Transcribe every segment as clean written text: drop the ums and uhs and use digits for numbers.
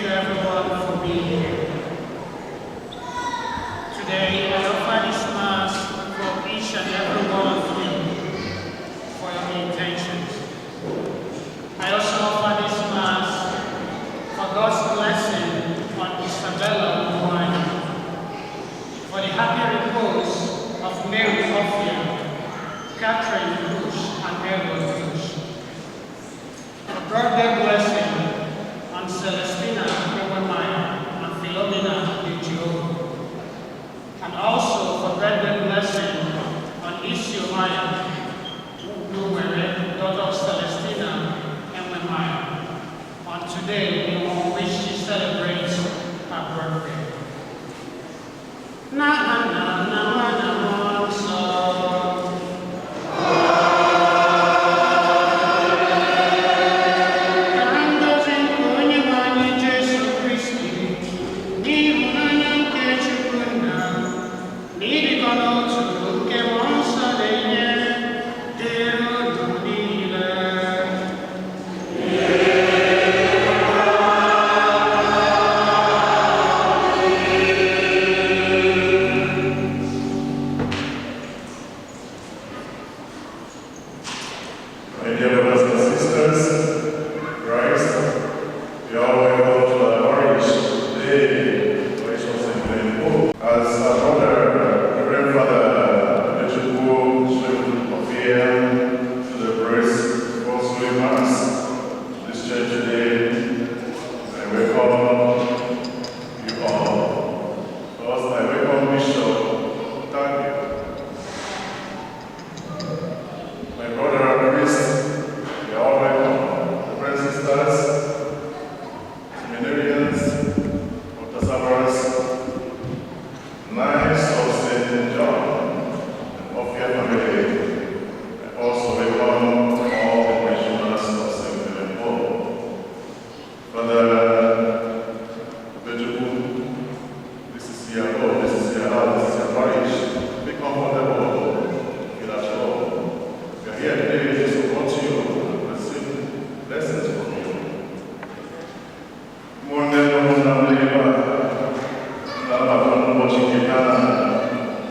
everyone for being here. Today, I offer this Mass for each and every one of you for your intentions. I also offer this Mass for God's blessing on Isabella Wine, for the happy repose of Mary Offiah, Catherine Bush, and Edward Bush, for birthday blessing on Celestina Ewemaya and Philomena Dejo, and also for birthday blessing on Isiomaya Uwere, daughter of Celestina Ewemaya, on today on which she celebrates her birthday. My dear brothers and sisters, Christ, we are welcome to our parish today, as our brother, Reverend Father Tobechukwu Jude Offiah celebrates First Holy Mass this church today. I welcome you all. First, I welcome Bishop. Thank you. My brother Chris, we are all welcome. The brothers and sisters, seminarians, Montasaras, Knights of St. John, and Offiah family. I also welcome all the Parishioners of St. Paul. Father Tobechukwu, this is your home, this is your house, this is your parish. Be comfortable, feel at home. We are here today to support you and receive lessons from you.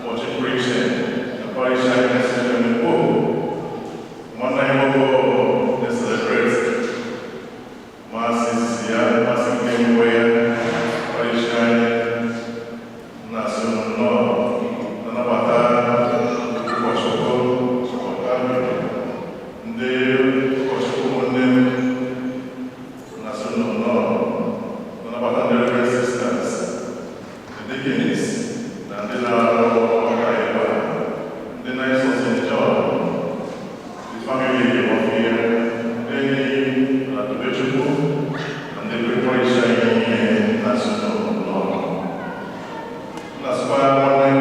Watching preaching, the Parishioners in the book. One night they celebrate Masses here, Masses anywhere, Parishioners, National Law, Nanabata, Tobechukwu, Ndị Tobechukwu National Law, Nanabata the Reverend Sisters, the deacons, and the Knights of St. John, the family of here, the Tobechukwu, and the Parishioners National Law. That's why one night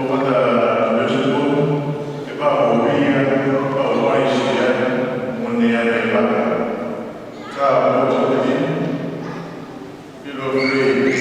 Father Tobechukwu, about here, about parish here, one day I back. Feel free.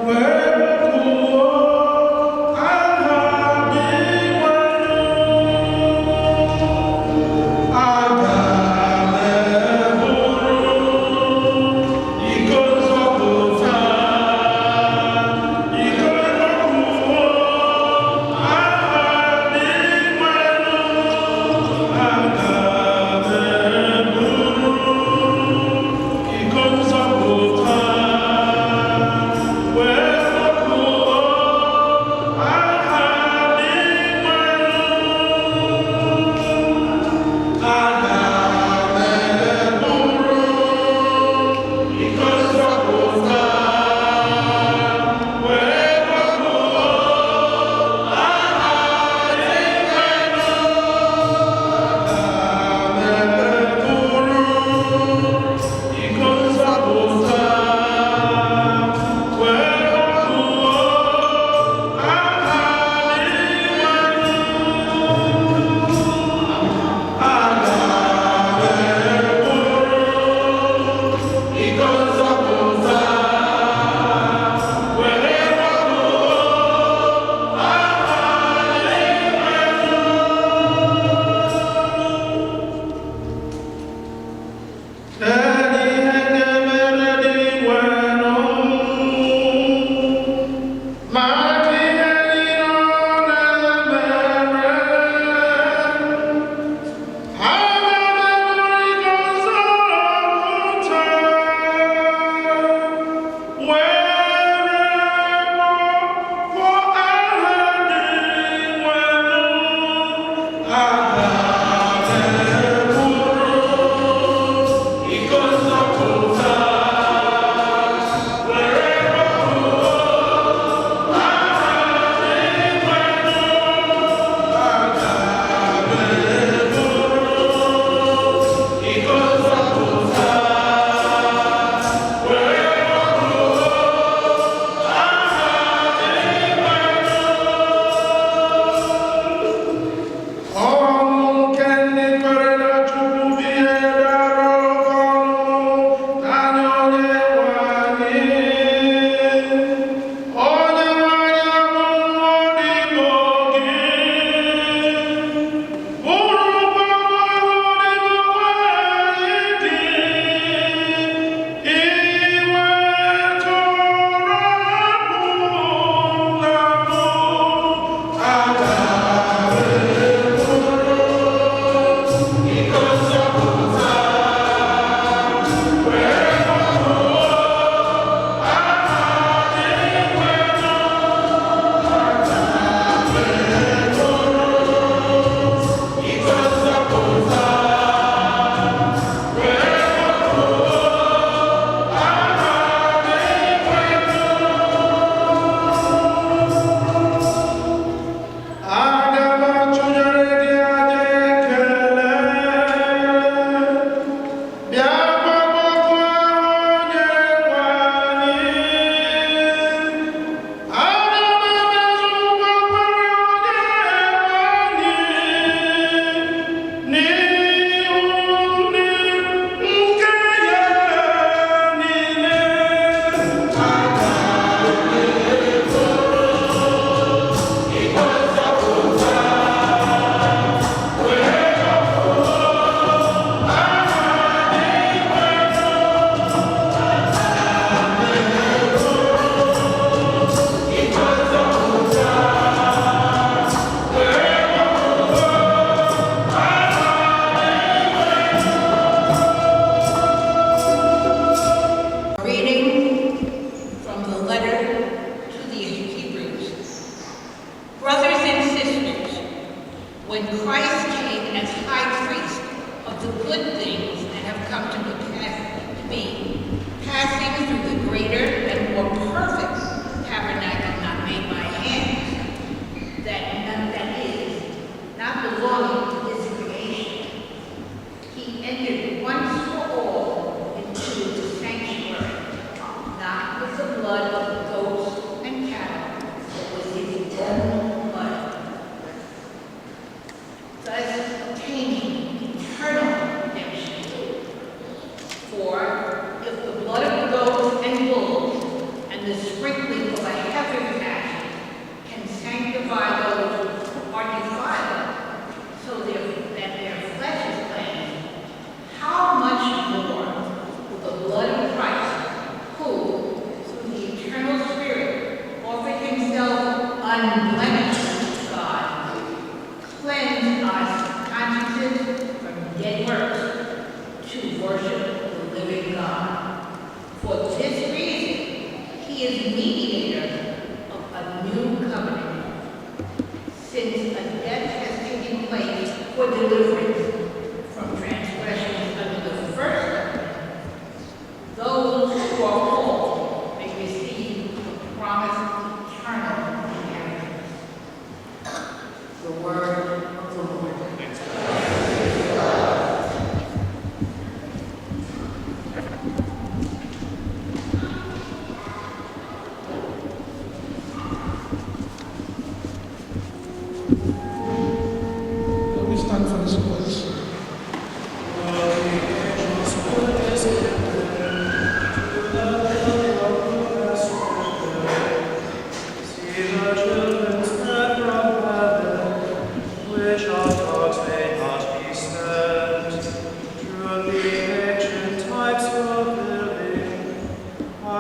Where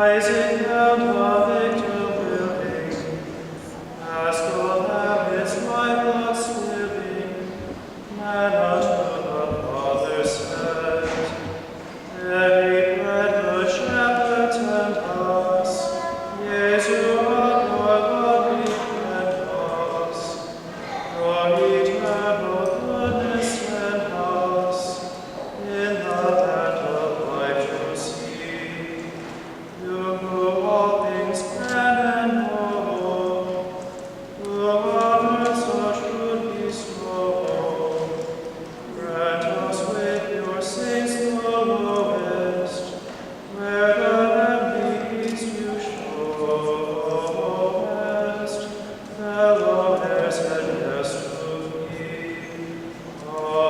Rising out of victim willing, as the Lamb is lifeless living, man unto the Father sent. Every bread the shepherd sent us, Jesu our Lord, befriend us. Your eternal goodness send us, in the land of life to see. You who all things can and know, who others such would bestow, grant us with your saints the lowest, where the remedies you showest, fellow heirs and heirs to be. Amen.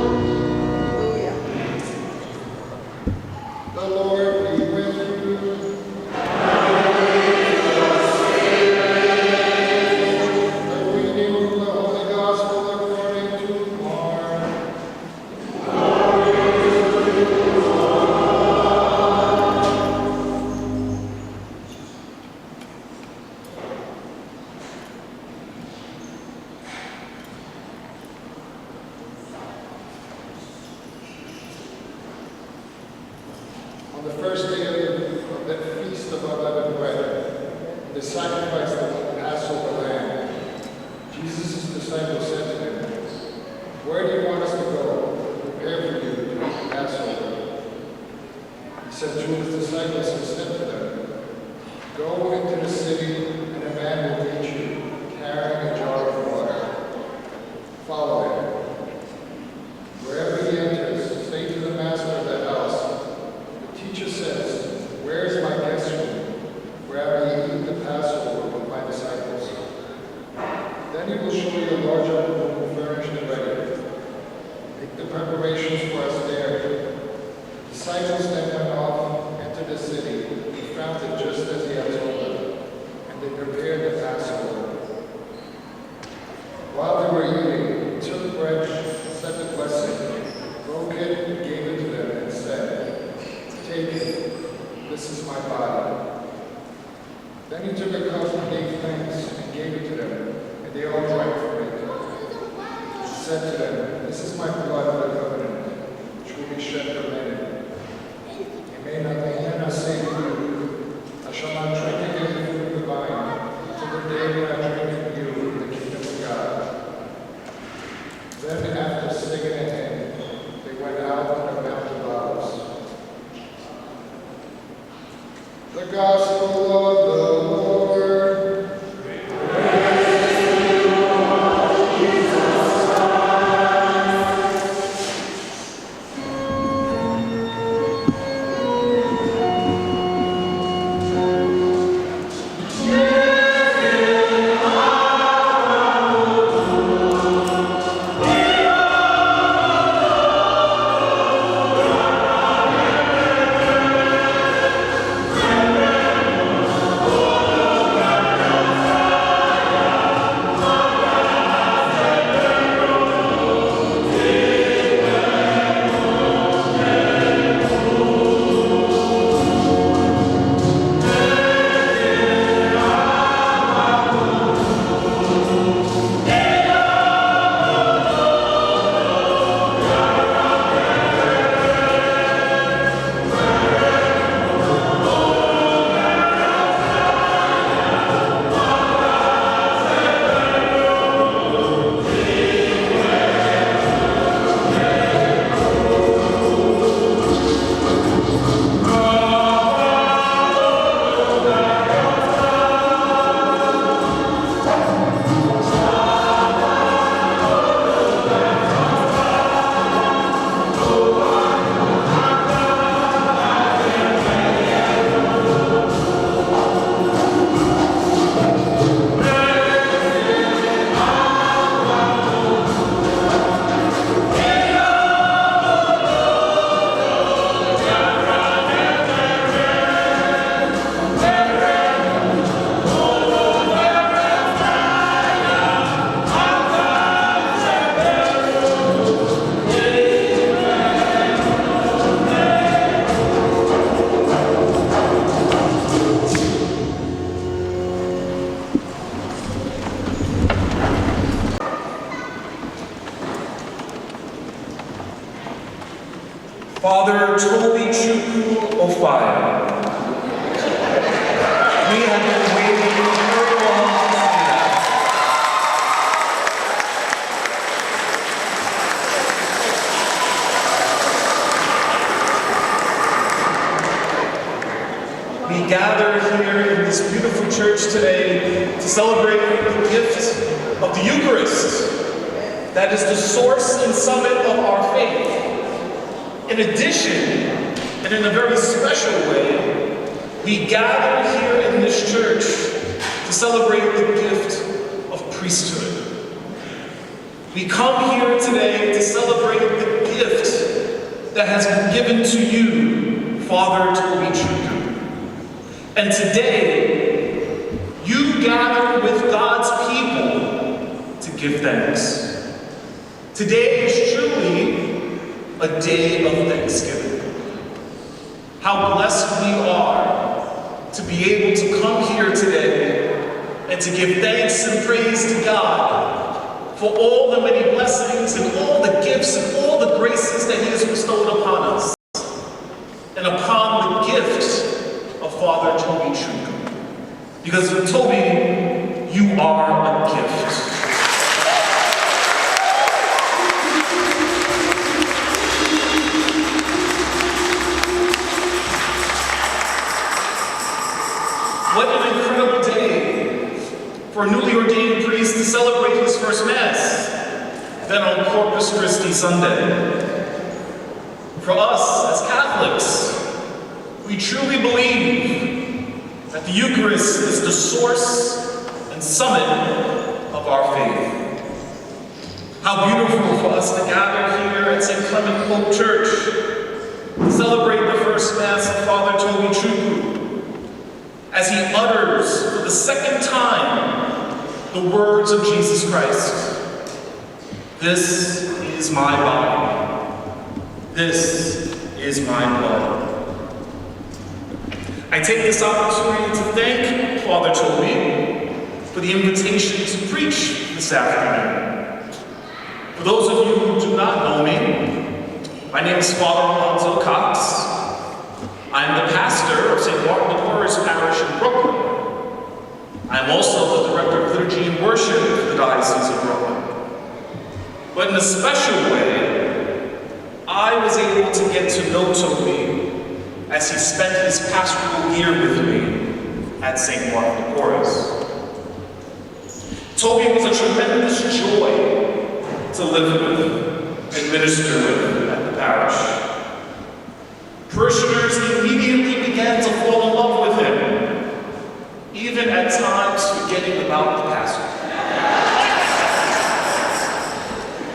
Alleluia. The Lord be with you. The reading from the Holy Gospel according to Mark. On the first day of the feast of unleavened bread, the sacrifice of the Passover lamb, Jesus' disciples said to him, "Where do you want us to go to prepare for you the Passover?" He sent two of his disciples and said to them, "Go into the city, and a man will meet you, carrying a jar of water. Follow him. Wherever he enters, say to the master of the house, 'The teacher says, where is my guest room, where I may eat the Passover with my disciples?' Then he will show you a large upper room furnished and ready. Make the preparations for us there." The disciples then went off, entered the city, and found it just as he had told them, and they prepared the Passover. While they were eating, he took bread, said the blessing, broke it, and gave it to them, and said, "Take it, this is my body." Then he took a cup and gave thanks, and gave it to them, and they all drank from it. He said to them, "This is my blood of the covenant, which will be shed for many. Amen, amen, I say to you, I shall not drink again the fruit of the vine, till the day when I drink in you in the kingdom of God." Then after singing a hymn, they went out and about the boughs. The Gospel of the Lord. Amen. Father Tobechukwu Offiah. We have been waiting very long to see that. We gather here in this beautiful church today to celebrate the gift of the Eucharist, that is the source and summit of our faith. In addition, and in a very special way, we gather here in this church to celebrate the gift of priesthood. We come here today to celebrate the gift that has been given to you, Father Tobechukwu. And today, you gather with God's people to give thanks. Today is truly a day of thanksgiving. How blessed we are to be able to come here today and to give thanks and praise to God for all the many blessings and all the gifts and all the graces that He has bestowed upon us and upon the gift of Father Tobechukwu. Because Toby, you are a gift. What an incredible day for a newly ordained priest to celebrate his first Mass, then on Corpus Christi Sunday. For us as Catholics, we truly believe that the Eucharist is the source and summit of our faith. How beautiful for us to gather here at St. Clement Pope Church to celebrate the first Mass of Father Tobechukwu, as he utters for the second time the words of Jesus Christ. This is my body. This is my blood. I take this opportunity to thank Father Toby for the invitation to preach this afternoon. For those of you who do not know me, my name is Father Alonzo Cox. I am the pastor of St. Martin de Porres Parish in Brooklyn. I am also the director of liturgy and worship for the Diocese of Brooklyn. But in a special way, I was able to get to know Toby as he spent his pastoral year with me at St. Martin de Porres. Toby was a tremendous joy to live with and minister with at the parish. Parishioners immediately began to fall in love with him, even at times forgetting about the pastor.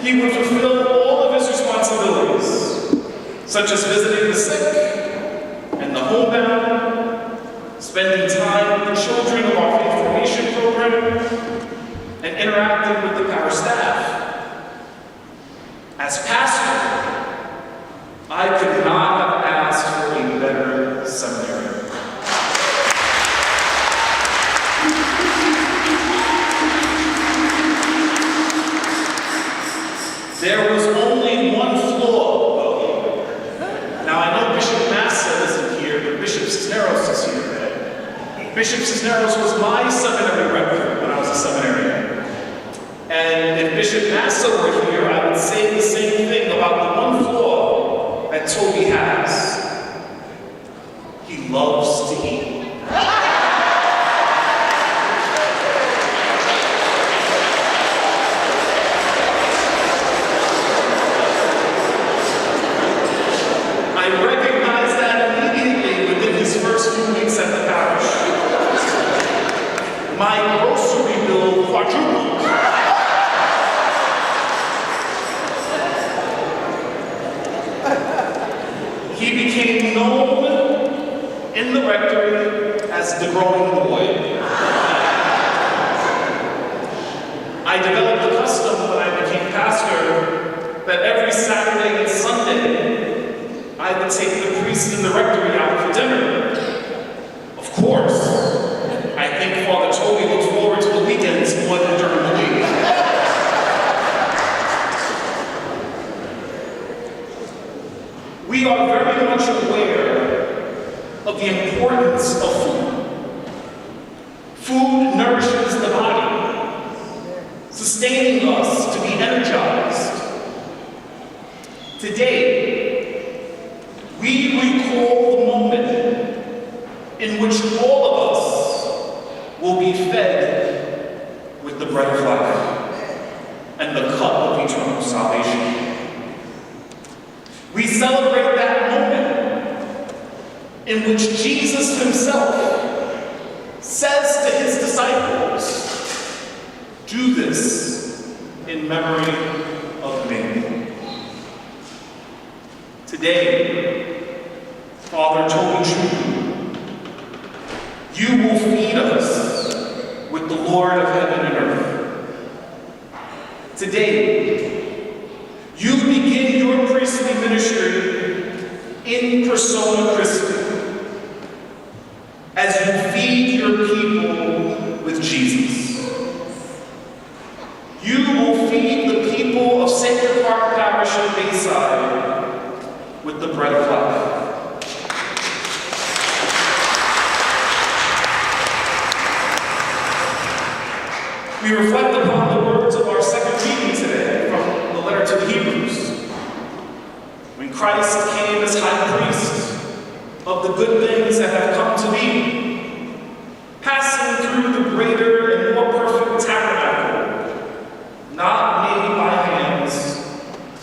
He would fulfill all of his responsibilities, such as visiting the sick and the homebound, spending time with the children of our faith formation program, and interacting with the parish staff. As pastor, I could not have asked for a better seminary. There was only one flaw, though. Now I know Bishop Massa isn't here, but Bishop Cisneros is here today. Bishop Cisneros was my seminary rector when I was a seminarian. And if Bishop Massa were here, I would say the same thing about the one flaw that Toby has. He loves to eat. I recognized that immediately within his first few weeks at the parish. My grocery bill quadrupled. He became known in the rectory as the growing boy. I developed a custom when I became pastor that every Saturday and Sunday I would take the priest in the rectory out for dinner. Of course, I think Father Toby looks forward to the weekends more than during the week. we are very much aware of the importance of food. Food nourishes the body, sustaining us to be energized. Today, we recall the moment in which all of us will be fed with the bread of life and the cup of eternal salvation. We celebrate that moment in which Jesus himself says to his disciples, "Do this in memory of me." Today, Father Tobechukwu, you will feed us with the Lord of heaven and earth. Today, you begin your priestly ministry in persona Christi as you feed your people with Jesus. You will feed the people of Sacred Heart Parish in Bayside with the bread of life. We reflect upon the words of our second reading today from the letter to the Hebrews. When Christ came as high priest of the good things that have come to be, passing through the greater and more perfect tabernacle, not made by hands,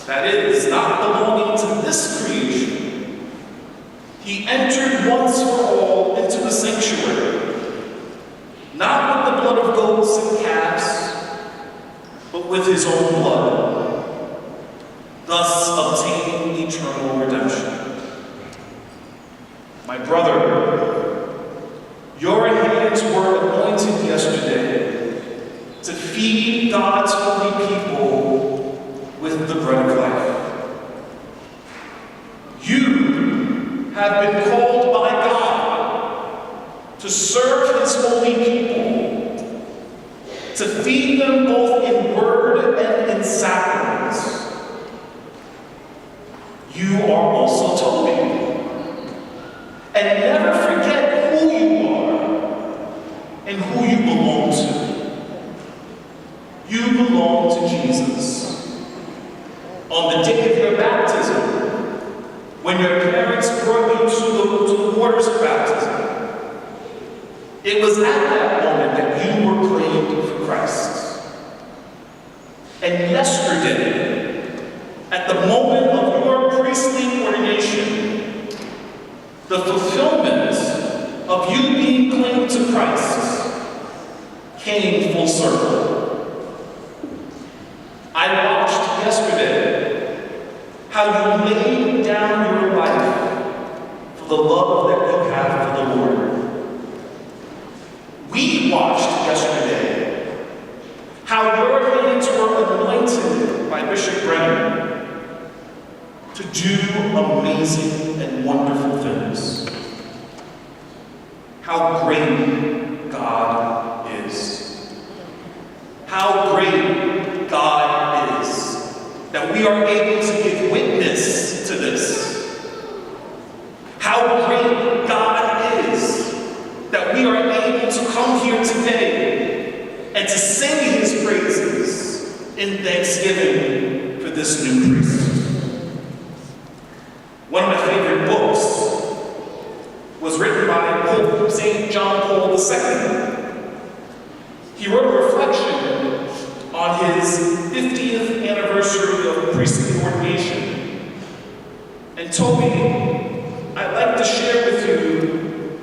that is, not belonging to this creation, he entered once for all into the sanctuary, not with the blood of goats and calves, but with his own blood, thus obtaining eternal redemption. My brother, your hands were anointed yesterday to feed God's holy people with the bread of life. You have been called by God to serve his holy people, to feed them both in word and in sacraments. You are also Toby. And never forget who you are and who you belong to. You belong to Jesus. On the day of your baptism, when your parents brought you to the waters of baptism, it was at that moment that you were claimed for Christ. And yesterday, at the moment of your priestly ordination, the fulfillment of you being claimed to Christ came full circle. I watched yesterday how you laid down your life for the love that you have for the Lord. We watched yesterday how your hands were anointed by Bishop Brennan to do amazing and wonderful things. How great God is. How great God is that we are able to give witness to this. How great God is that we are able to come here today and to sing his praises in thanksgiving for this new priest. One of my favorite books was written by Pope St. John Paul II. He wrote a reflection on his 50th anniversary of priestly ordination. And Toby, I'd like to share with you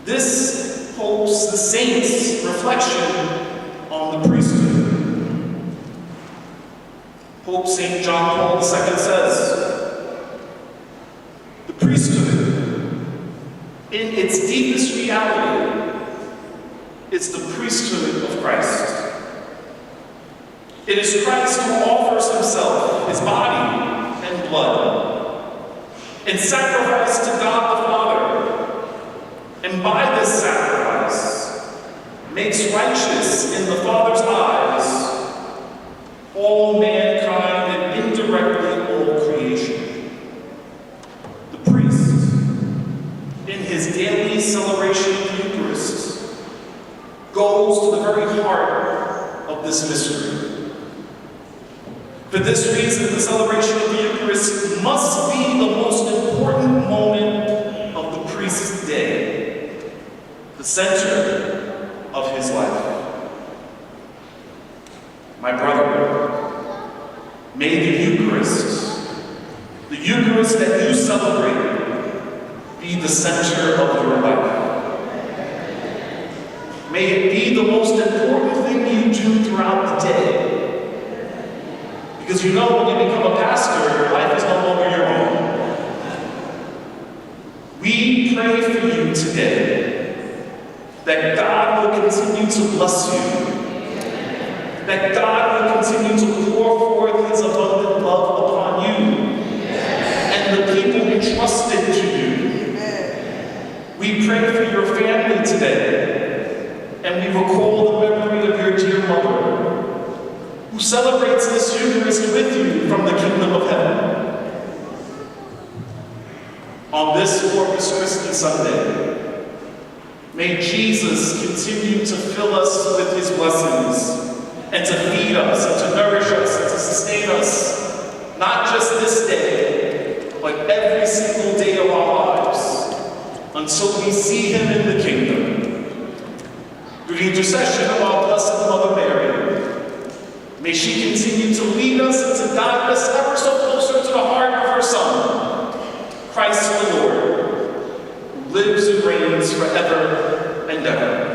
this Pope's, the Saint's, reflection on the priesthood. Pope St. John Paul II says, "The priesthood, in its deepest reality, is the priesthood of Christ. It is Christ who offers himself, his body and blood, in sacrifice to God the Father, and by this sacrifice makes righteous in the Father's eyes all mankind and indirectly all creation. his daily celebration of the Eucharist goes to the very heart of this mystery. For this reason, the celebration of the Eucharist must be the most important moment of the priest's day, the center of his life. My brother, may the Eucharist that you celebrate, be the center of your life. May it be the most important thing you do throughout the day. Because you know when you become a pastor, your life is no longer your own. We pray for you today that God will continue to bless you, that God will continue to pour forth his abundant love upon you and the people entrusted to you. We pray for your family today, and we recall the memory of your dear mother, who celebrates this Eucharist with you from the kingdom of heaven. On this Corpus Christi Sunday, may Jesus continue to fill us with his blessings, and to feed us, and to nourish us, and to sustain us, not just this day, but every single day of our lives, until we see him in the kingdom. Through the intercession of our Blessed Mother Mary, may she continue to lead us and to guide us ever so closer to the heart of her Son, Christ the Lord, who lives and reigns forever and ever.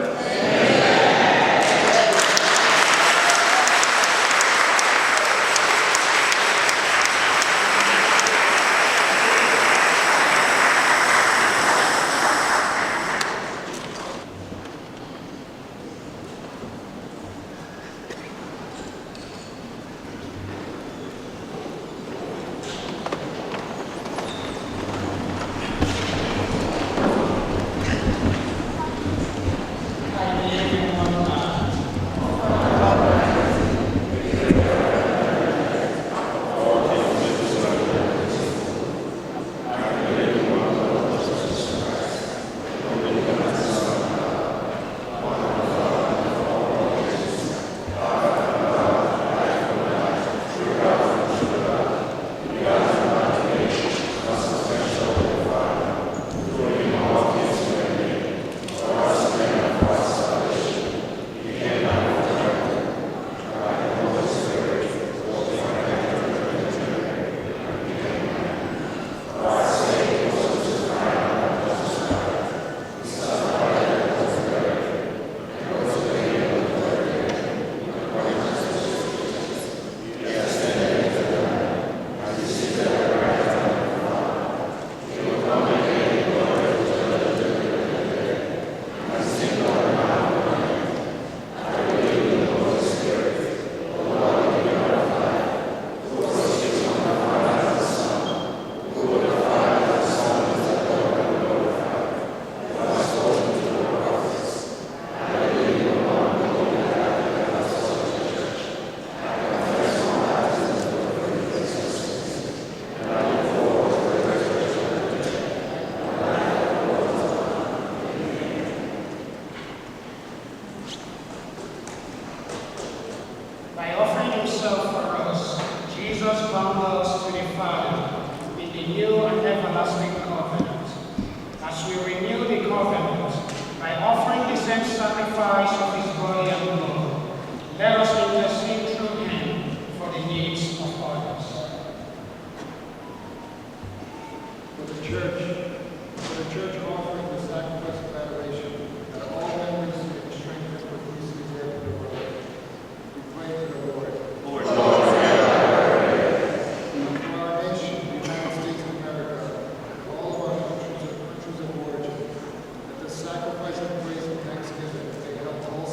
Sacrifice of praise and thanksgiving may help all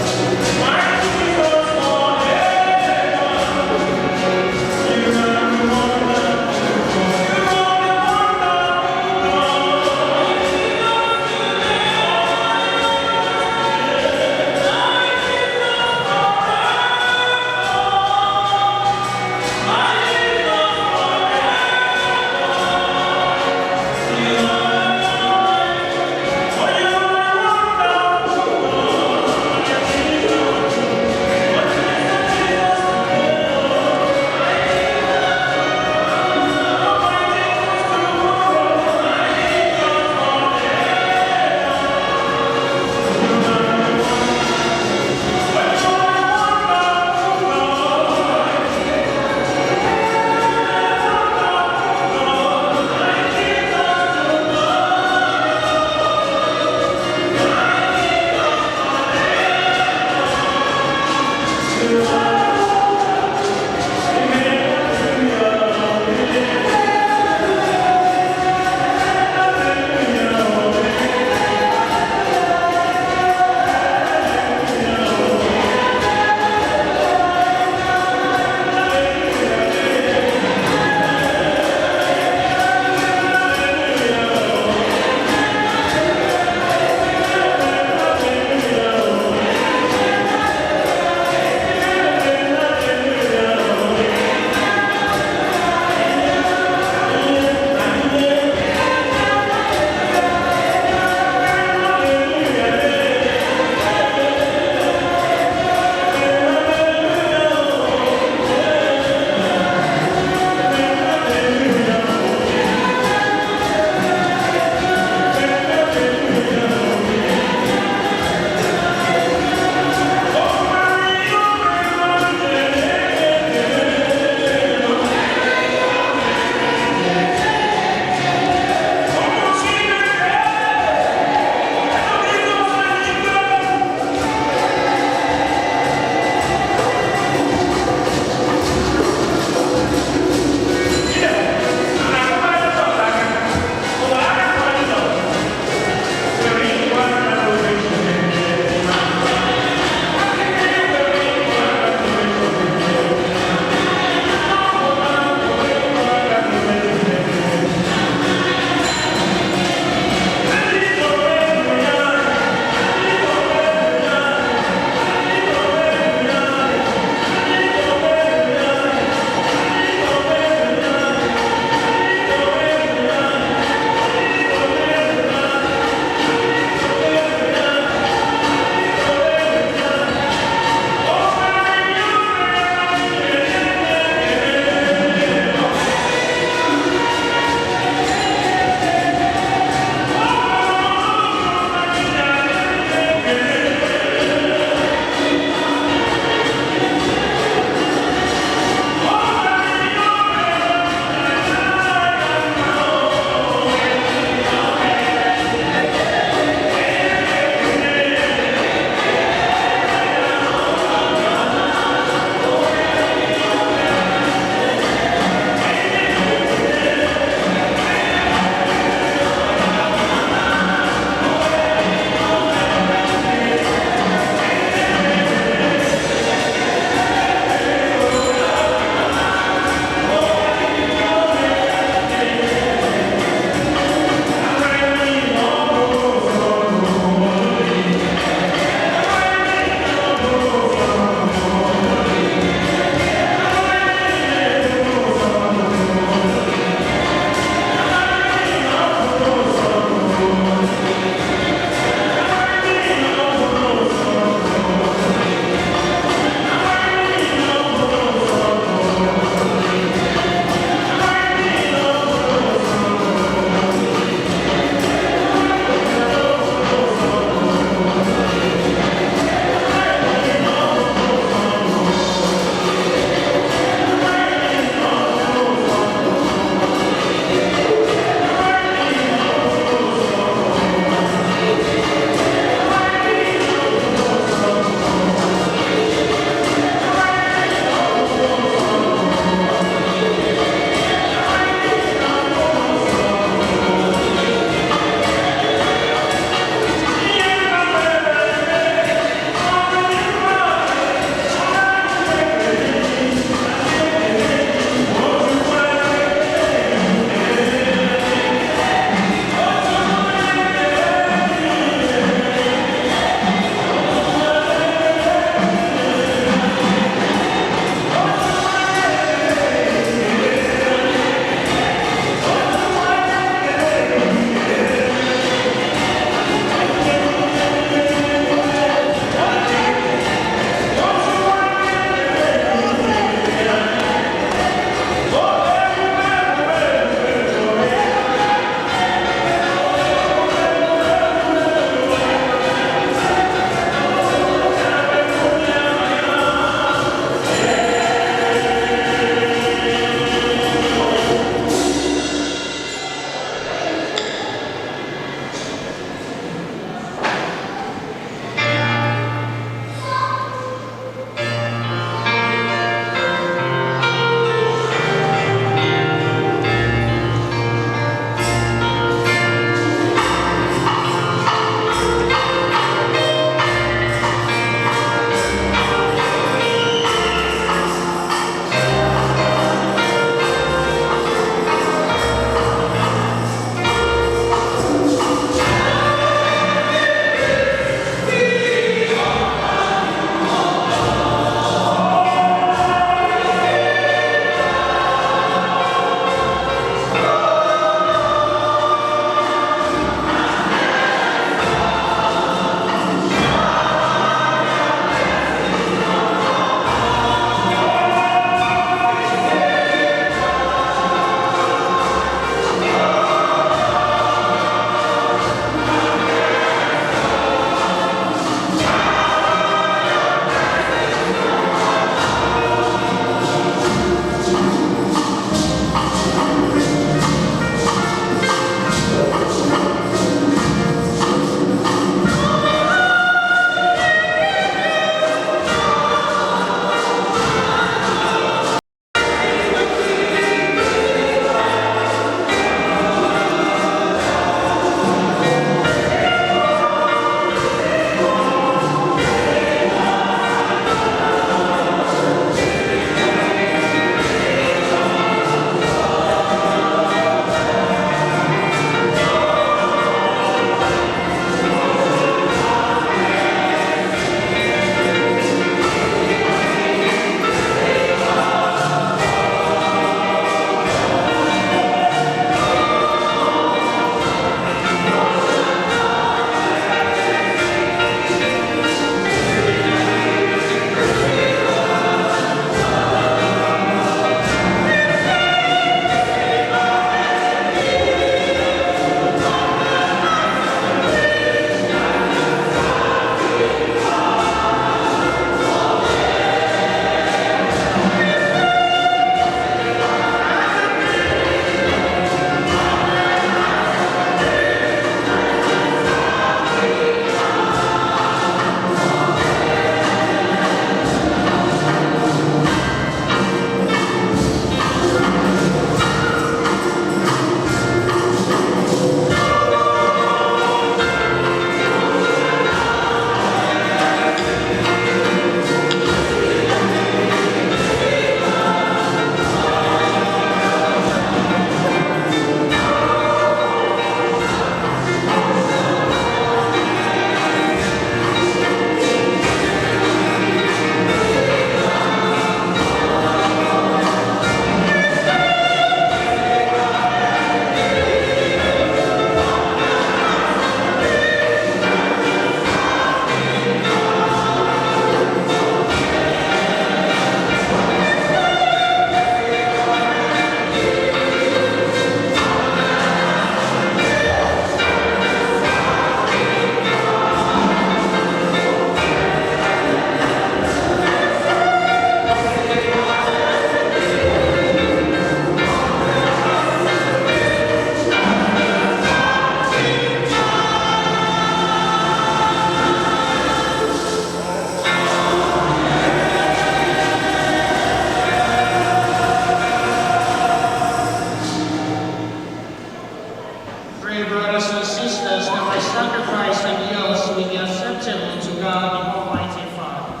Pray, brothers and sisters, that my sacrifice and yours may be acceptable to God, the Almighty Father.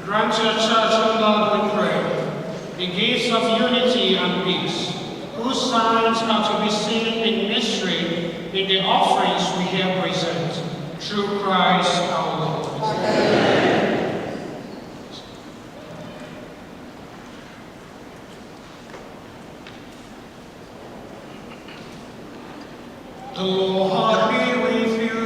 Grant your church, O Lord, we pray, the gifts of unity and peace, whose signs are to be seen in mystery in the offerings we here present, through Christ our Lord. Amen. The Lord be with you.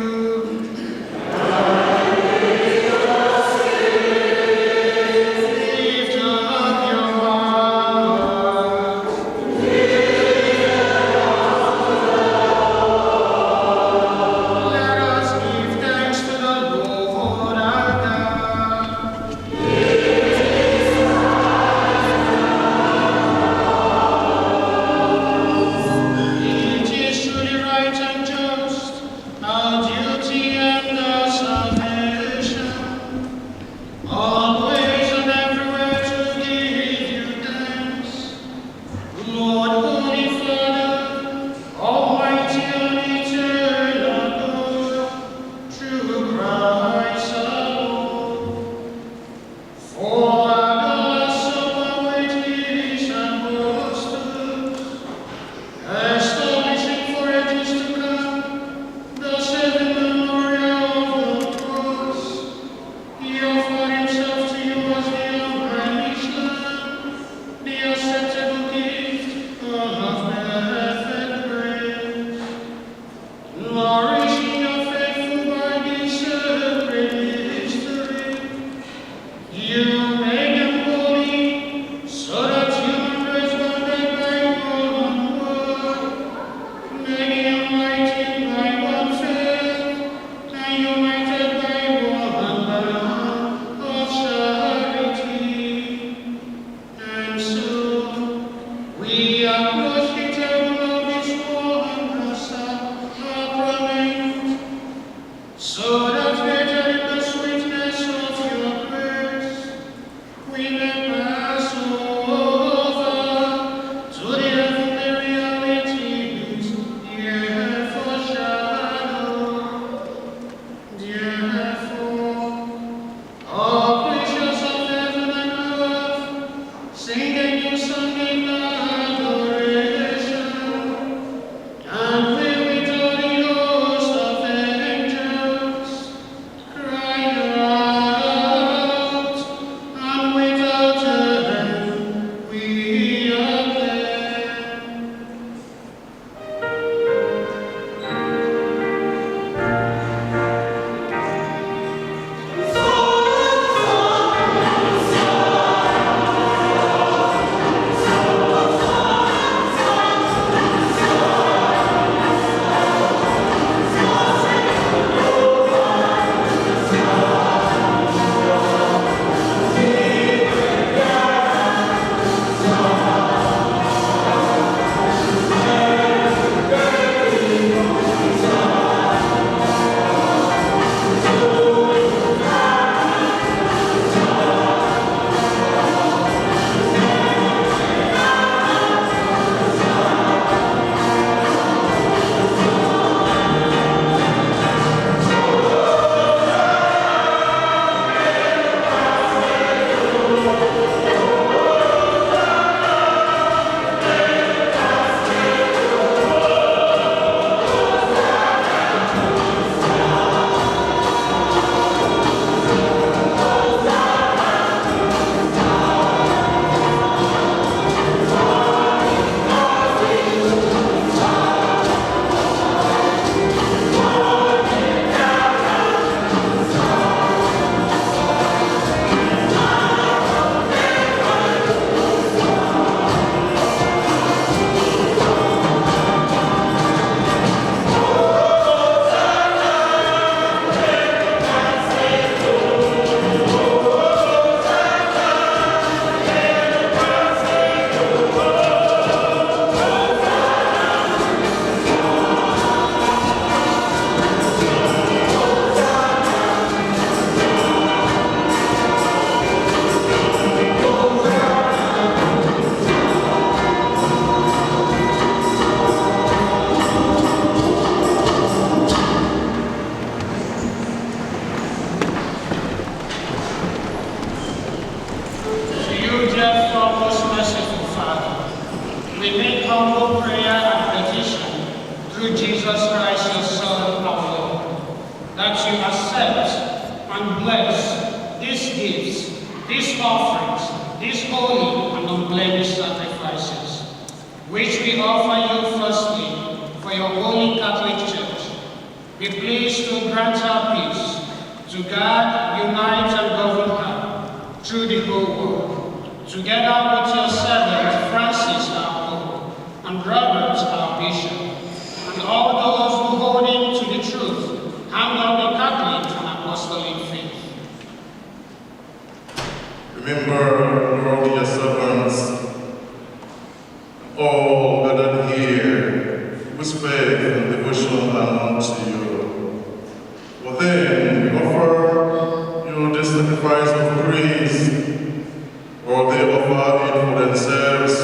Lift up your hearts. Let us give thanks to the Lord our God. It is truly right and just, our duty and our salvation, always and everywhere to give you thanks. Lord, Holy Father, Almighty and eternal God, through Christ our Lord. For our Lord's Supper with his apostles, establishing for ages to come the seven memorial of the cross, he offered himself to you as the unblemished Lamb, the acceptable gift of perfect grace. Nourishing your faithful by this sacred mystery, you made them holy, so that human race bounded by one word, made enlightened by one faith, and united by one love of charity. And so we approach the table of this wondrous sacrament, so that better in the sweetness of your grace, we may pass over to the heavenly realities here foreshadowed. Therefore, all creatures of heaven and earth, sing a new song in adoration, and we with all the host of angels cry out, and without end we acclaim. humble prayer and petition through Jesus Christ, your Son, our Lord, that you accept and bless these gifts, these offerings, these holy and unblemished sacrifices, which we offer you firstly for your holy Catholic Church. Be pleased to grant her peace, to guard, unite, and govern her through the whole world, together with your servant Francis, our Pope, and Robert, our Bishop, and all those who hold him to the truth, handle the Catholic and Apostolic faith. Remember, Lord, your servants, all gathered here, whose faith and devotion are unto you. For them, we offer you this sacrifice of praise, or they offer it for themselves,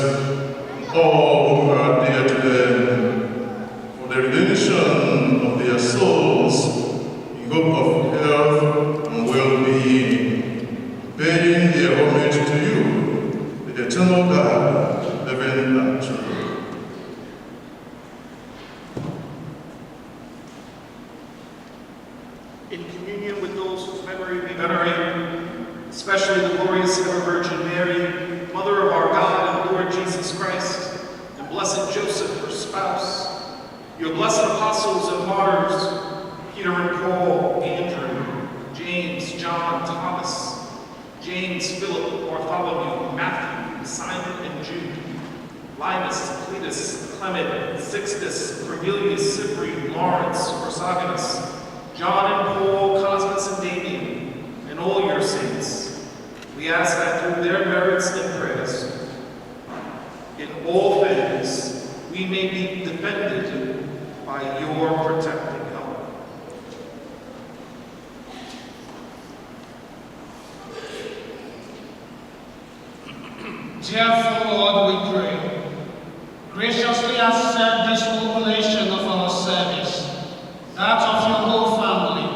and all who are dear to them, for the redemption of their souls, in hope of health and well-being, paying their homage to you, the eternal God, living and true. In communion with those whose memory we venerate, especially the glorious ever Virgin Mary, Mother of our God and Lord Jesus Christ, and blessed Joseph, her spouse, your blessed apostles and martyrs, Peter and Paul, Andrew, James, John, Thomas, James, Philip, Bartholomew, Matthew, Simon, and Jude, Linus, Cletus, Clement, Sixtus, Cornelius, Cyprian, Lawrence, Chrysogonus, John and Paul, Cosmas and Damian, and all your saints. We ask that through their merits and prayers, in all things, we may be defended by your protecting help. Therefore, Lord, we pray, graciously accept this oblation of our service, that of your whole family,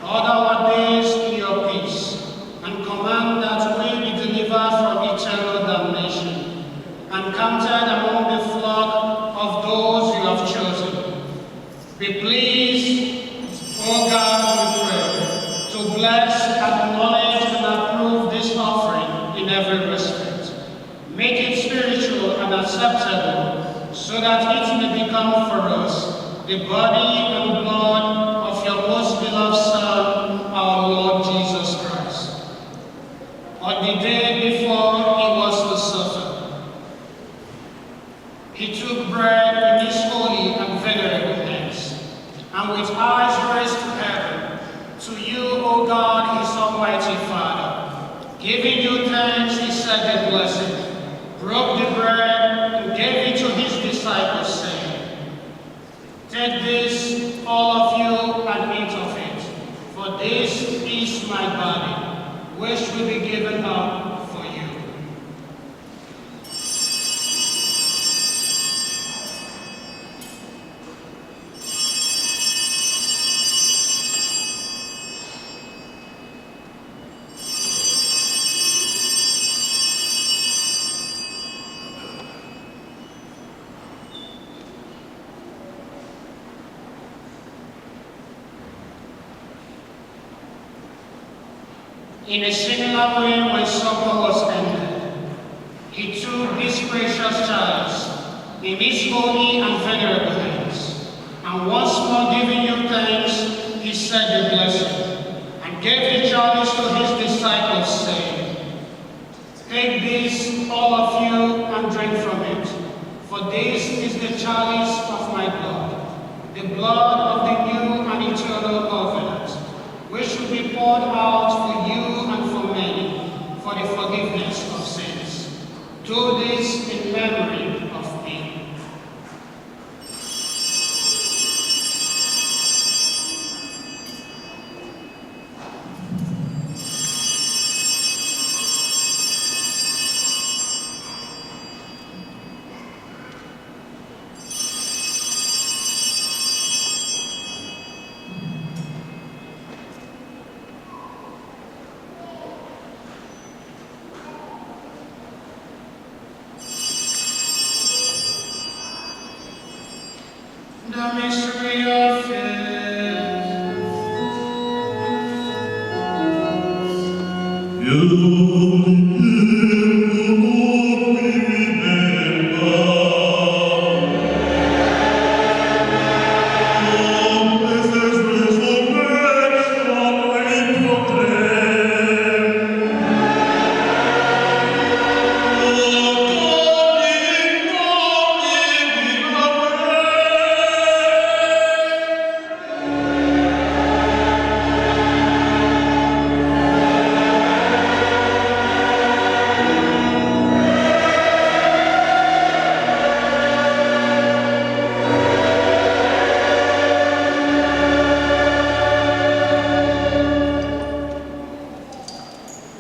order our days in your peace, and command that we be delivered from eternal damnation, and counted among the flock of those you have chosen. Be pleased, O God, we pray, to bless, acknowledge, and approve this offering in every respect. Make it spiritual and acceptable, so that it may become for us the body and blood of your most beloved Son, our Lord Jesus Christ. On the day before he was to suffer, he took bread in his holy and venerable hands, and with eyes raised to heaven, to you, O God, his almighty Father, giving you thanks, he said the blessing, broke the bread, and gave it to his disciples, saying, "Take this, all of you, and eat of it, for this is my body, which will be given up for you." In a similar way, when supper was ended, he took this precious chalice in his holy and venerable hands, and once more giving you thanks, he said the blessing, and gave the chalice to his disciples, saying, "Take this, all of you, and drink from it, for this is the chalice of my blood, the blood of the new and eternal covenant, which will be poured out for you and for many, for the forgiveness of sins. Do this in memory of me." mystery of faith.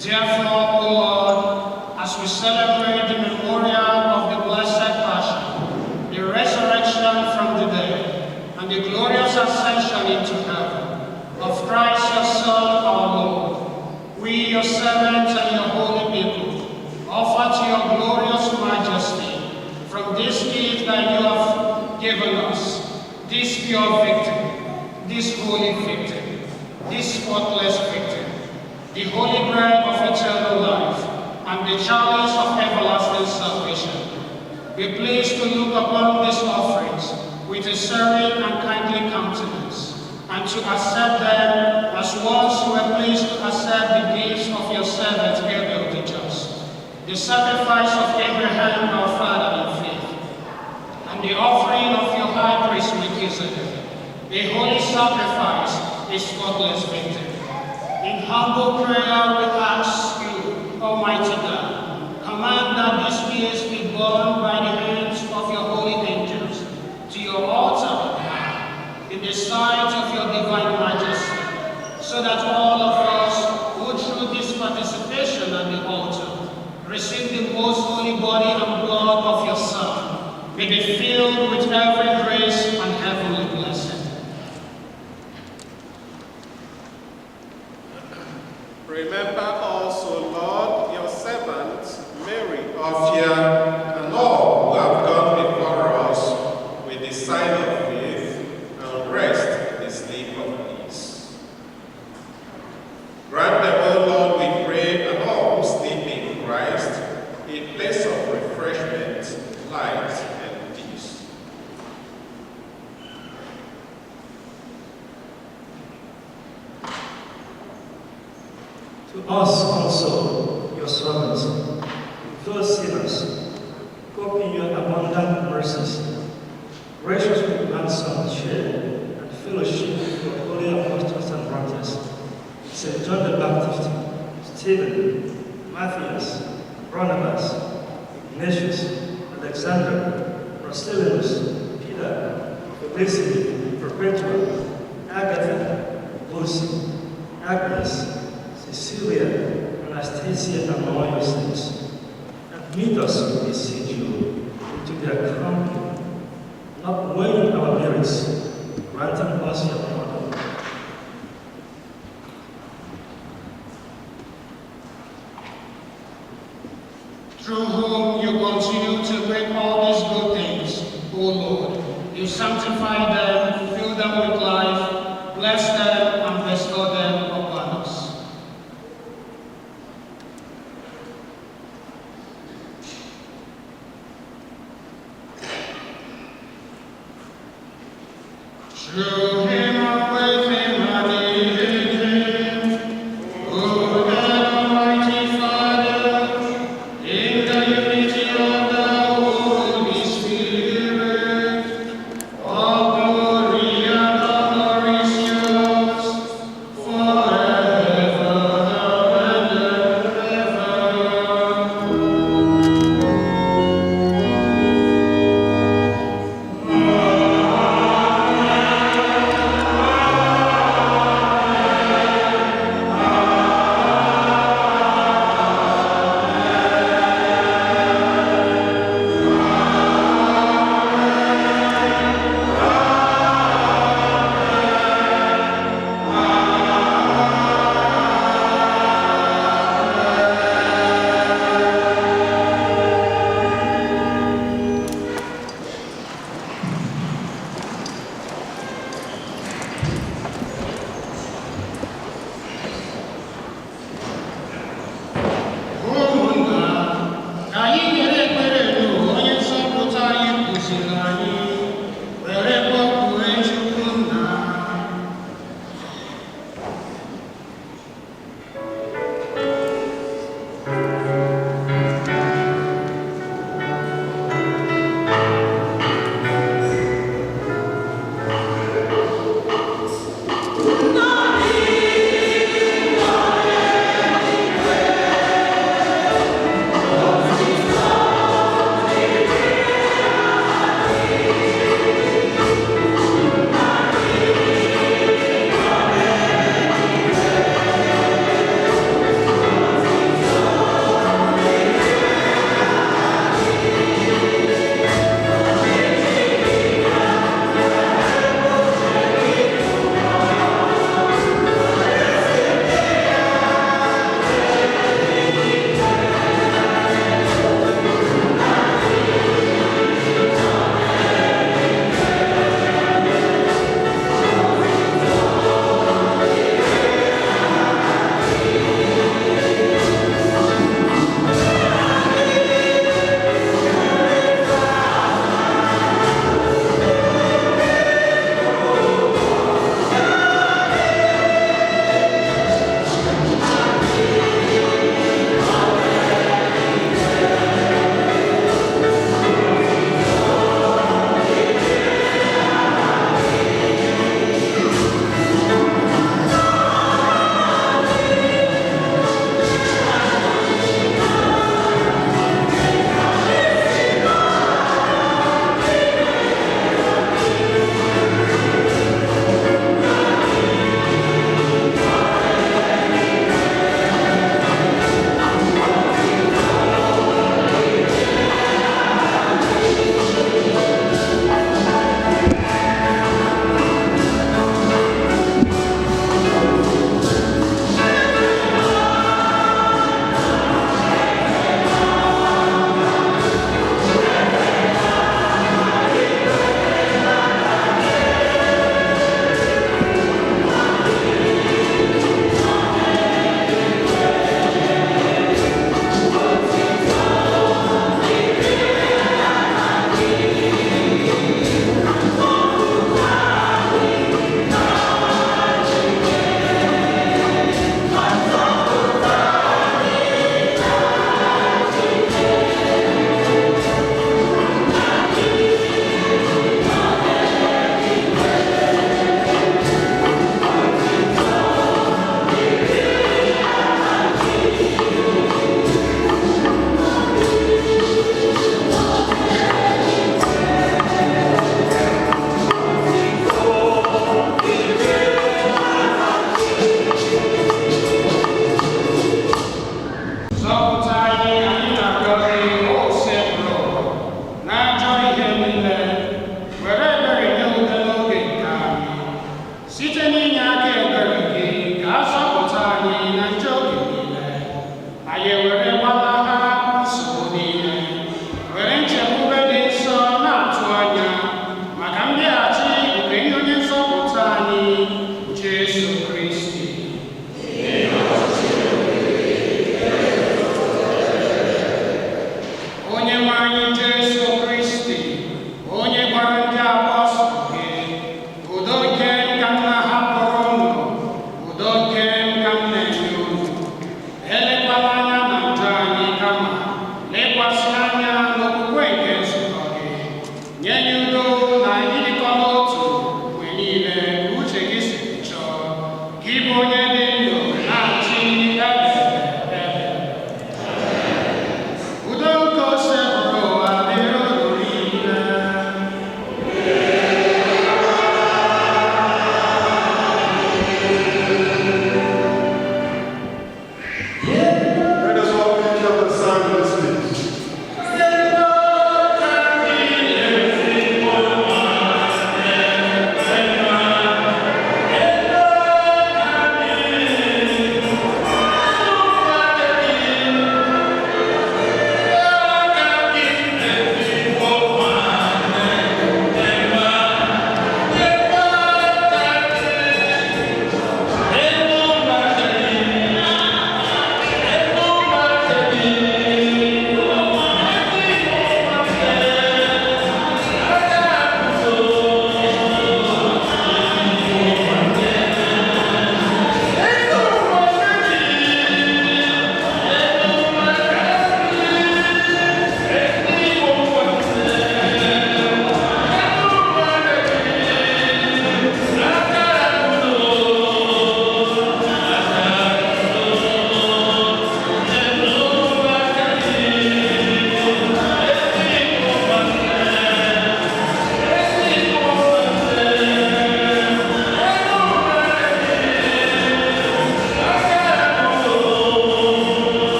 Therefore, O Lord, as we celebrate the memorial of the Blessed Passion, the resurrection from the dead, and the glorious ascension into heaven of Christ your Son, our Lord, we, your servants and your holy people, offer to your glorious majesty from this gift that you have given us, this pure victim, this holy victim, this spotless victim, the holy bread of eternal life, and the chalice of everlasting salvation. Be pleased to look upon these offerings with a serene and kindly countenance, and to accept them as once you were pleased to accept the gifts of your servant Abel the just, the sacrifice of Abraham our father in faith, and the offering of your high priest Melchizedek, a holy sacrifice, a spotless victim. In humble prayer we ask you, Almighty God, command that these gifts be borne by the hands of your holy angels to your altar in the sight of your divine majesty, so that all of us who through this participation at the altar receive the most holy body and blood of your Son may be filled with every grace and heavenly blessing. Remember also, Lord, your servant, Mary, Offiah, and all who have gone before us with the sign of faith, and rest in the sleep of peace. Grant them, O Lord, we pray, and all who sleep in Christ, a place of refreshment, light, and peace. To us also, your servants, fellow sinners, hope in your abundant mercies, graciously ransom, share, and fellowship with your holy apostles and martyrs, St. John the Baptist, Stephen, Matthias, Barnabas, Ignatius, Alexander, Marcellinus, Peter, Felicity, Perpetua, Agatha, Lucy, Agnes, Cecilia, Anastasia, and all your saints, and meet us, we beseech you, into their company, not weighing our merits, granting us your honor. Through whom you continue to bring all these good things, O Lord. You sanctify them, fill them with life, bless them, and bestow them upon us. Through him and with him and in him, O God Almighty Father, in the unity of the Holy Spirit, all glory and honor is yours forever and ever.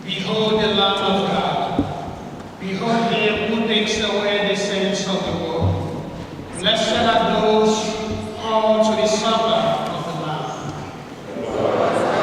Behold the Lamb of God. Behold him who takes away the sins of the world. Blessed are those called to the supper of the Lamb.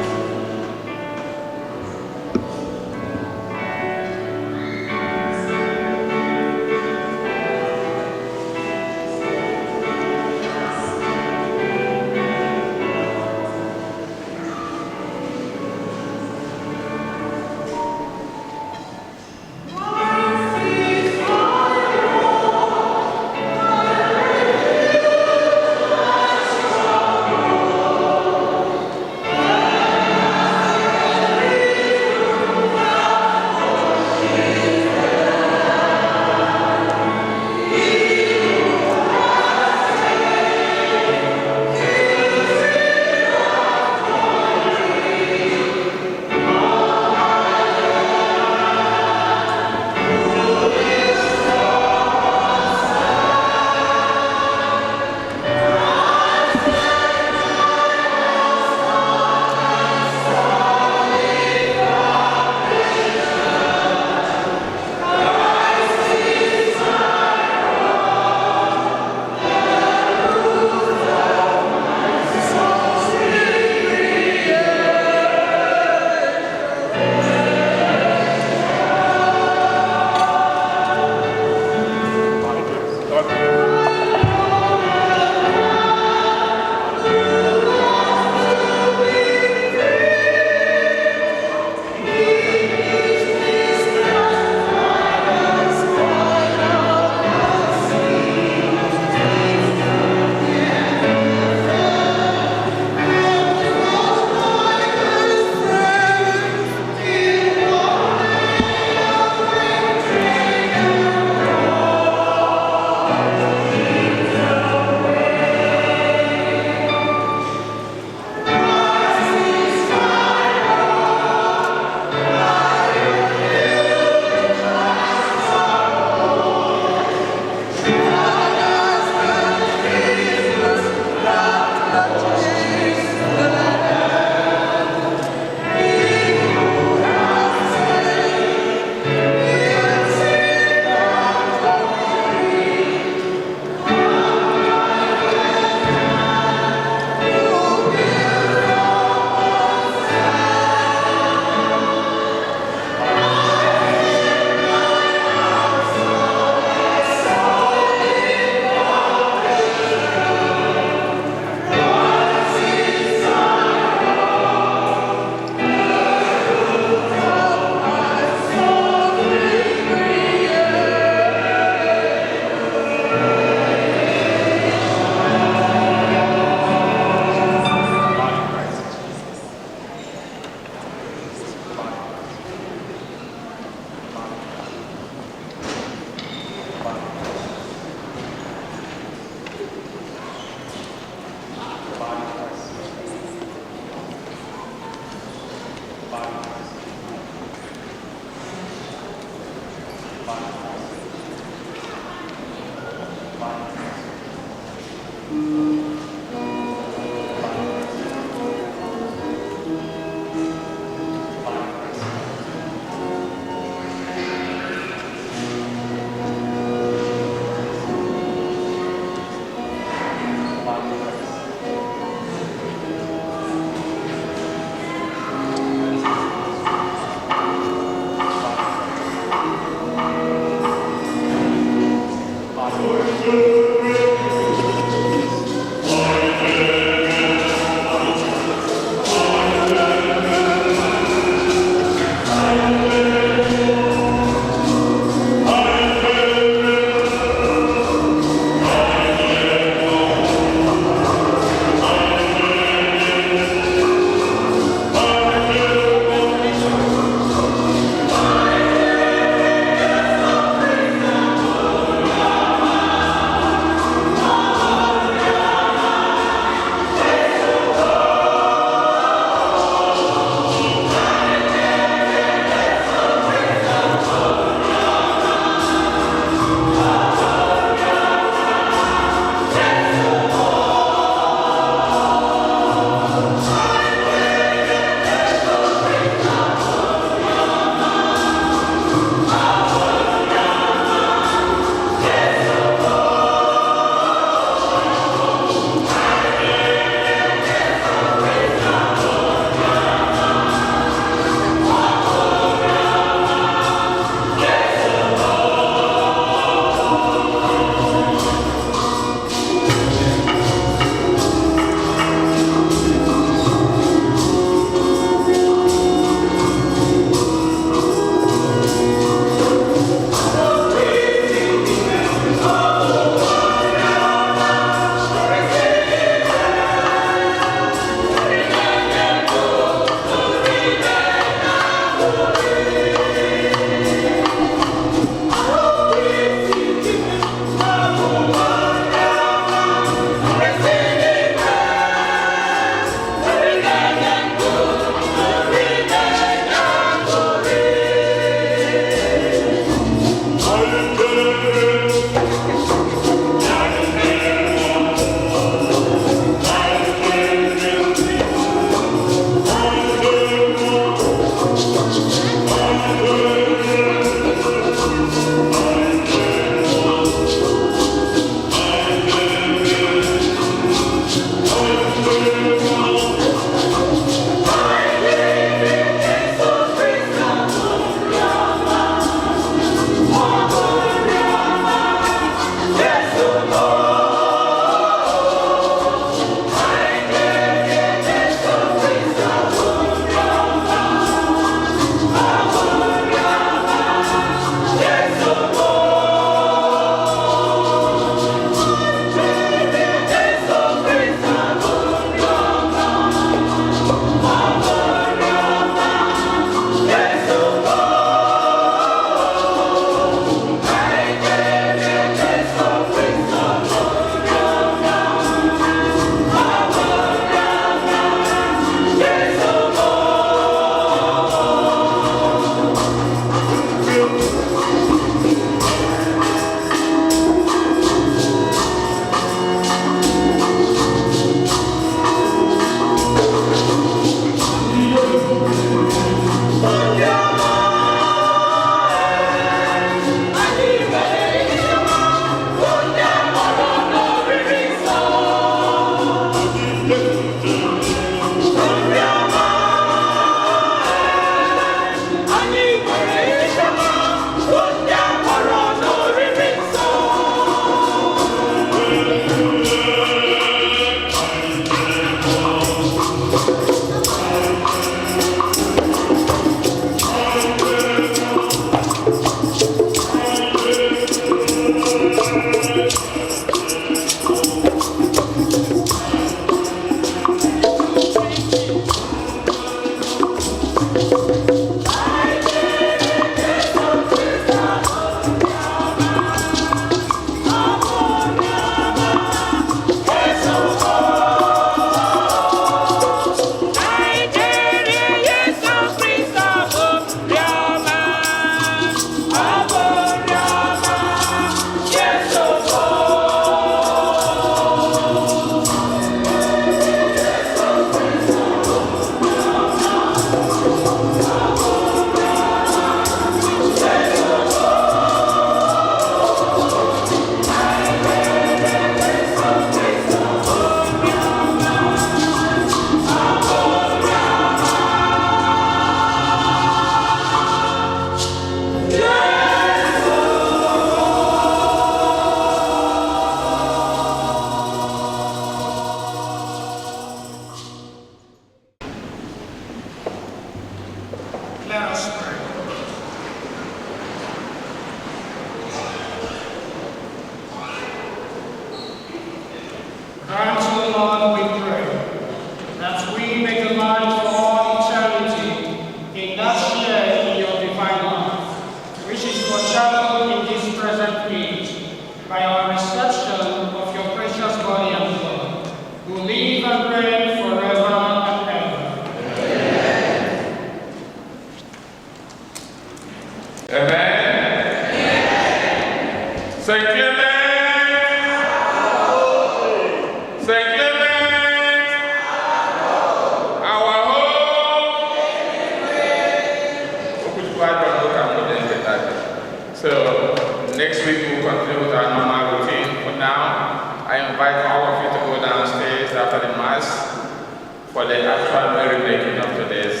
for the actual merrymaking of today's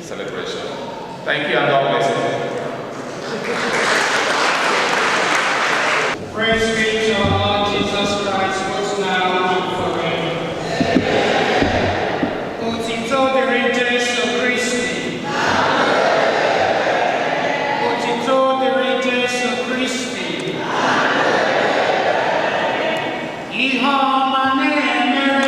celebration. Thank you and God bless you. Praise be to our Lord Jesus Christ, both now and forever. Utito dirige su Christi. Utito dirige su Christi. Iho mane mere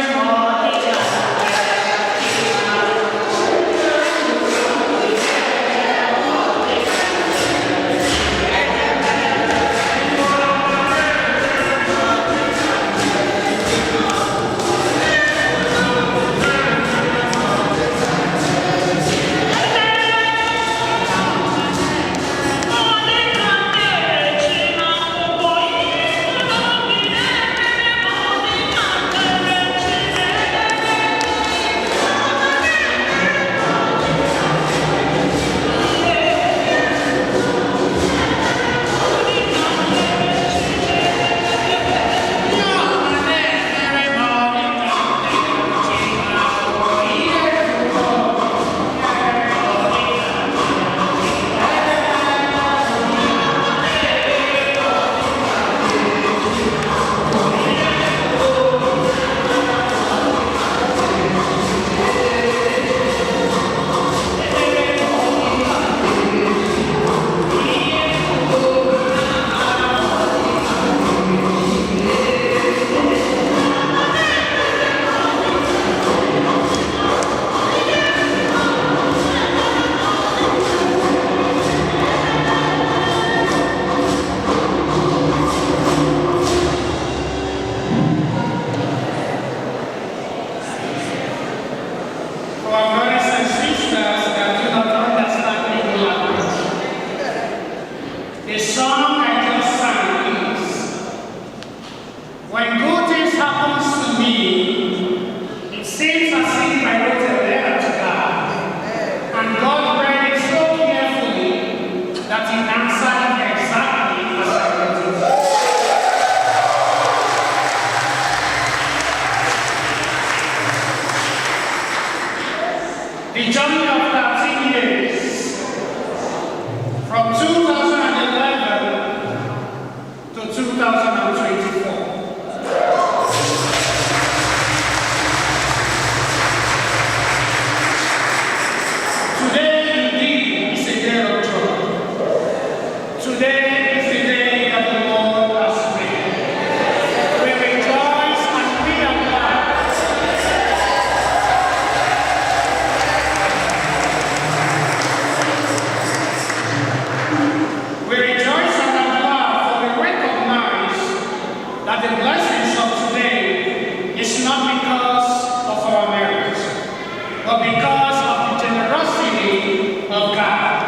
the journey of 13 years, from 2011 to 2024. Today indeed is a day of joy. Today is the day that the Lord has made. We rejoice and we are glad. We rejoice and are glad, for we recognize that the blessings of today is not because of our merit, but because of the generosity of God,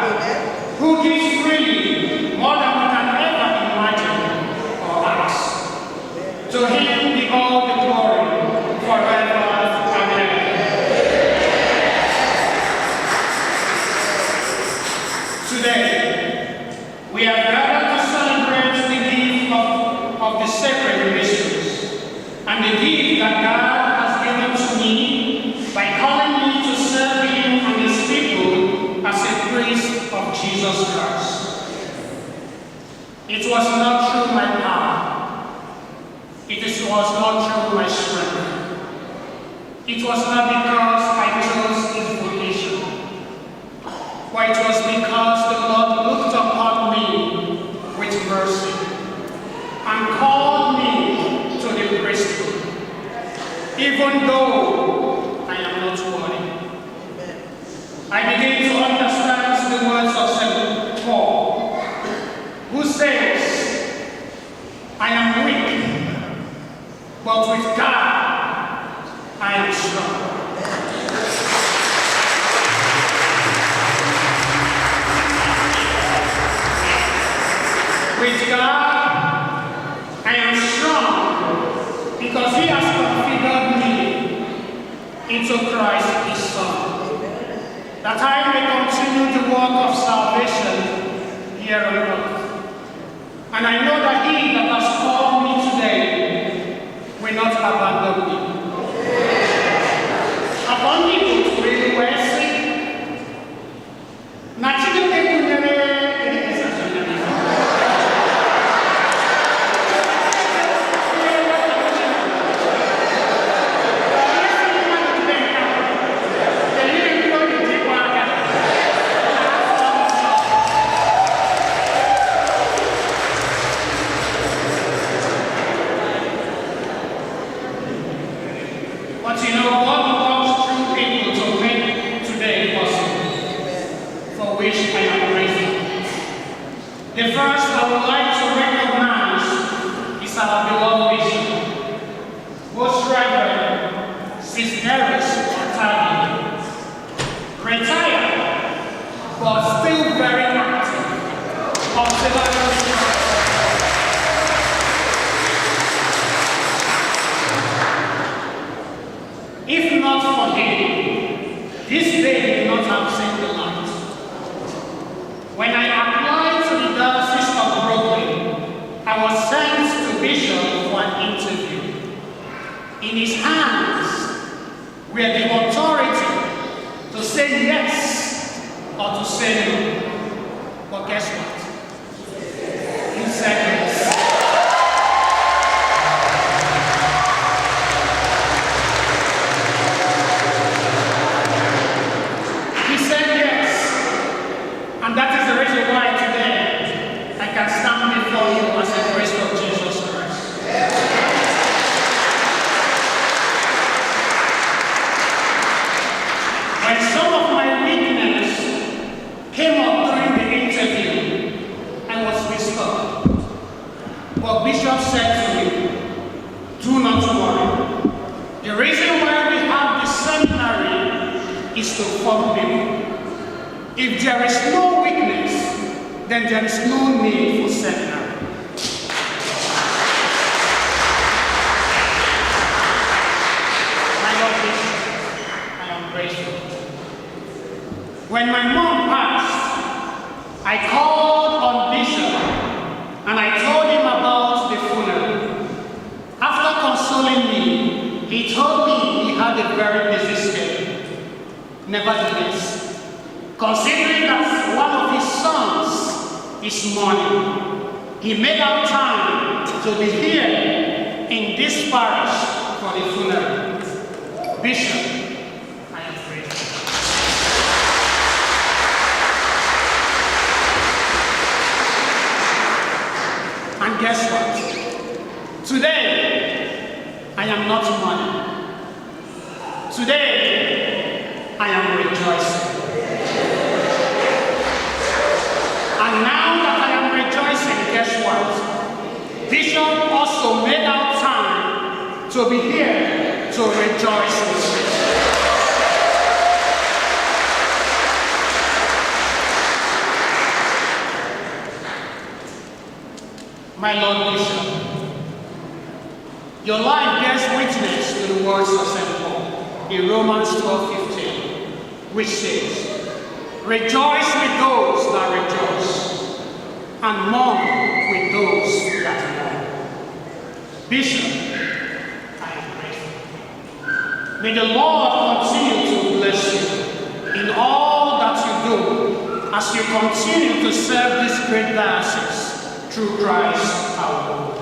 who gives freely more than we can ever imagine or ask. To him be all the glory forever and ever. Today, we are gathered to celebrate the gift of the sacred mysteries and the gift that God has given to me by calling me to serve him and his people as a priest of Jesus Christ. It was not through my power. Was not through my strength. It was not because I chose his vocation, but it was because the Lord looked upon me with mercy and called me to the priesthood, even though I am not worthy. I began to understand the words of St. Paul, who says, I am weak, but with God I am strong. With God I am strong because he has configured me into Christ his Son, that I may continue the work of salvation here on earth. And I know that he that has called me today will not abandon me. The first I would like to recognize is our beloved bishop, Most Reverend Cisneros Otagi, retired but still very active. If not for him, this day may not have seen the light. When I applied to the Diocese of Brooklyn, I was sent to Bishop for an interview. In his hands were the authority to say yes or to say no. But guess what? He said yes. He said yes. And that is the reason why today I can stand before you as a priest of Jesus Christ. When some of my witness came up during the interview, I was disturbed. But Bishop said to me, do not worry. The reason why we have the seminary is to form people. If there is no weakness, then there is no need for seminary. My Lord Bishop, I am grateful. When my mom passed, I called on Bishop and I told him about the funeral. After consoling me, he told me he had a very busy schedule. Nevertheless, considering that one of his sons is mourning, he made out time to be here in this parish for the funeral. Bishop, I am grateful. And guess what? Today, I am not mourning. Today, I am rejoicing. And now that I am rejoicing, guess what? Bishop also made out time to be here to rejoice with me. My Lord Bishop, your life bears witness to the words of St. Paul in Romans 12:15, which says, rejoice with those that rejoice, and mourn with those that mourn. Bishop, I am grateful. May the Lord continue to bless you in all that you do as you continue to serve this great diocese through Christ our Lord.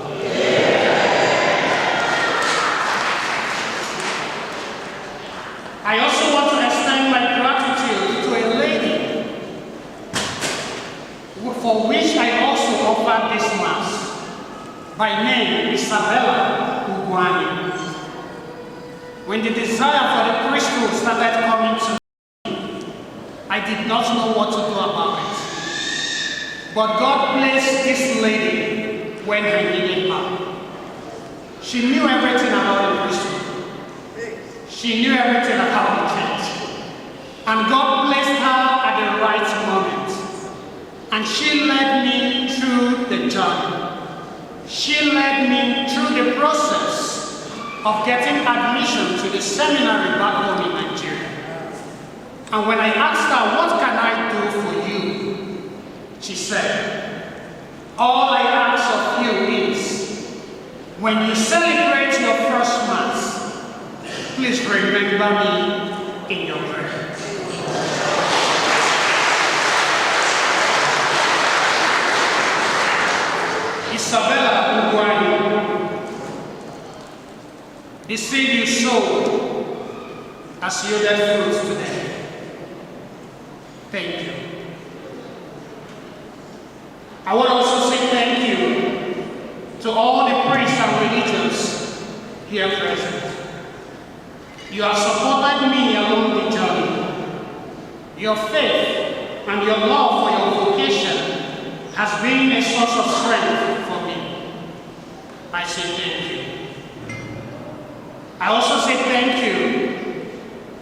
I also want to extend my gratitude to a lady for which I also offered this Mass, by name Isabella Ugwani. When the desire for the priesthood started coming to me, I did not know what to do about it. But God placed this lady when I needed her. She knew everything about the priesthood. She knew everything about the church. And God placed her at the right moment. And she led me through the journey. She led me through the process of getting admission to the seminary back home in Nigeria. And when I asked her, what can I do for you? She said, all I ask of you is, when you celebrate your first Mass, please remember me in your prayer. Isabella Ugwani, the seed you sowed has yielded fruit today. Thank you. I want to also say thank you to all the priests and religious here present. You have supported me along the journey. Your faith and your love for your vocation has been a source of strength for me. I say thank you. I also say thank you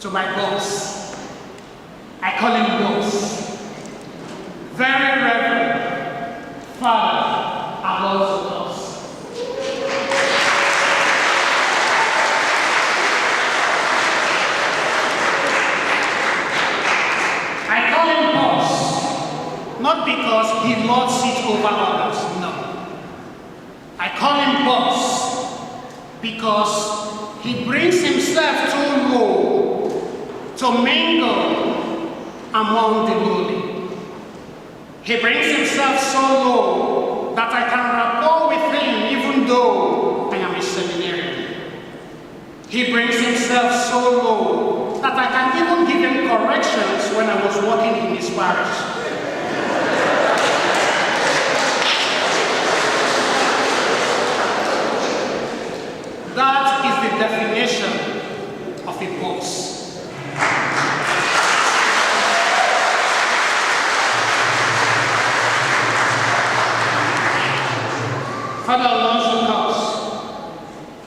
to my boss. I call him boss. Very Reverend Father Aloysius. I call him boss, not because he lords it over others, no. I call him boss because he brings himself too low to mingle among the lowly. He brings himself so low that I can rapport with him even though I am a seminarian. He brings himself so low that I can even give him corrections when I was working in his parish. That is the definition of a boss. Father Alonso,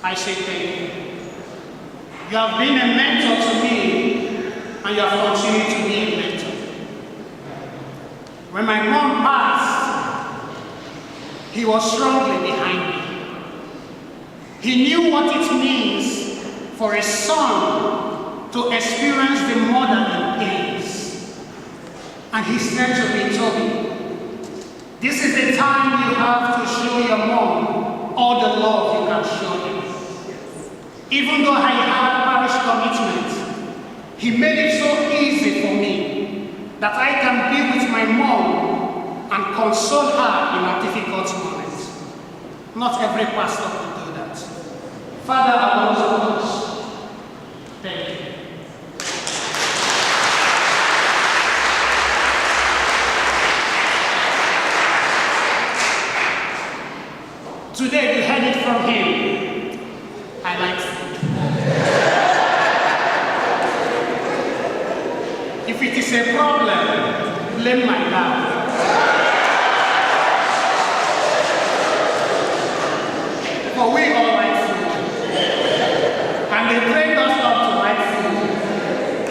I say thank you. You have been a mentor to me, and you have continued to be a mentor. When my mom passed, he was strongly behind me. He knew what it means for a son to experience the motherly pains. And he said to me, Toby, this is the time you have to show your mom all the love you can show him. Even though I had parish commitment, he made it so easy for me that I can be with my mom and console her in a difficult moment. Not every pastor can do that. Father Alonso, thank you. Today we heard it from him. I like food. If it is a problem, blame my dad. For we all like food. And they trained us up to like food.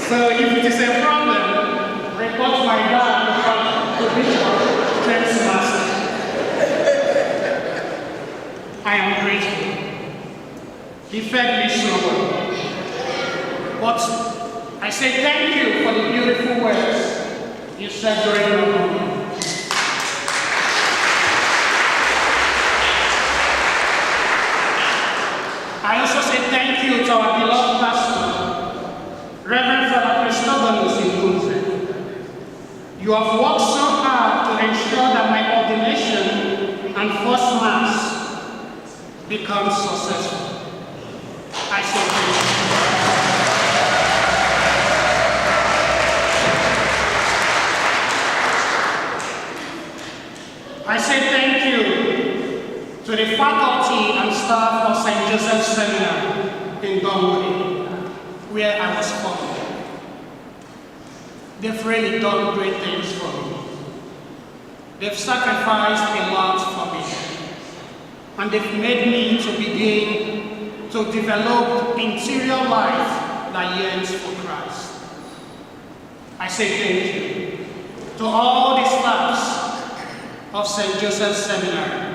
So if it is a problem, report my dad to Bishop James Master. I am grateful. He fed me so well. But I say thank you for the beautiful words you said during your meeting. I also say thank you to our beloved pastor, Reverend Father Christopher. You have worked so hard to ensure that my ordination and first mass becomes successful. I say thank you. I say thank you to the faculty and staff of St. Joseph's Seminary in Dunwoody, where I was formed. They've really done great things for me. They've sacrificed a lot for me. And they've made me to begin to develop interior life that yearns for Christ. I say thank you to all the staffs of St. Joseph's Seminary.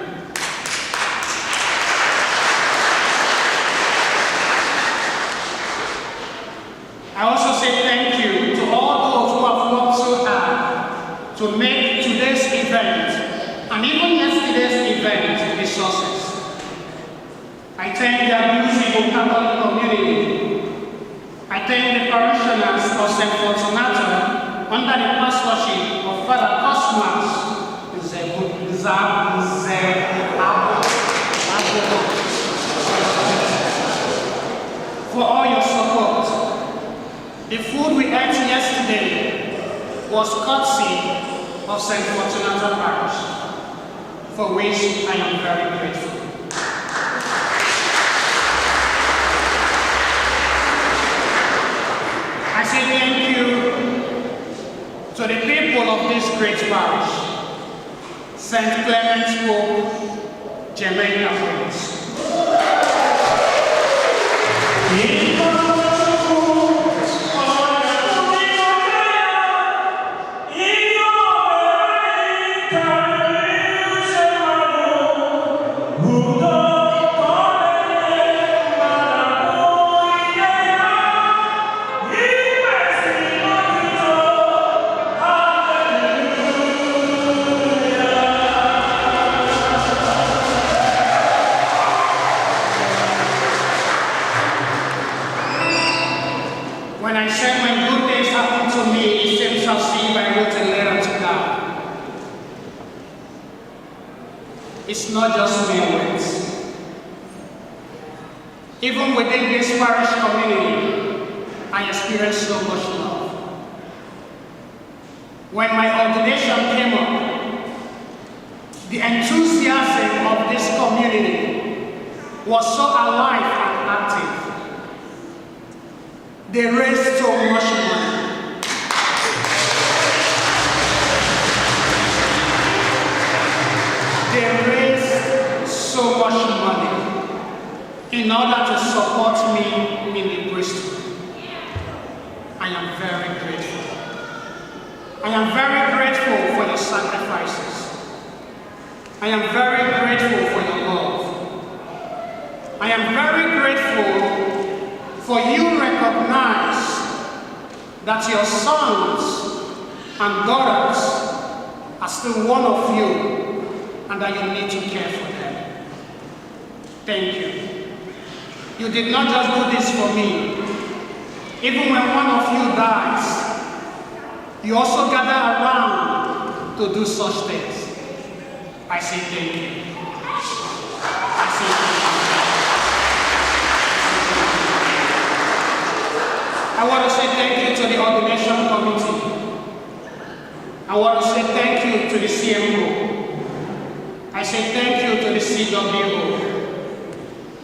I also say thank you to all those who have worked so hard to make today's event and even yesterday's event a success. I thank the Abusive Catholic community. I thank the parishioners of St. Fortunato under the pastorship of Father Cosmas for all your support. The food we ate yesterday was courtesy of St. Fortunato Parish, for which I am very grateful. I say thank you to the people of this great parish. St. Clement's Pope, Germania Prince. When I said when good things happen to me, it seems as if I wrote a letter to God. It's not just mere words. Even within this parish community, I experienced so much love. When my ordination came up, the enthusiasm of this community was so alive and active. They raised so much money. They raised so much money in order to support me in the priesthood. I am very grateful. I am very grateful for your sacrifices. I am very grateful for your love. I am very grateful for you recognize that your sons and daughters are still one of you and that you need to care for them. Thank you. You did not just do this for me. Even when one of you dies, you also gather around to do such things. I say thank you. I say thank you. I want to say thank you to the ordination committee. I want to say thank you to the CMO. I say thank you to the CWO.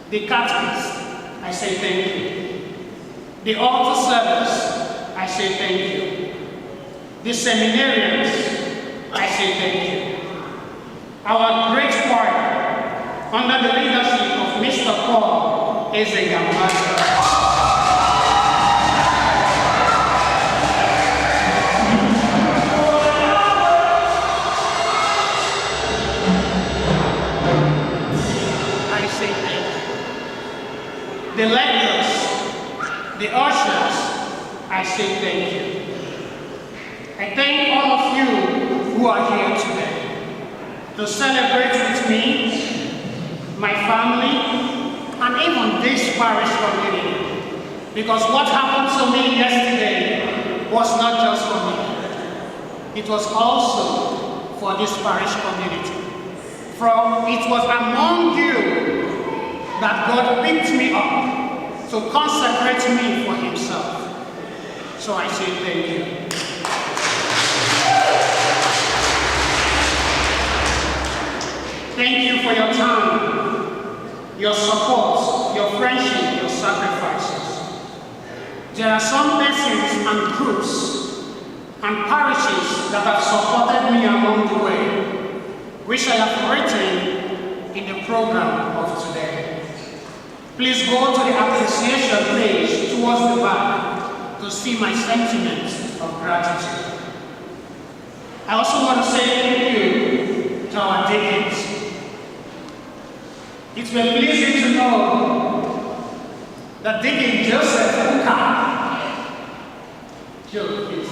The catechist, I say thank you. The altar servers, I say thank you. The seminarians, I say thank you. Our great choir, under the leadership of Mr. Paul Ezegambasa. The lectors, the ushers, I say thank you. I thank all of you who are here today to celebrate with me, my family, and even this parish community. Because what happened to me yesterday was not just for me. It was also for this parish community. It was among you that God picked me up to consecrate me for himself. So I say thank you. Thank you for your time, your support, your friendship, your sacrifices. There are some persons and groups and parishes that have supported me along the way, which I have written in the program of today. Please go to the appreciation page towards the back to see my sentiments of gratitude. I also want to say thank you to our deacons. It's been pleasing to know that Deacon Joseph Uka, Joe, please.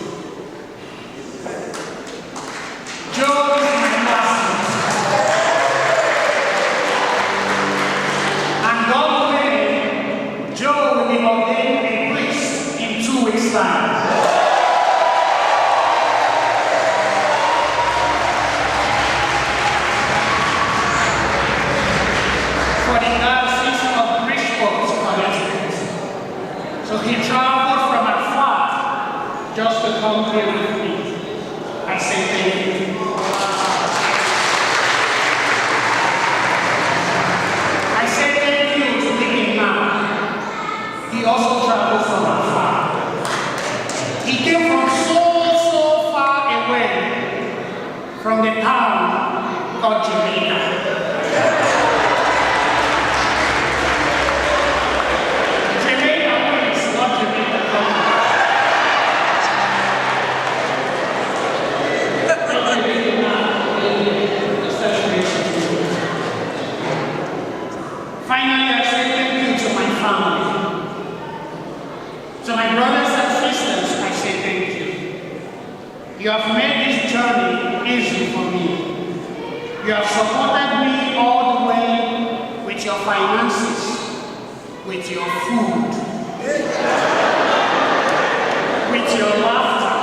Joe is my classmate. And God willing, Joe will be ordained a priest in 2 weeks' time. So he traveled from afar just to come here with me. I say thank you. I say thank you to Deacon now. He also traveled from afar. He came from so far away from the town Jamaica. Jamaica wins, not Jamaica comes. Finally, I say thank you to my family. To my brothers and sisters, I say thank you. You have made this journey easy for me. You have supported me all the way with your finances, with your food, with your laughter,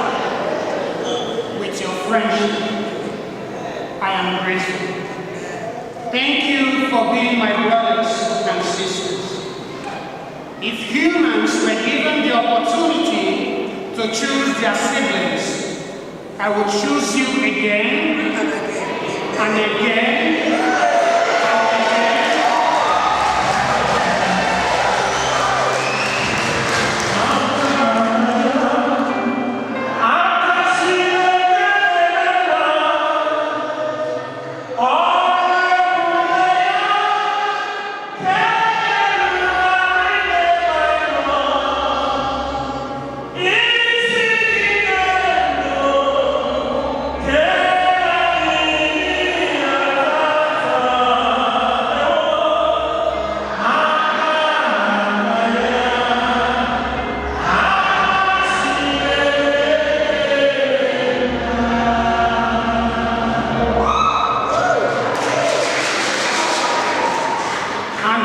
with your friendship. I am grateful. Thank you for being my brothers and sisters. If humans were given the opportunity to choose their siblings, I would choose you again and again.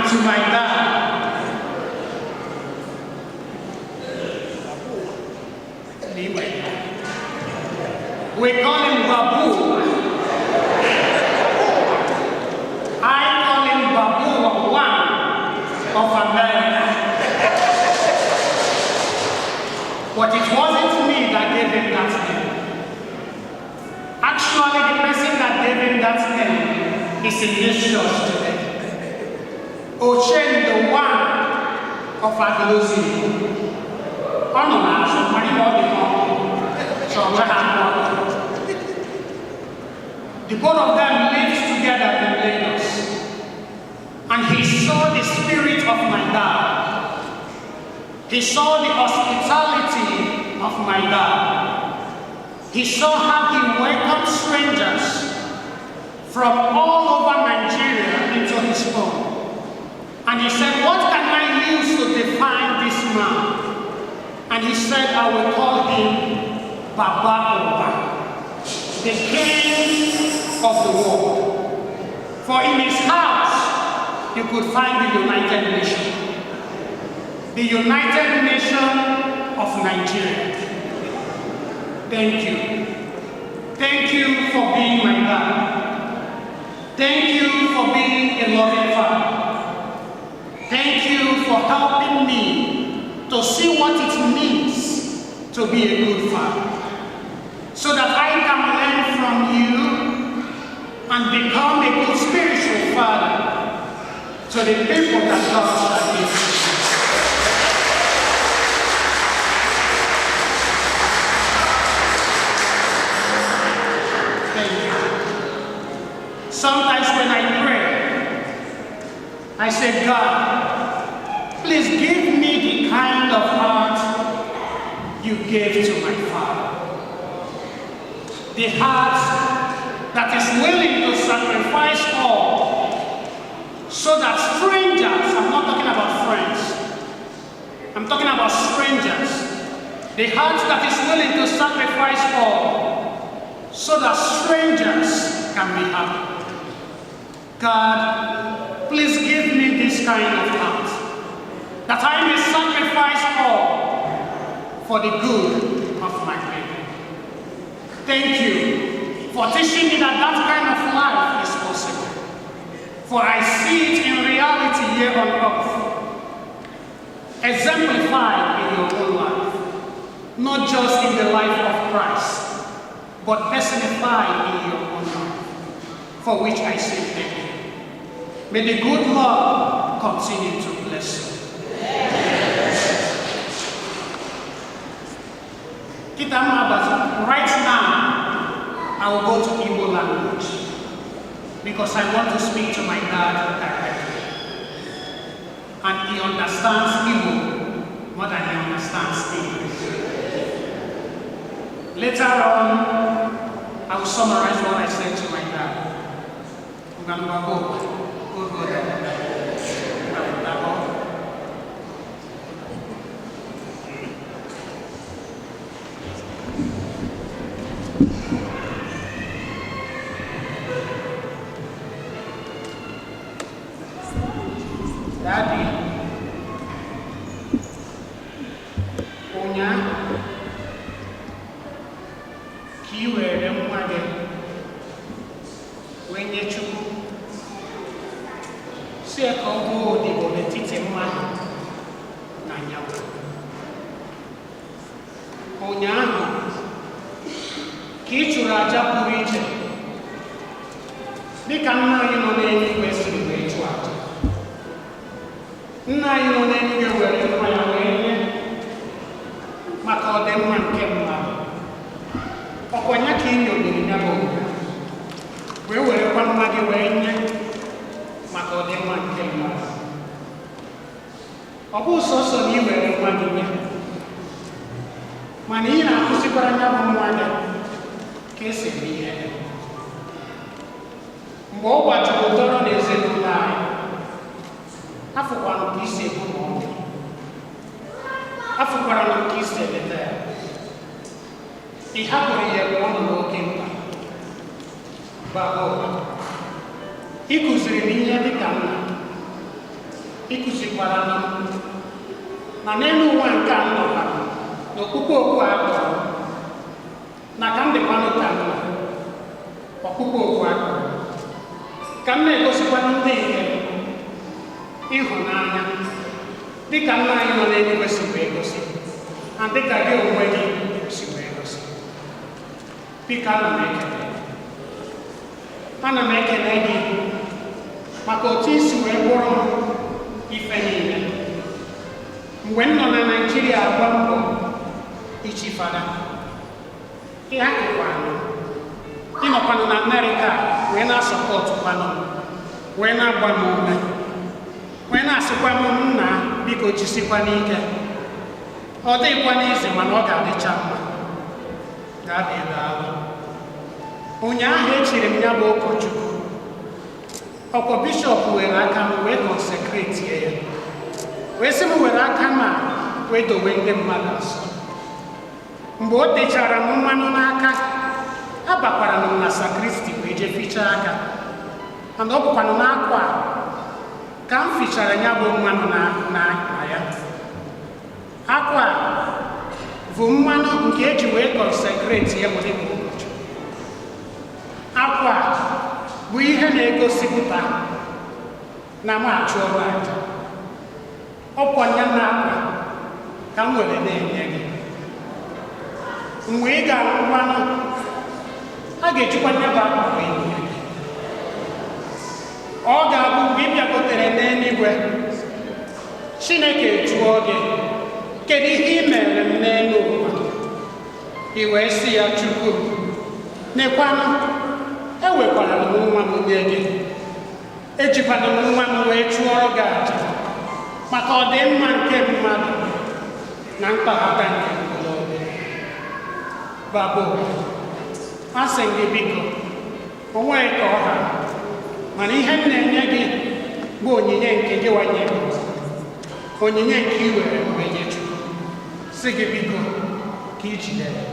To my dad, we call him Babu. I call him Babu One of America. But it wasn't me that gave him that name. Actually, the person that gave him that name is in this church today. Ochen, the one of Aglosi. The both of them lived together in Lagos. And he saw the spirit of my dad. He saw the hospitality of my dad. He saw how he welcomed strangers from all over Nigeria into his home. And he said, what can I use to define this man? And he said, I will call him Baba Oba, the king of the world. For in his house, you could find the United Nation. The United Nation of Nigeria. Thank you. Thank you for being my dad. Thank you for being a loving father. Thank you for helping me to see what it means to be a good father, so that I can learn from you and become a good spiritual father to the people that God shall give me. Thank you. Sometimes when I pray, I say, God, please give me the kind of heart you gave to my father. The heart that is willing to sacrifice all so that strangers, I'm not talking about friends, I'm talking about strangers. The heart that is willing to sacrifice all so that strangers can be happy. God, please give me this kind of heart, that I may sacrifice all for the good of my people. Thank you for teaching me that that kind of life is possible. For I see it in reality here on earth, exemplified in your own life, not just in the life of Christ, but personified in your own life, for which I say thank you. May the good Lord continue to bless you. Right now, I will go to Igbo language. because I want to speak to my dad directly. And he understands Igbo more than he understands English. Later on, I will summarize what I said to my dad. Daddy, Onya, kiwere nwa gị wee nye Chukwu si ka ọ bụ odibo n'etiti mmadụ na anyanwụ. Ụnyaahụ ka ị chụrụ aja pụrụ iche dịka nna anyị nọ n'eluigwe siri wee chụọ aja. Nna anyị nọ n'eluigwe were nwa ya wee nye maka ọdịmma nke mmadụ. Ọkwa ya ka ị nyodiri ya bụ wee werekwa nwa gị wee nye maka ọdịmma nke mmadụ. Ọ bụ sọsọ na ị were nwa gị nye, mana ị na-akụzikwara ya bụ nwa gị ka esi eme ihe. Mgbe ọ gbajuru ụdọrọ n'ezinụlọ anyị, afụkwara ka isi ebu n'ọnụ, afụkwara ka isi eleta ya. Ị hapụrụ ya ebe ọ nọ n'oke mkpa baba ụba. Ị kụziri m ihe dịka nna, ị kụzikwara m na n'elu ụwa nke a nọkwa n'okpukpe okwu akpọrọ na ka m dịkwanụ ka nna okpukpe okwu akpọrọ ka m na-egosikwa ndị nke ịhụnanya dịka nna anyị nọ n'eluigwe si wee gosi na dịka gị onwe gị si wee gosi. Biko ana m ekele gị maka otu isi wee gwọrọ m ife niile. Mgbe m nọ na Naịjirịa agba mbọ ichi fada, ihe akụkwanụ ịnọkwanụ na Amerịka wee na-asọpọtụkwanụ wee na-agba m ume wee na-asịkwa m nna biko jisikwa n'ike. Ọ dịghịkwa n'izu mana ọ ga-adịcha mma. Ga-abịa ebe ahụ. Ụnyaahụ echiri m ya bụ ụkọchukwu, ọkwa bishọp were aka m wee kọnsekreti ya wee sị m were aka m a wee dowe ndị mmadụ asọ. Mgbe o techara m mmanụ n'aka, abakwara m na sakristi wee jee fichaa aka, mana ọ bụkwanụ n'akwa ka m fichara ya bụ mmanụ na ya. Akwa bụ mmanụ nke eji wee kọnsekreti ya were m ụkọchukwu. Akwa bụ ihe na-egosipụta na m achụọrọ aja. Ọkwa ya na akwa ka m were na-enye gị. Mgbe ị ga-arụ mmanụ, a ga-ejikwa ya bụ akwa wee nye gị. Ọ ga-abụ mgbe ị bịagotere n'eluigwe, Chineke jụọ gị, kedu ihe ị mere m n'elu ụwa? I wee sị ya, Chukwu, nekwanụ, ewekwara m nwa m nye gị. Ejikwana m nwa m wee chụọrọ gị aja maka ọdịmma nke mmadụ na mkpahata nke mmadụ. Baba, a sị gị biko, o nweghị ka ọ ha, mana ihe m na-enye gị bụ onyinye nke gị wanye, onyinye nke i were mgbe nye Chukwu. Sị gị biko ka i jide ya.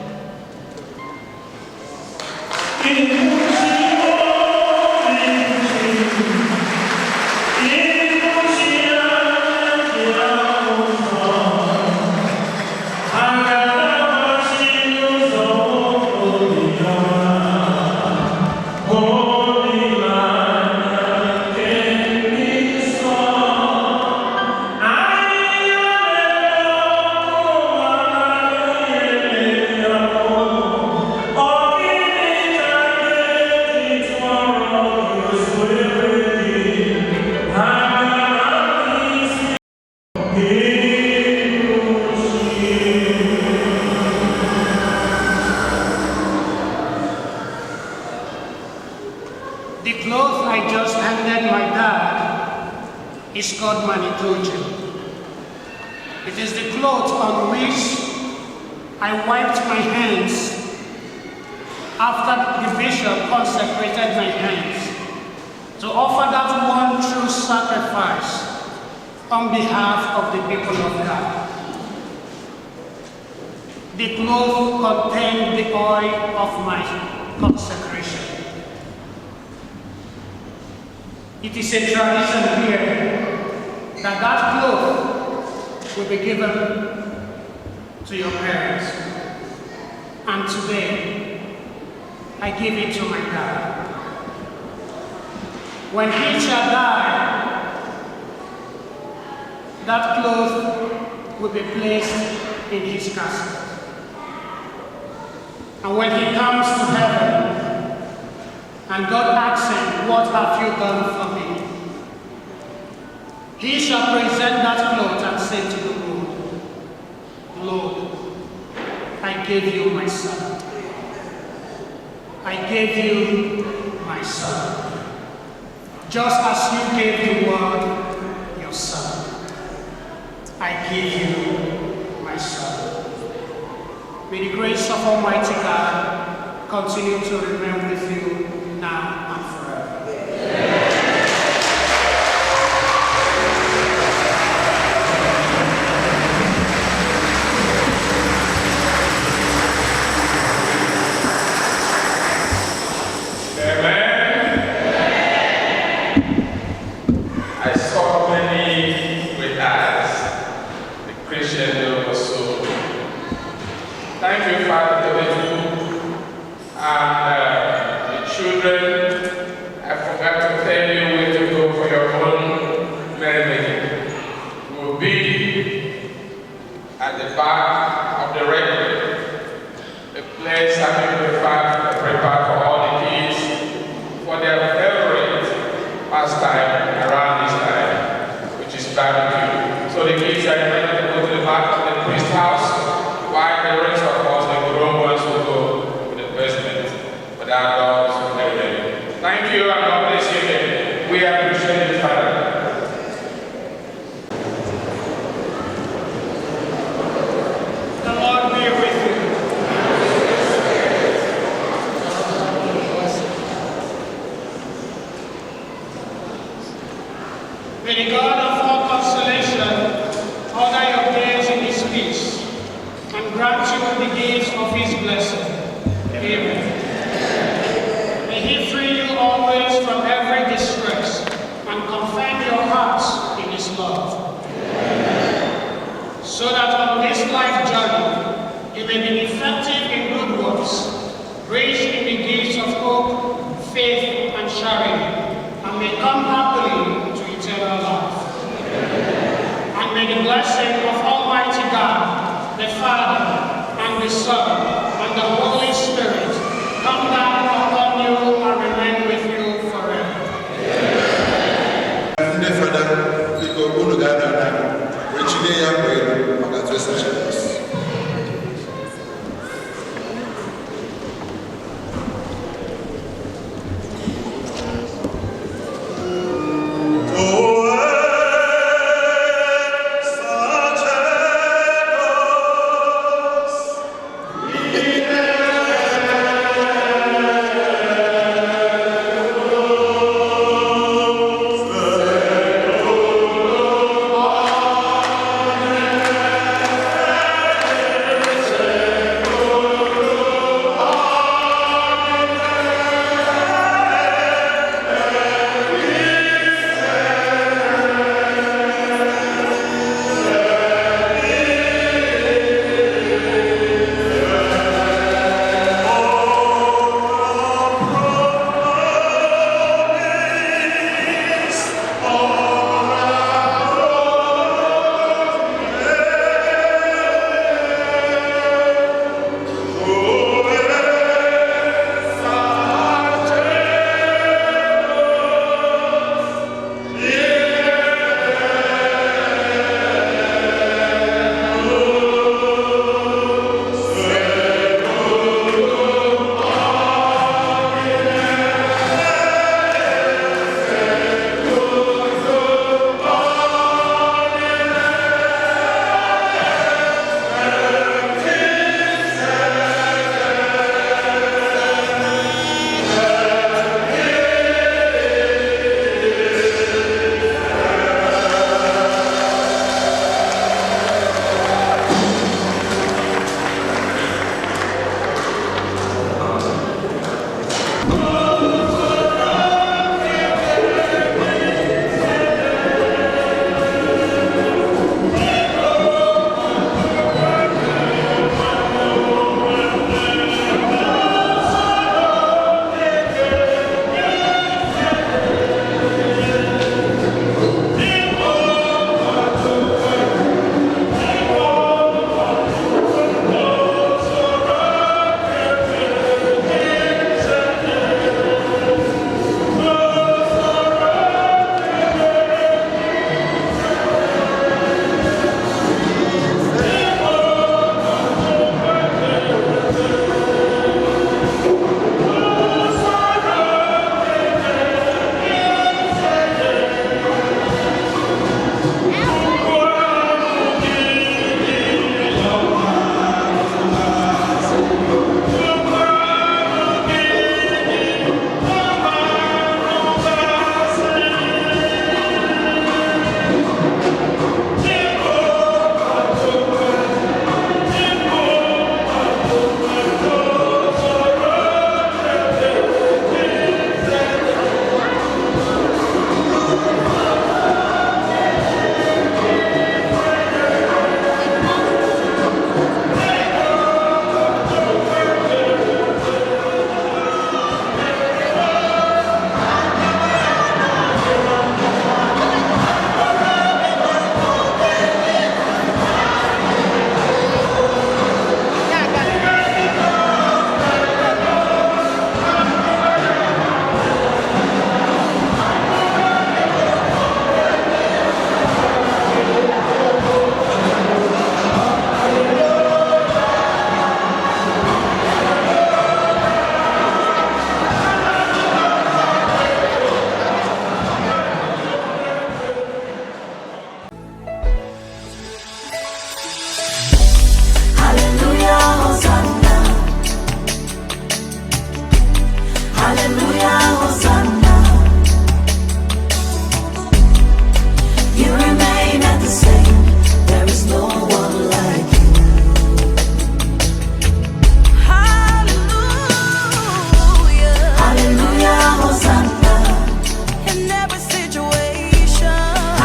The cloth just handed my dad is called manitojo. It is the cloth on which I wiped my hands after the bishop consecrated my hands to offer that one true sacrifice on behalf of the people of God. The cloth contained the oil of my consecration. It is a tradition here that cloth will be given to your parents. And today, I give it to my dad. When he shall die, that cloth will be placed in his casket. And when he comes to heaven, and God asks him, what have you done for me? He shall present that cloth and say to the Lord, Lord, I gave you my son. I gave you my son. Just as you gave the world your son, I give you my son. May the grace of Almighty God continue to remain with you now and forever. Amen. I saw many with eyes, the Christian soul. Thank you, Father Tobechukwu, and the children. I forgot to tell you where to go for your own merrymaking. We'll be at the back of the rectory, a place that we prepared for all the kids for their favorite pastime around this time, which is barbecue. So the kids are invited to go to the back of the priest's house, while the rest of us, the grown ones, will go to the basement with our dogs and everything. Thank you, and God bless you again. We appreciate it, Father. The Lord be with you. May the God of all consolation honor your days in his peace and grant you the gifts of his blessing. Amen. May he free you always from every distress and confirm your hearts in his love, so that on this life journey you may be effective in good works, rich in the gifts of hope, faith, and charity, and may come happily to eternal life. And may the blessing of Almighty God, the Father, and the Son, and the Holy Spirit come down upon you and remain with you forever. Amen.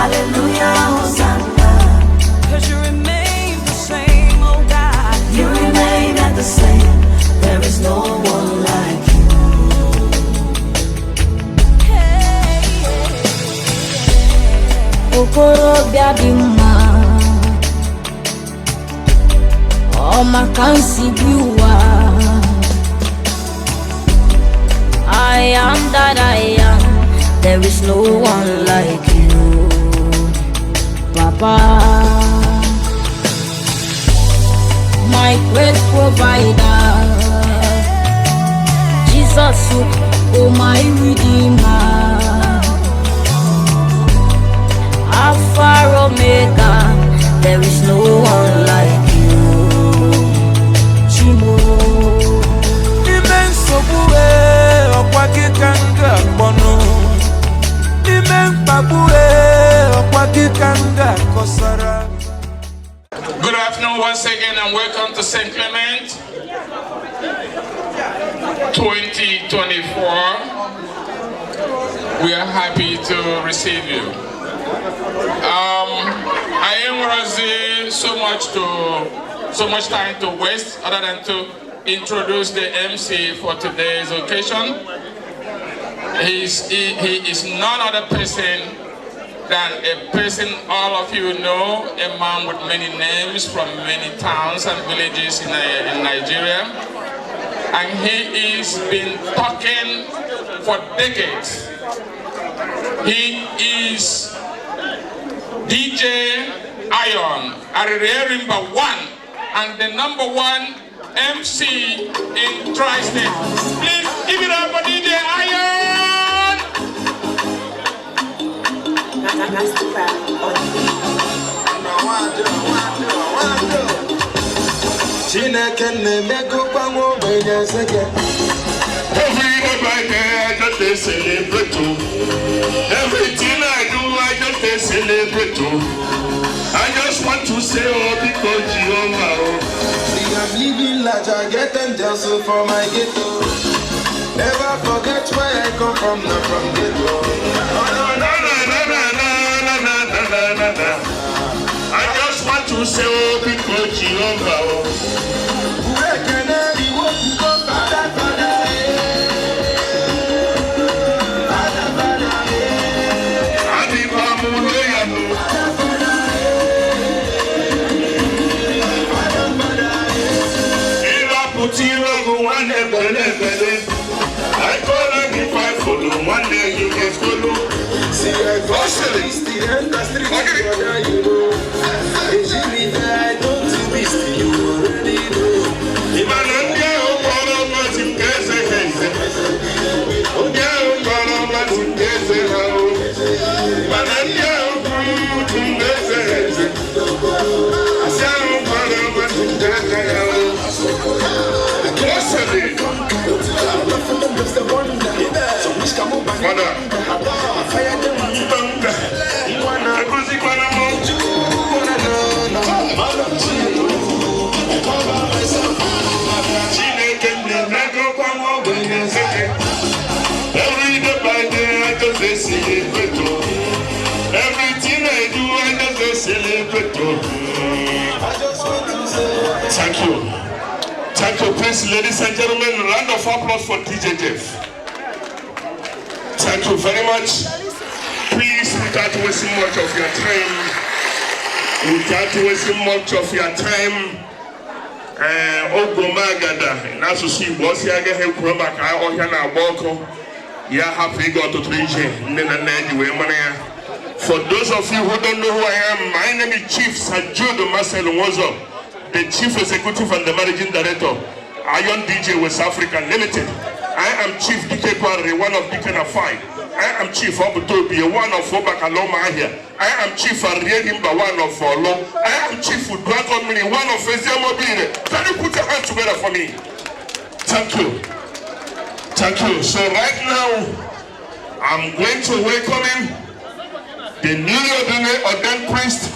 Hallelujah, Hosanna. 'Cause you remain the same, oh God. You remain at the same. There is no one like you. Hey, Okorobịa dị mma, ọ maka nsibi ụwa. I am that I am. There is no one like you, Papa. My great provider, Jesus, oh my Redeemer, Alpha Omega. There is no one like you, Chimo. Immense bue, okwaki kanga bono. Good afternoon once again and welcome to St. Clement 2024. We are happy to receive you. I am Rosie so much time to waste other than to introduce the MC for today's occasion. He is none other person than a person all of you know, a man with many names from many towns and villages in Nigeria. And he has been talking for decades. He is DJ Iron, Aririmba 1, and the #1 MC in Tri-State. Please give it up for DJ Iron! Every day I just celebrate too. Everything I do I just celebrate too. I just want to say oh because Jehovah. I'm living large, I get angels for my ghetto. Never forget where I come from, not from ghetto. I just want to say oh because Jehovah. Where can I be walking from Father, Father, Father, Father, I call him if I follow, one day you can follow. see, I go the industry, you know. I don't miss you already know. If I don't get everything I do, I just celebrate. Thank you. Thank you, please, ladies and gentlemen. Round of applause for DJ Jeff. Thank you very much. Please, without wasting much of your time, Ogomagada, and also see what's here again, Kuromaka, or Yana Boko. Yeah, happy got to for those of you who don't know who I am, my name is Chief Jude Offiah, the Chief Executive and the Managing Director, Iron DJ West Africa Limited. I am Chief DK Kwari, one of DK Nafai. I am Chief Obutobi, one of Obakaloma here. I am Chief Ariegimba, one of Olo. I am Chief Dragon Mini, one of Eziamobile. Can you put your hands together for me? Thank you. Thank you. So right now, I'm going to welcome him, the newly ordained priest.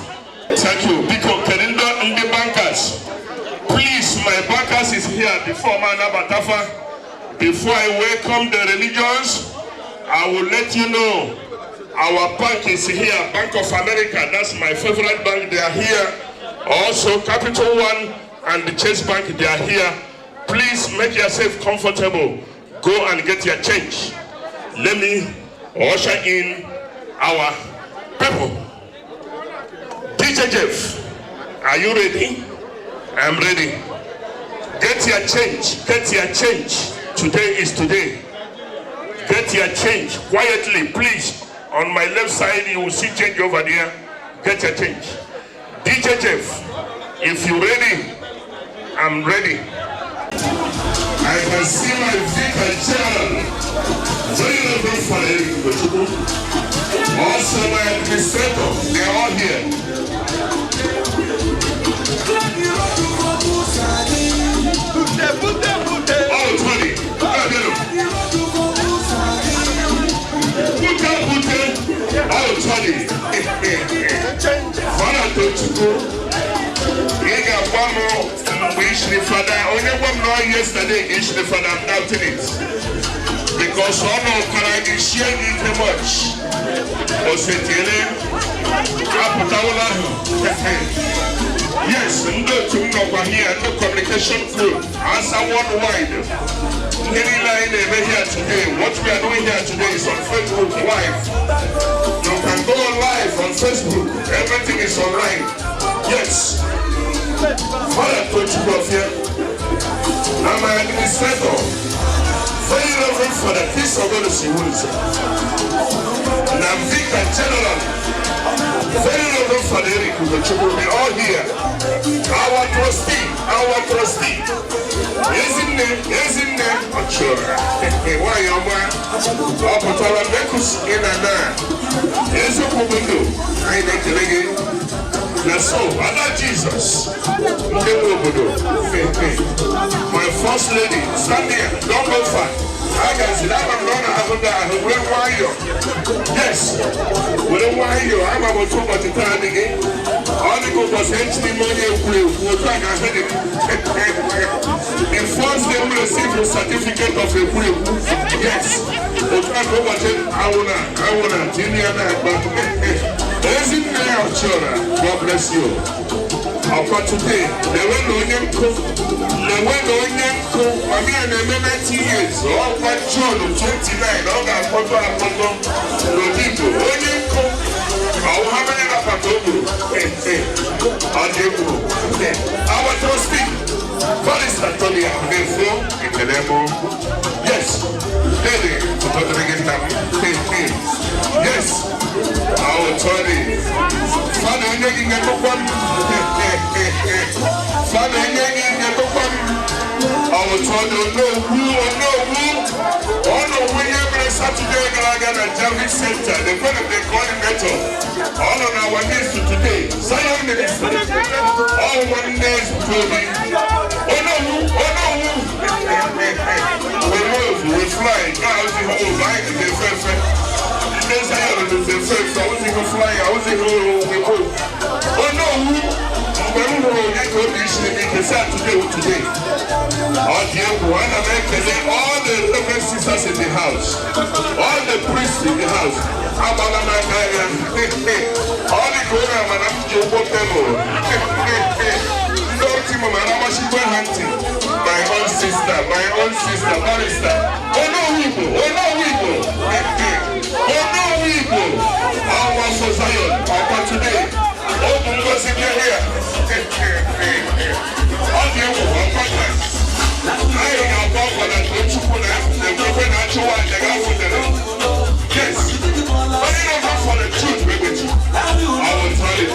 Thank you. Biko Kerindo and the bankers. Please, my bankers is here before Mana Batafa. Before I welcome the religions, I will let you know Our bank is here, Bank of America. That's my favorite bank. They are here. Also, Capital One and the Chase Bank, they are here. Please make yourself comfortable. Go and get your change. Let me usher in our people. DJ Jeff, are you ready? I'm ready. Get your change. Get your change. Today is today. Get your change quietly, please. On my left side, you will see change over there. Get your change. DJ Jeff, if you're ready, I'm ready. I can see my vicar general. Very lovely for Tobechukwu. Also my administrator, they're all here. Oh, Tony, oh, Tony. Father Tobechukwu, you got one more. We should father. Only one more yesterday. You should father. I'm doubting it because one of Kara is sharing too much. Osetele, Aputaula. Yes, no to no here, no communication group. Answer worldwide. Any line over here today. What we are doing here today is on Facebook Live. You can go live on Facebook. Everything is online. Yes. Father Tobechukwu Jude Offiah, I'm an administrator. Very reverend for the peace of God to see who is. I'm vicar general. Very reverend for the Tobechukwu. We're all here. Our trustee. Isn't there? I'm sure. Why you are? But our Mekus in and yes, you can do. I make the again. Now so, Allah Jesus, my first lady, stand here, don't go far. I can see that I'm going to have a guy who will wire. Yes, will wire. I'm about to go to town again. All the people was actually money will try to have it. The first they will receive a certificate of a will. Yes, we'll try to go to I wanna, Junior, but isn't there, children? God bless you. For today, they went on your cook. I mean, I 90 years. All my children, 29. All that photo, no people. How many of our trustee, Barrister Tony Abefo, yes, yes, our Tony. Father, you're going to come. Father, you're going to come. Our Tony, no who. Oh no, we have Saturday at Javi Center, the coordinator. All on our knees to today. Zion Ministry. All 1 day to me. Oh no. We move, we fly. Now I was in whole life in the first. There's a lot of the first. I was in a fly. I was in we move. Oh no. Today. All the reverend sisters in the house, all the priests in the house, all the program and I'm hunting. My own sister, Barrister. Oh no, our for Zion, our today. Oh, because if you're here, all the partners. I am about for that Tobechukwu, the government actual one, the government. Yes, but you don't have for the truth, baby. I will tell you,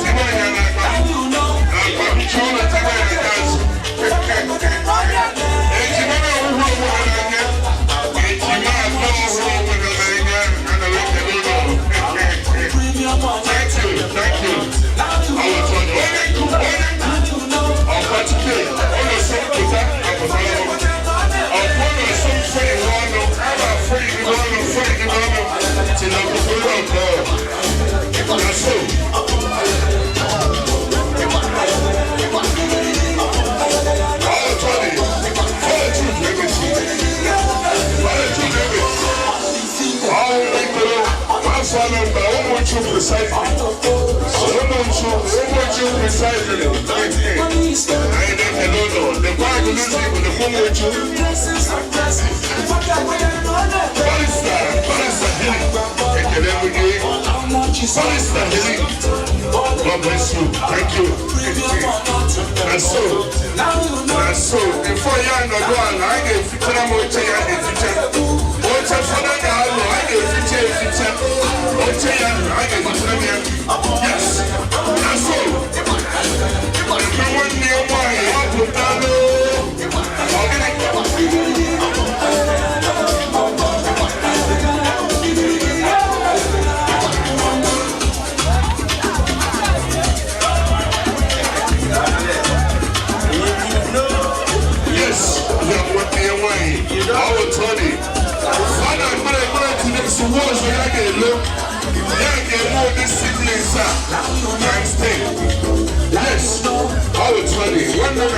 thank you. I will tell you. Tobechukwu precisely. Tobechukwu precisely. I don't know. The Bible is with the Tobechukwu. Barrister Hilly. Barrister Hilly. God bless you. Thank you. And so, before you are not going, I get future. I'm going to tell you future. What's a father now? I get future. What's a young? I get future. Yes. And so, if you want me a wine, I'll put down I will tell you. Father, I'm going to the words where I can look. I can know this siblings times 10. Yes, I will tell you. One day,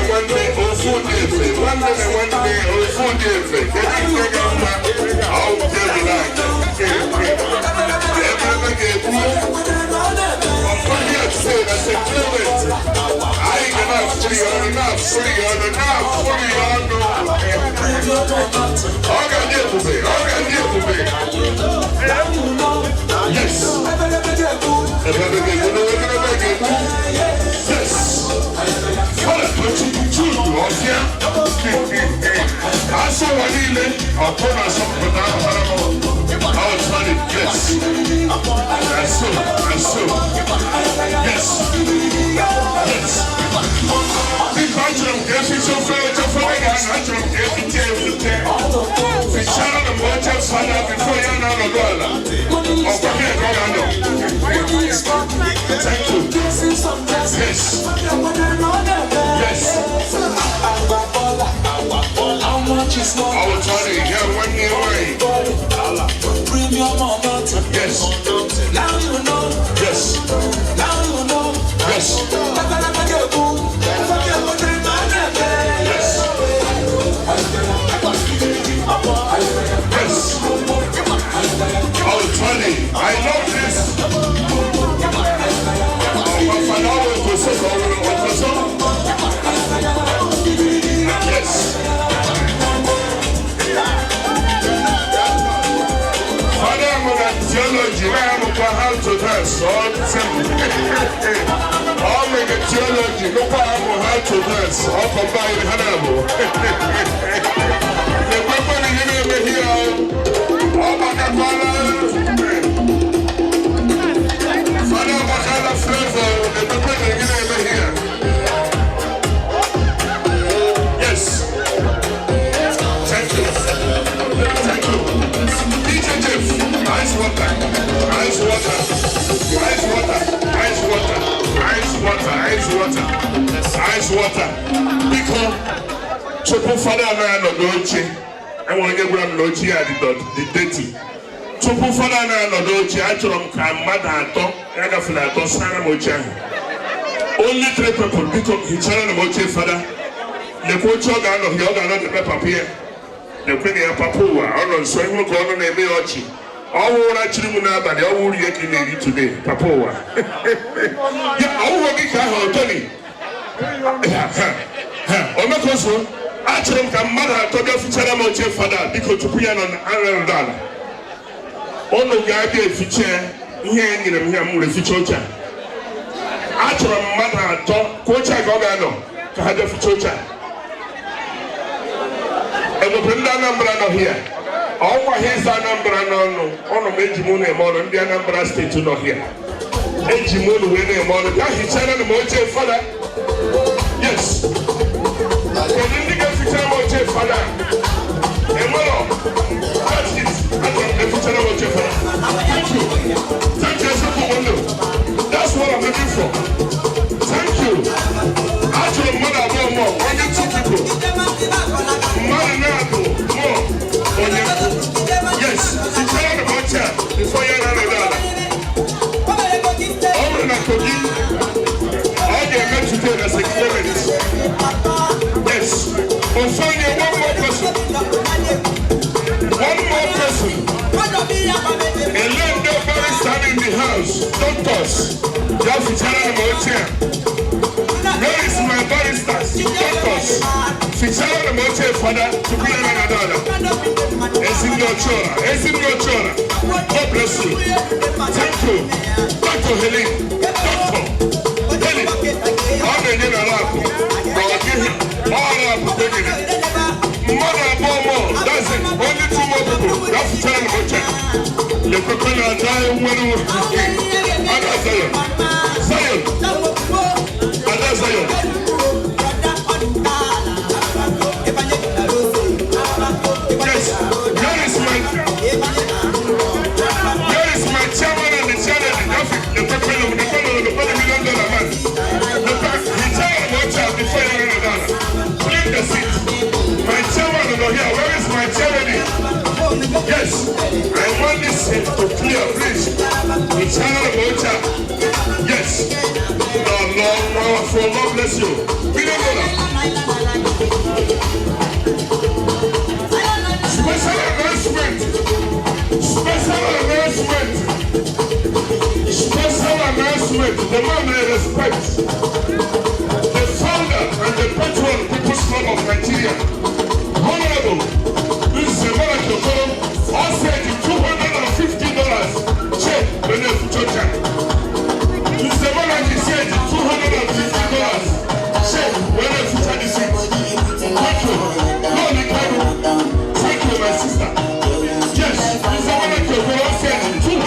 or 4 days. One day, or 4 days. I will tell you that. I'm here to say that the fluent. I ain't enough, fully on. Yes. Yes. Tobechukwu Jude Offiah. I saw one evening. I'll put on something down. I was funny. Yes. And so. Yes. The country of Jesse so fair to find an country of Jesse the child of Watcher's father before you know the dollar. Thank you. Yes. Yes. I will tell you, yeah, 1 year away. Yes. Now you know. Yes. Now you know. Yes. Yes. I will tell you, I love this. Yes. Father, I'm going to theology. I'm going to how to dance. I'll make a theology. Look how to dance. I'll come by the Hanabo. The weapon in here. Oh, my God. Father, what kind of flavor? The weapon in here. Yes. Thank you. Thank you. DJ Jeff, ice water. Ice water. Ice water. Ice water. Ice water. Ice water. Ice water. Because Chukwu Father and I I want to get one nochi at the dirty. Chukwu Father and I actually come mad at all, and of that, Sana Mocha. Only 3 people because he channel Mochi Father. The coach organ of the organ of the papier. The Queen of Papua, or so you go on a Meochi. All will actually know about the old Yakin today, Papua. Yeah, I will be Tony. Omakoso, actually, come mother to go to Channel Mochi Father because to be an Ireland. Ono gabi feature here in the Yamu feature. Actually, mother to coach I got to have the feature. And the Brenda number here. All my hands are number on Mejimun and Mon, and the number state to know here. Ejimun winning Mon, he said the Moche father. Yes. The Indian feature Moche father. And that's it. I don't the feature Moche father. Thank you. Thank you so much. That's what I'm looking for. Thank you. Actually, mother, more. 1 2 people. Yes, you tell the butcher before you run another. All the Kogi, all the men to do as a clement. Yes, on Sunday, one more person. A land of very professionals, doctors, ya fichara na motia. Where is my baristas, doctors? Fichara na motia, father, to be an another. Ezingo chora. God bless you. Thank you. Dr. Helen. Doctor Helen. I'm in a lap. All up, taking it. Mother Bomo, that's it. Only 2 more people. That's the time of check. The coconut dying when we were Zion. Yes, here is my chairman and the chairman. The $1 million man. The chairman watch out before you run down. Clean the seat. My chairman over here. Where is my chairman? Yes, I want this seat to clear, please. The chairman watch out. Yes. Lord, powerful. God bless you. $1 million. Special announcement. The man I respect. The founder and the patron People's Club of Nigeria. Honorable, this is a man to go. All said $250. Check when you church. This is a man that said $250. Check when you future the seat. Thank you. Thank you, my sister. Yes, this is a man that go. All said $250.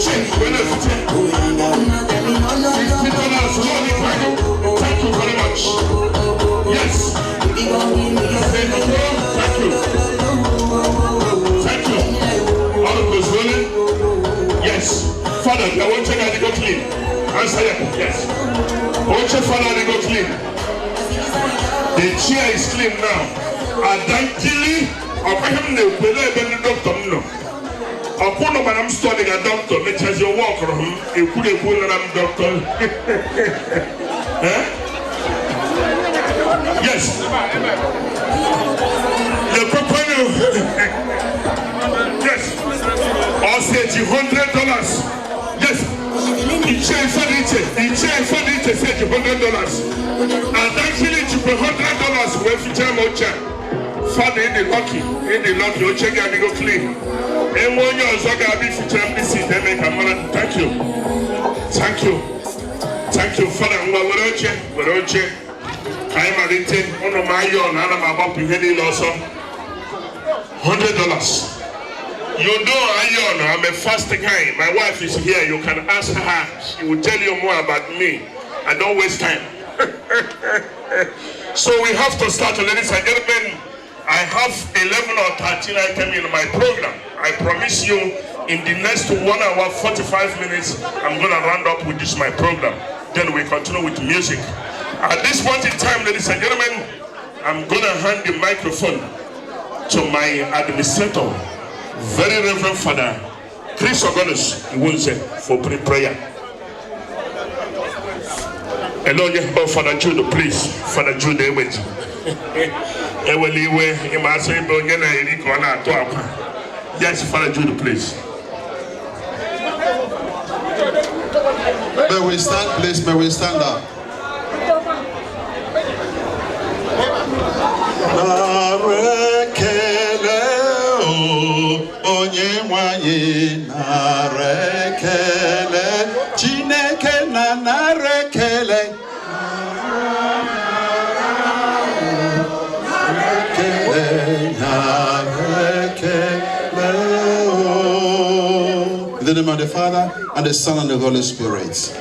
Check when you future. Thank you very much. Yes. Thank you. All of those running? Yes. Father, I want you to go clean. Answer yes. I want your father to go clean. The chair is clean now. Adankili, I'm the doctor. Okono I'm studying a doctor, which has your walk from him. You could have put a doctor. Yes. The proponent. Yes. I'll say $100. Yes. Each said $100. And actually, to $100 when you tell me, Father, in the lucky, you check and you go clean. And when you're so happy for this, they make a man. Thank you. Father. We're I'm a little on my own, and I'm about to get it also. $100. You know, I'm a fast guy. My wife is here. You can ask her. She will tell you more about me. And don't waste time. So we have to start, ladies and gentlemen. I have 11 or 13 items in my program. I promise you, in the next 1 hour, 45 minutes, I'm going to round up with this my program. Then we continue with music. At this point in time, ladies and gentlemen, I'm going to hand the microphone to my administrator, very Reverend Father Chris Ogonus Iwunze, for prayer. Hello, Father Jude, please. Father Jude, wait. Yes, Father Jude, please. May we stand, please? May we stand up? Narekele onye nwanyi narekele Chineke na narekele. In the name of the Father, and the Son, and the Holy Spirit.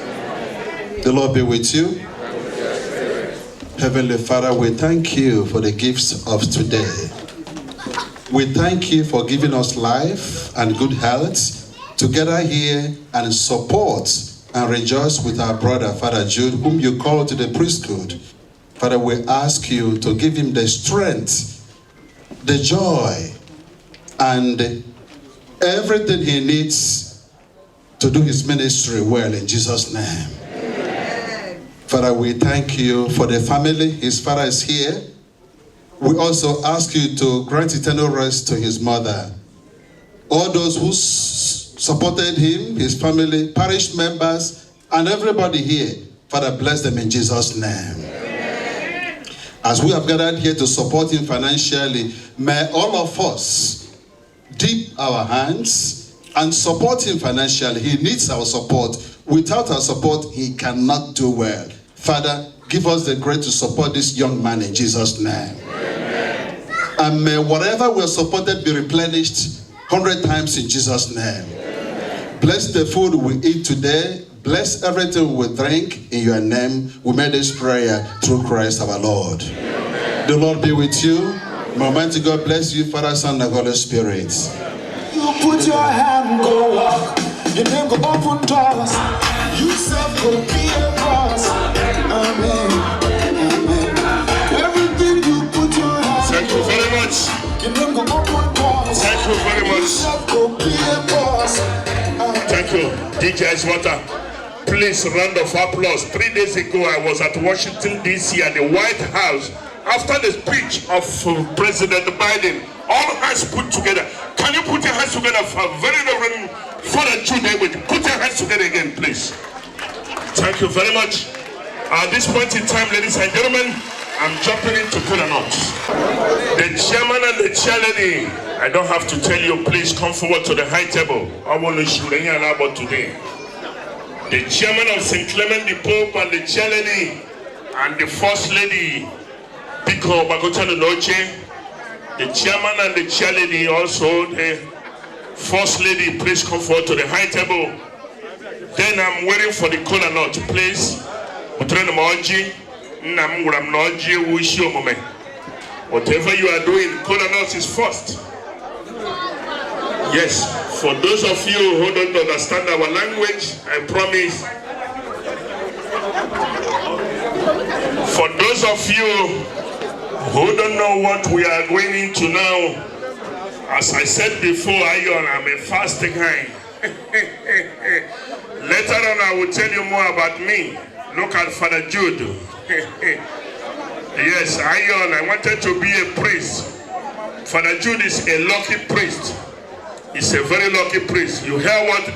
The Lord be with you. Heavenly Father, we thank you for the gifts of today. We thank you for giving us life and good health to gather here and support and rejoice with our brother, Father Jude, whom you called to the priesthood. Father, we ask you to give him the strength, the joy, and everything he needs to do his ministry well in Jesus' name. Amen. Father, we thank you for the family. His father is here. We also ask you to grant eternal rest to his mother. All those whose supported him, his family, parish members, and everybody here. Father, bless them in Jesus' name. As we have gathered here to support him financially, may all of us dip our hands and support him financially. He needs our support. Without our support, he cannot do well. Father, give us the grace to support this young man in Jesus' name. Amen. And may whatever we are supported be replenished 100 times in Jesus' name. Amen. Bless the food we eat today. Bless everything we drink in your name. We made this prayer through Christ our Lord. Amen. The Lord be with you. May Almighty God bless you, Father, Son, and Holy Spirit. You put your hand, go walk. Your name go open doors. You self go be a boss. Amen. Amen. Everything you put your hand. Thank you very much. Your name go open doors. Thank you very much. You self go be a boss. Thank you, DJ Water. Please, round of applause. 3 days ago, I was at Washington, D.C. at the White House. After the speech of President Biden, all hands put together. Can you put your hands together for very Reverend Father Jude? Put your hands together again, please. Thank you very much. At this point in time, ladies and gentlemen, I'm jumping into kola nuts. The chairman and the chairlady, I don't have to tell you, please come forward to the high table. I want to show you about today. The chairman of St. Clement the Pope and the chairlady and the first lady, Pico Bagotano Noche, the chairman and the chairlady, also the first lady, please come forward to the high table. Then I'm waiting for the kola nut, please. Whatever you are doing, kola nut is first. Yes, for those of you who don't understand our language, I promise. For those of you who don't know what we are going into now, as I said before, I'm a fast guy. Later on, I will tell you more about me. Look at Father Jude. Yes, I wanted to be a priest. Father Jude is a lucky priest. He's a very lucky priest. You hear what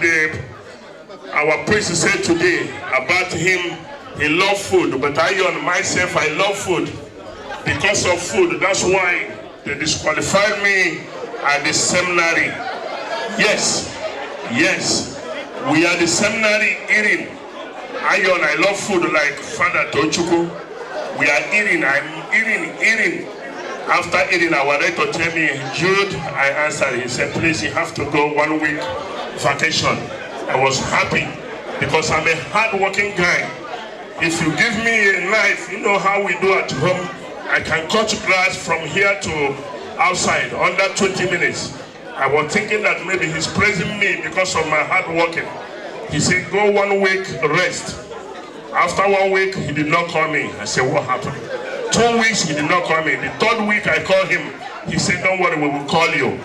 our priest said today about him. He loves food, but myself, I love food. Because of food, that's why they disqualified me at the seminary. Yes, we are the seminary eating. I love food like Father Tobechukwu. We are eating, I'm eating. After eating, our rector told me, Jude, I answered. He said, please, you have to go 1 week vacation. I was happy because I'm a hard-working guy. If you give me a knife, you know how we do at home, I can cut grass from here to outside under 20 minutes. I was thinking that maybe he's praising me because of my hard working. He said, go 1 week, rest. After 1 week, he did not call me. I said, what happened? 2 weeks, he did not call me. The 3rd week, I called him. He said, don't worry, we will call you.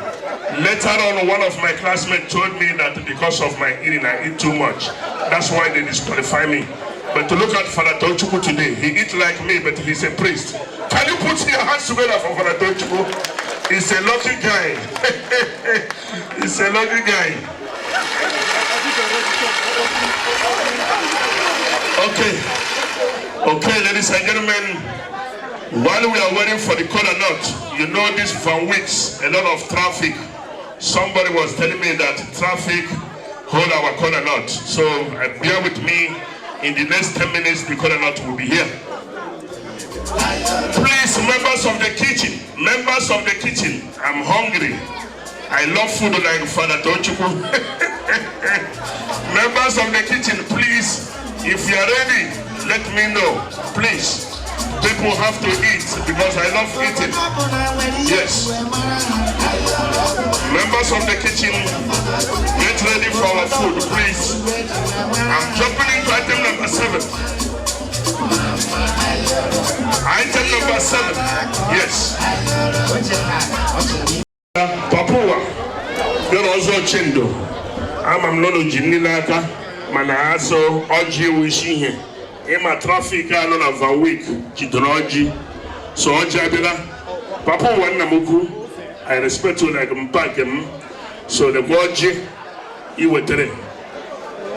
Later on, one of my classmates told me that because of my eating, I eat too much. That's why they disqualify me. But to look at Father Tobechukwu today, he eats like me, but he's a priest. Can you put your hands together for Father Tobechukwu? He's a lucky guy. He's a lucky guy. Okay, ladies and gentlemen, while we are waiting for the kola nut, you know this for weeks, a lot of traffic. Somebody was telling me that traffic hold our kola nut. So bear with me. In the next 10 minutes, the kola nut will be here. Please, members of the kitchen, I'm hungry. I love food like Father Tobechukwu. Members of the kitchen, please, if you are ready, let me know. Please, people have to eat because I love eating. Yes. Members of the kitchen, get ready for our food, please. I'm jumping into item number 7. Item number 7. Yes. Papua, you're also chindo. I'm not a jinilaka, manaso, oji wishihe. Ema traffic alone of a week, chidroji. So ojabila, Papua namuku. I respect you like Mpakem. So the Boji, iwetere.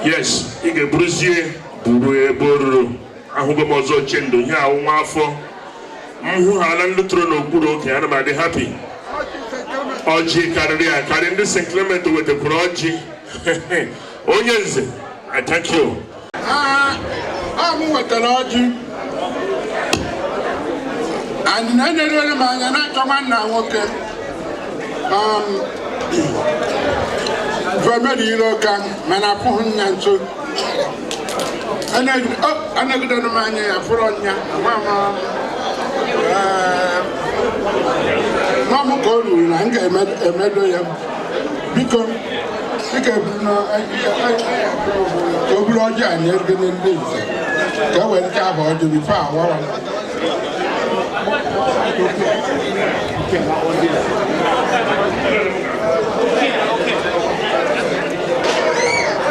Yes, ị ga-eburuzie buru ebe oruru ahụgo m ọzọ chendo ihe ahụ nwa afọ m hụ ha na ndị tụrụ n'okpuru oke ana m adị happy. Ọjị karịrị akarị ndị St. Clement wetakwara ọjị. Onye nze, I thank you. M wetara ọjị anyị na-enyere m anya na-achọ nwanna nwoke Vomeri iroka mana apụghị ya nso anagidere m anya ya fụrụ ọnya n'ọmụ ka o ruru na m ga-emedo ya biko dịka ka o buru ọjị anyị erugide ndị nze ka e were ike abụ ọjị bifo awara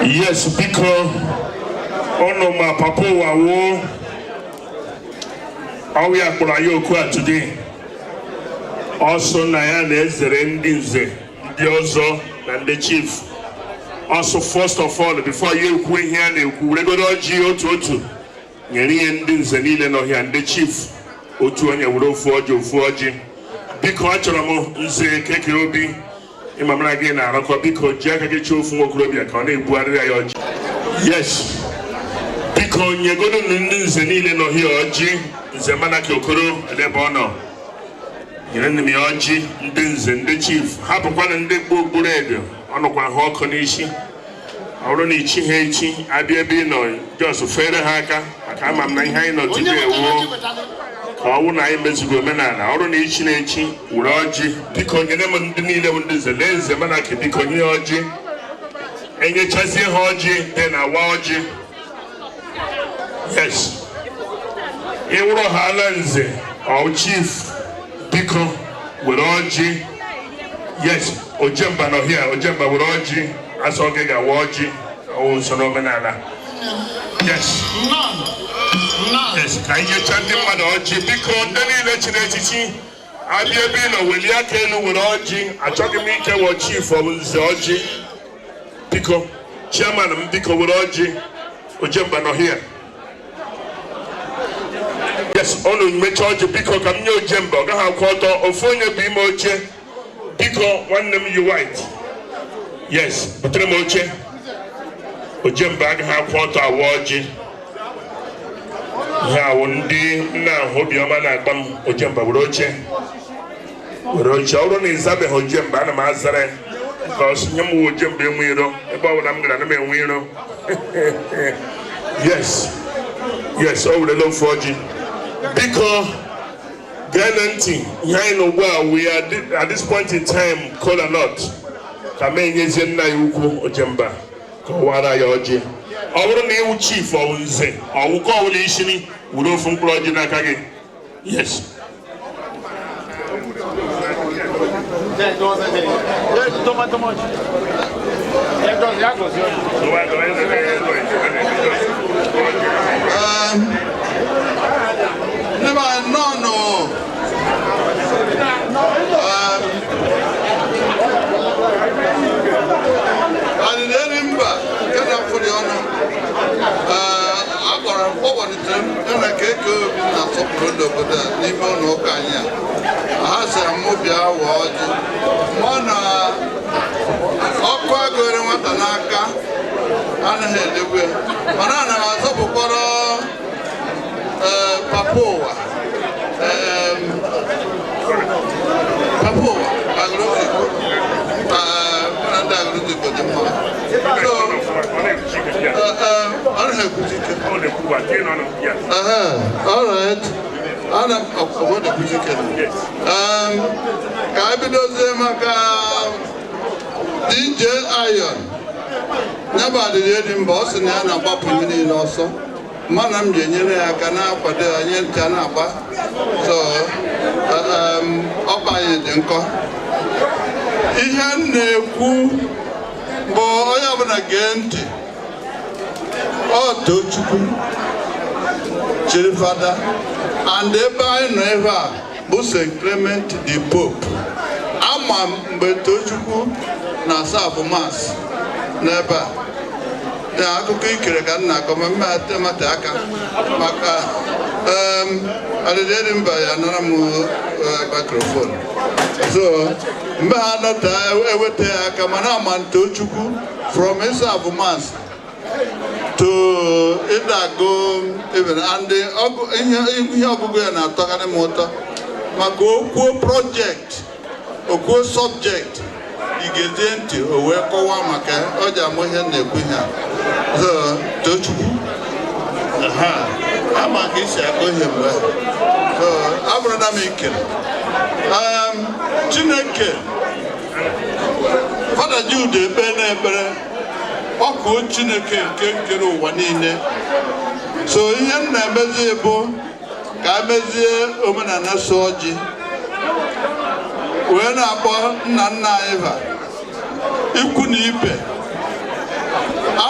Yes, because ono ma papa wawo awi akpọrọ ya oku a today. Also na ya na-ezere ndị nze ndị ọzọ na ndị chief. Also first of all, before you ekwu ihe a na-ekwu weregodo ọjị otu nyere ihe ndị nze niile n'ọhịa ndị chief otu onye were ofu ọjị. Biko achọrọ m nze Keke Obi ịmamara gị na-arọkọ biko ji aka gị chọọ ofu nwokorobịa ka ọ na-ebugharịrị ya ọjị. Yes, biko nyegodo ndị nze niile n'ọhịa ọjị. Nze Manaki Okoro ebe ọ nọ nyere nne m ya ọjị ndị nze ndị chief hapụkwana ndị gburu edo ọnụkwa ha ọkụ n'isi. Ọ bụrụ na ichi ha echi abịa ebe ị nọ jos fere ha aka maka ama m na ihe anyị nọ tupu ewuo ka ọ bụrụ na anyị mezugo omenala. Ọ bụrụ na ichi na-echi were ọjị biko nyere m ndị niile bụ ndị nze lee Nze Manaki biko nye ọjị enyechazie ha ọjị dị na awa ọjị. Yes, ịwụrụ ha ala nze ọ chief biko were ọjị. Yes, Ojemba nọ here, Ojemba were ọjị asọ gị ga-awa ọjị ọwụ usoro omenala. Yes, yes, ka anyị nyecha ndị mmadụ ọjị biko ndị niile chiri echichi abịa ebe ị nọ welie aka elu were ọjị. Achọghị m ike wọ chief ọ bụ nze ọjị biko chairman m biko were ọjị. Ojemba nọ here. Yes, ọnụ mmecha ọjị biko ka m nye Ojemba ọ gaghị akwụ ọtọ ofu onye bụ ime oche biko nwanne m yi white. Yes, butere m oche. Ojemba agaghị akwụ ọtọ awa ọjị. Ihe awụ ndị nna ahụ obiọma na-agba m Ojemba were oche. Ọ bụrụ na ịzabeghị Ojemba ana m azara ya because nye m Ojemba enwe iro ebe ọ bụla m gara ana m enwe iro. Yes, o werela ofu ọjị biko gee na ntị ihe anyị n'ugbu a we are at this point in time call a lot ka m enyezie nna ya ukwu Ojemba ka ọ wara ya ọjị. Ọ bụrụ na iwu chief ọ nze ọwụkọ ọbụla ishiri were ofu mkpụrụ ọjị n'aka gị. Yes, na Keke Obi na-asọpụrụ ndị obodo a n'ime ụlọ ụka anyị a ha sị m bịa wa ọjị mụ na ọkụ agụrụ nwata n'aka anaghị edegwe mana ana m azọpụkwara papa ụwa agụrụ ndị agụrụ Igbo dị mma. All right. Ka anyị bidozie maka DJ Iron nyaba adịrị edi mba ọ sị na ya na-agbapụ ihe niile ọsọ mana m ga-enyere ya aka na-akwado anyị ncha na-agba so ọkpa anyị dị nkọ. Ihe m na-ekwu bụ onye ọbụla gee ntị ọ Tochukwu chiri fada and ebe anyị nọ ebe a bụ St. Clement the Pope. Ama mgbe Tochukwu na-asa afụ mas n'ebe a. Ya akụkọ ikere ka m na-akọ ma mma temate aka maka adịdị mba ya nara m mikrofon. So mgbe ha nọta eweta ya aka mana ama Tobechukwu from Isaac Mass to Idago even and ihe ọgụgụ ya na-atọkarị m ụtọ maka okwuo project okwuo subject igezie ntị o wee kọwaa maka ọ ji amụ ihe na-ekwu ihe a. So Tobechukwu ama ka isi akọ ihe mgbe so abụrụ na m ikele Chineke Fada Jude ekpe n'ekpere ọkụo Chineke nke kere ụwa niile. So ihe m na-emezi bụ ka emezie omenala so ọjị wee na-akpọ nna nna anyị ha ikwu na ibe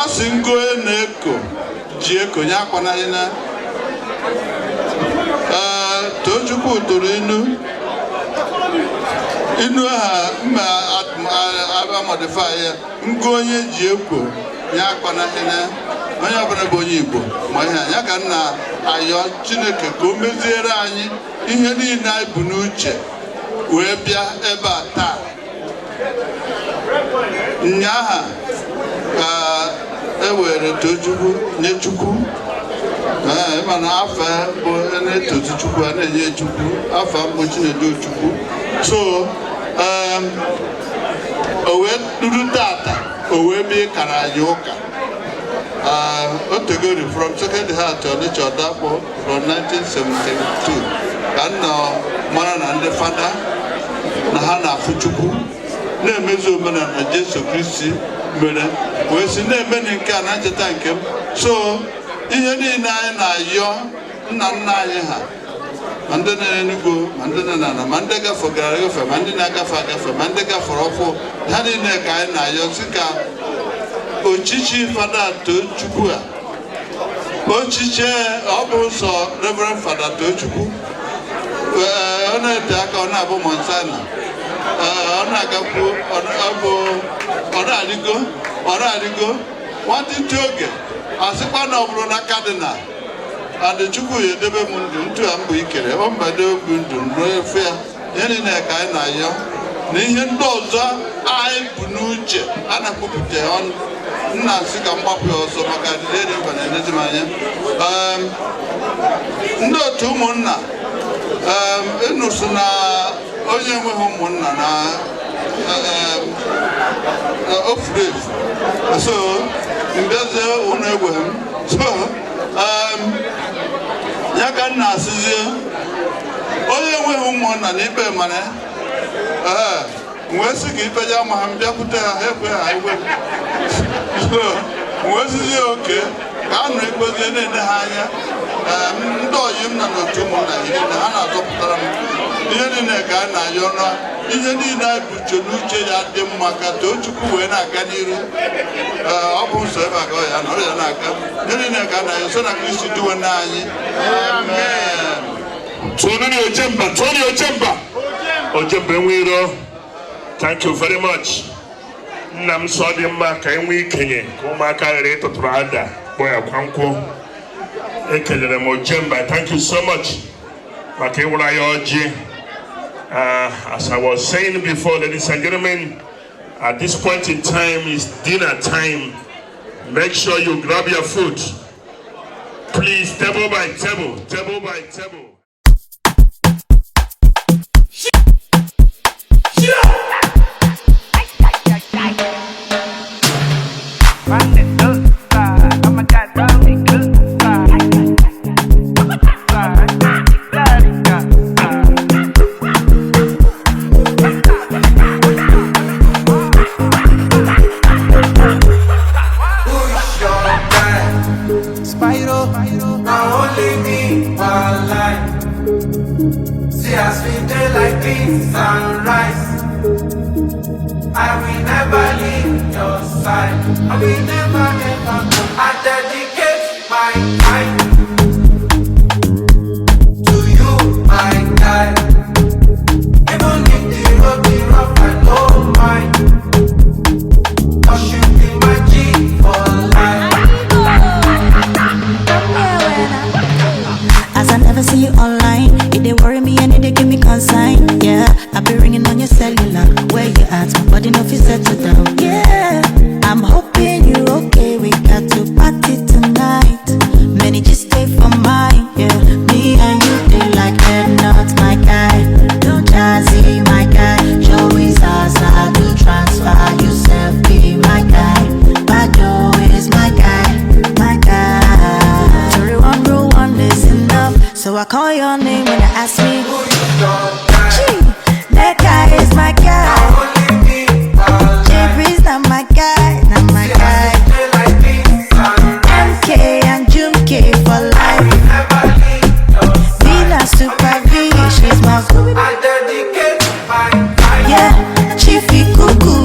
asị ngoe na-eko ji eko nye akwanarị na Tobechukwu tụrụ inu ha mma modify ya ngo onye ji ekwo nye akwanarị na onye ọbụla bụ onye Igbo ma ihe anya ka nna ayọ Chineke ka o meziere anyị ihe niile anyị bụ n'uche wee bịa ebe a taa. Nnyaha ka ewere Tobechukwu nye Chukwu mana afa bụ na-etozu Chukwu a na-enye Chukwu afa mbụ Chinedu Chukwu. So o wee duru tata o wee bịa kara anyị ụka otegori from Second Heart Onitsha Odakpo from 1972 ka nna mara na ndị fada na ha na-afụ Chukwu na-emezu omenala Jesu Kristi mere wee si na-emeni nke a na ncheta nke m. So ihe niile anyị na-ayọ nna nna anyị ha ma ndị na-enugwu ma ndị na-ana ma ndị gafegara agafe ma ndị na-agafe agafe ma ndị gafere ọfụ ha niile ka anyị na-ayọ si ka ochichi Fada Tobechukwu a ochiche ọ bụ nsọ Reverend Fada Tobechukwu ọ na-ete aka ọ na-abụ Monsana ọ na-agakwu ọ na-adịgo nwantịntị oge asịkwa na ọ bụrụ na kadinal and Chukwu ya edebe m ndụ ntu a mbụ ikere ọ mba debe ndụ ruo efe ya ihe niile ka anyị na-ayọ na ihe ndị ọzọ anyị bụ n'uche a na-akpụpụta ọnụ nna asị ka mgbapụ ya ọzọ maka adịdị mba na-enezi m anya. Ndị otu ụmụnna ịnụsụ na onye enweghị ụmụnna na ofurefu so mbezie ụlọ egwe m so ya ka nna asịzie onye enweghị ụmụnna na ikpe mara wee sị ka ikpe ya ma ha mbịakwute ha ekwe ha iwe wee sịzie oke ka a nụ ekpezie na-ede ha anya ndị oyi m na n'otu ụmụnna ihe na ha na-azọpụtara m ihe niile ka a na-ayọ na ihe niile anyị bụ uche n'uche ya dị mma ka Tobechukwu wee na-aga n'iru. Ọ bụ nsọ ebe aga ya na ọrịa na-aga ihe niile ka a na-ayọ so na Kristi duwe na anyị. Amen. Tony Ojemba Enwiro, thank you very much. Nna m sọ dị mma ka enwe ikenye ka ụmụaka ghara ịtụtụrụ ada kpọ ya kwankwo. Ekelere m Ojemba, thank you so much maka ịwụra ya ọjị. As I was saying before, ladies and gentlemen, at this point in time is dinner time. Make sure you grab your food. Please, table by table, table by table. Even if the road be rough, I don't mind. 'Cause you be my call your name when you ask me. That guy is my guy. Jeffrey's not my guy, not my guy. MK and Jumke for life. Vina Super V, she's my boo. Yeah, Chiefy Cuckoo.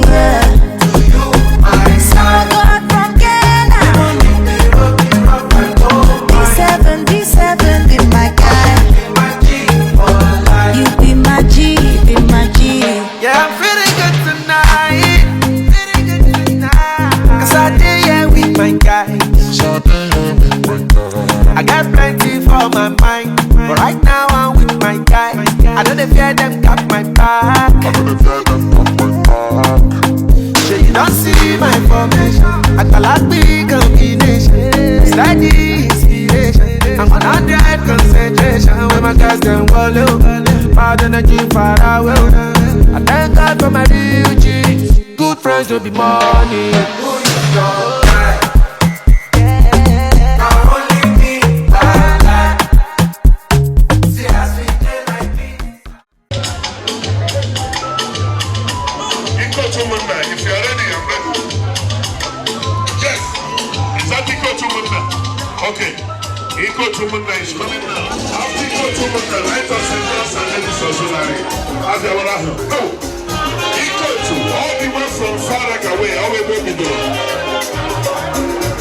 D7, be my guy. You be my G, be my G. Yeah, I'm feeling good tonight. Cause I did, yeah, with my guys. I got plenty for my mind, but right now I'm with my guy. I know they fear them got my back. So you don't see my formation. I call out big combination. Steady inspiration. I'm on 100 concentration. When my guys them wallow, bad energy far away. I thank God for my real G's. Good friends will be money. If you are ready, I'm ready. Yes. Is that Iko Tumunda? Okay. Iko Tumunda is coming now. After Iko Tumunda, right us and us and then it's also Larry. As they were out. No. Iko to all the way from far away, all the way to the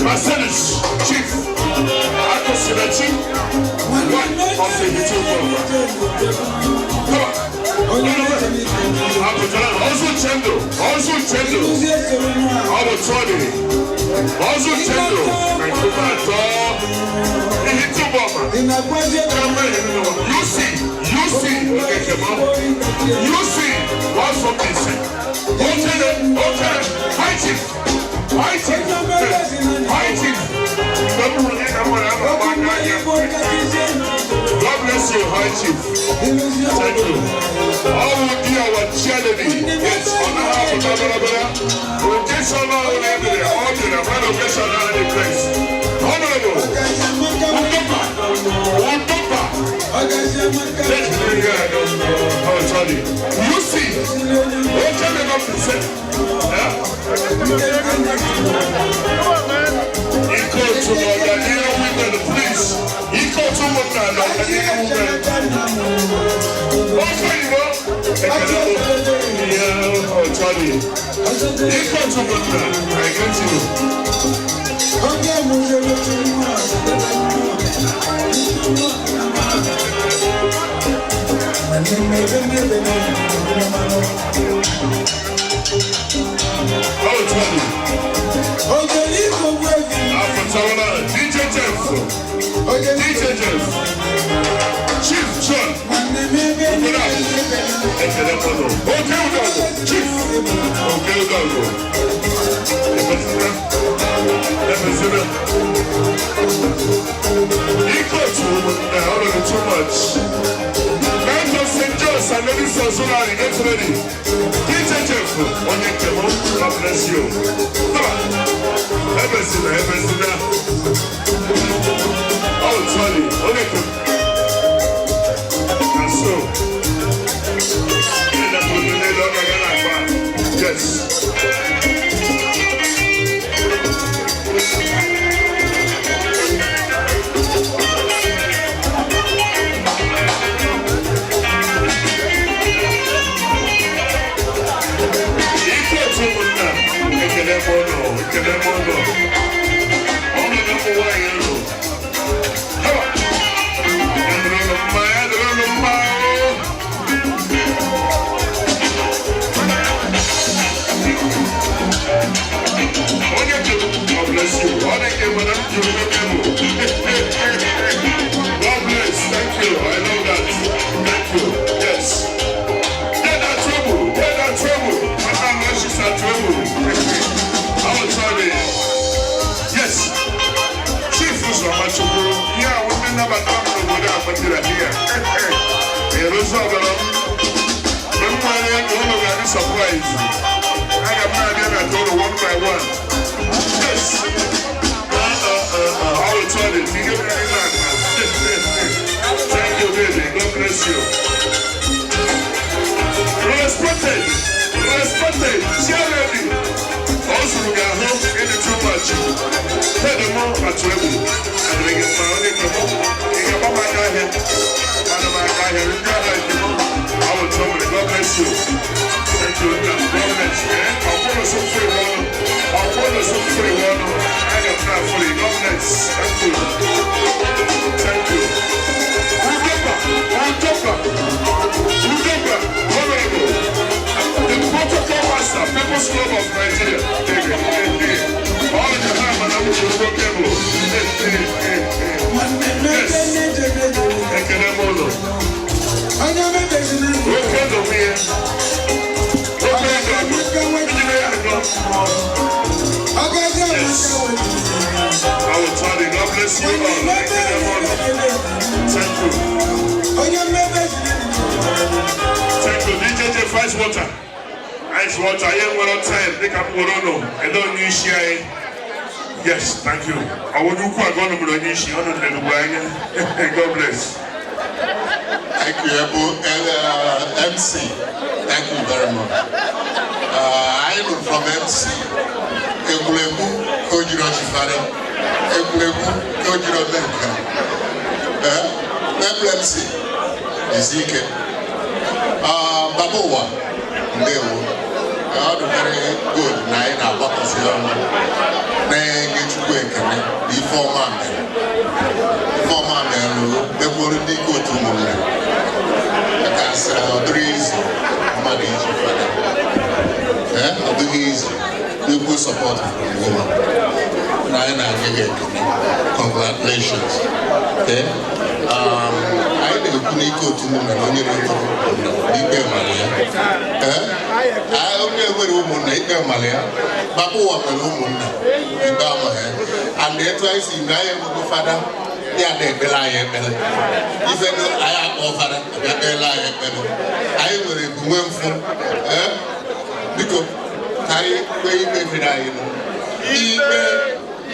Mercedes, Chief. Ako Sidachi. One of the two program. Come on. Also Chendo, also Chendo, our Tony, also Chendo, and Kumato, and hit two bomber. You see, what's from this? Okay, fighting. God bless you, High Chief. Thank you. All will be our cheerleading. Yes, on the half of the rotation now in the order of renovation now in the place. Honorable. Wundumba. Let's bring her. Oh, sorry. You see, what can I not present? Equal to Morgania women, please. Equal to Morgania women. Okay, yeah, oh, Charlie. Equal to Morgania. I get you. Oh, Charlie. DJ Jeff. Chief John. Chief. Too much. St. John's and Lady Sazulari, get ready. DJ Jeff, on your demo, God bless you. Come on. Everything. Oh, Tony, okay. And so, yes. Surprise. I am not going to go one by one. Yes. I will tell you. Thank you. stage. See already. Also, we got home in the too much. Tell them more at trouble. And we get my own income. You get my guy here. One of my guy here. We got like you. I will tell you. God bless you. Thank you. God bless you. I'll follow some free one. I'll follow some free one. I got time for you. God bless. Thank you. Thank you. The protocol master, People's Club of Nigeria. All in the hand, and I will be broken. Yes. Thank you, okay, the way. Yes. I will tell you, God bless you all. Thank you. Thank you. DJ Ice water. Ice water. I am one time. They can put on. I don't need share. Yes, thank you. I want you to go on the issue. God bless. Thank you, MC. Thank you very much. I am from MC. Ekulemu Kojiro Chifare. Ekulemu Kojiro Lenka. MC. Ezekiel. Babowa. Ndewo. All very good. Nine Abakosian. Nengichukwu Ekene. The former man. Former man. They were the go-to because there is money for them. There is equal support from women. Congratulations. Okay. I think we need to women only I only ever woman like Malia. Babu was a woman. And the advice in my father. Yeah, they lie. Even though I am over, they lie. I will go for because I wait every day.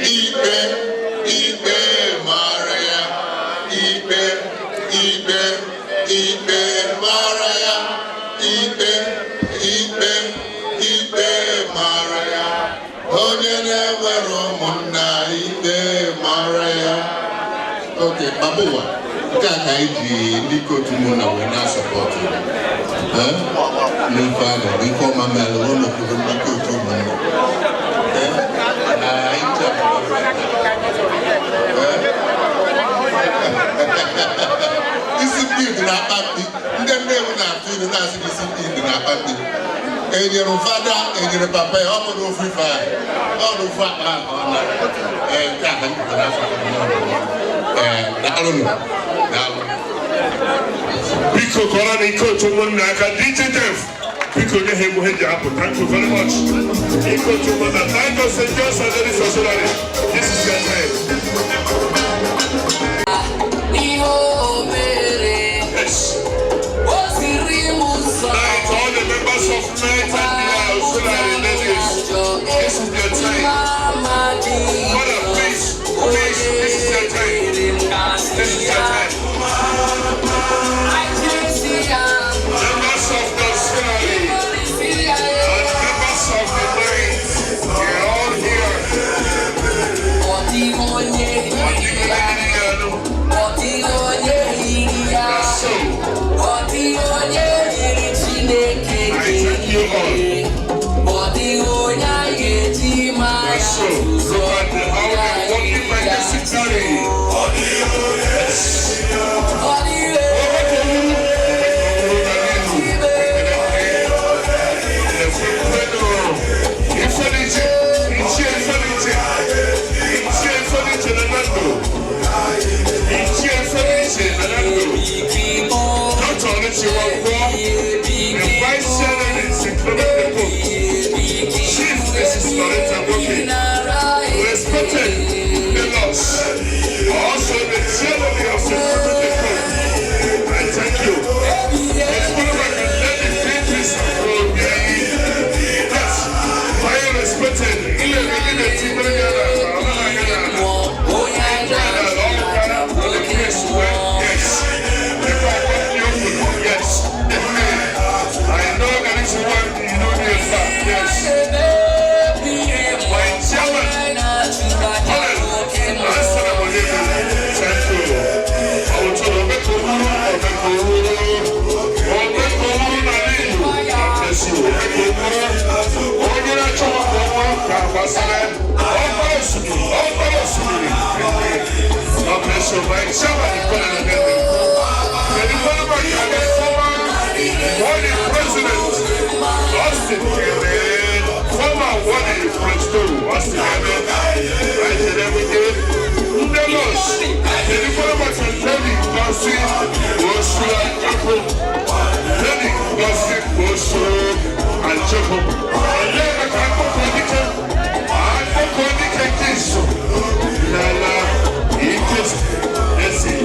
Ibe, Maria, Ibe, Maria, Ibe, Maria. Oh, you never Ibe, Maria. Okay, Babuwa, Kakaiji, Nico Tumuna, we're not supporting. No father, we call my melon of the Nico Tumuna. Discipline in our party, then they will not feel the nice discipline in our party. And your father and your papa, all of free fire, all of fat and Pico Coranico to Monaka, DJ Def. Pico Nehemu Hejapo, thank you very much. Pico to Mother, thank you, St. Joseph, and this is this is your time. Yes. Night, all the members of Night and Auxiliary ladies, this is your time. Mother, please, this is your time. This is your time. Members of the Auxiliary and members of the Night, we're all here. God bless you, my chairman. Wadi President, Austin Kevin, former Wadi President, Austin Kevin, right here every day. Ndelos, the former Kenny Gossi, Osula, Jacob, Kenny Gossi, Osula, and Jacob. And then I can go for the cake. I go for the cake. Lala, it is, let's see.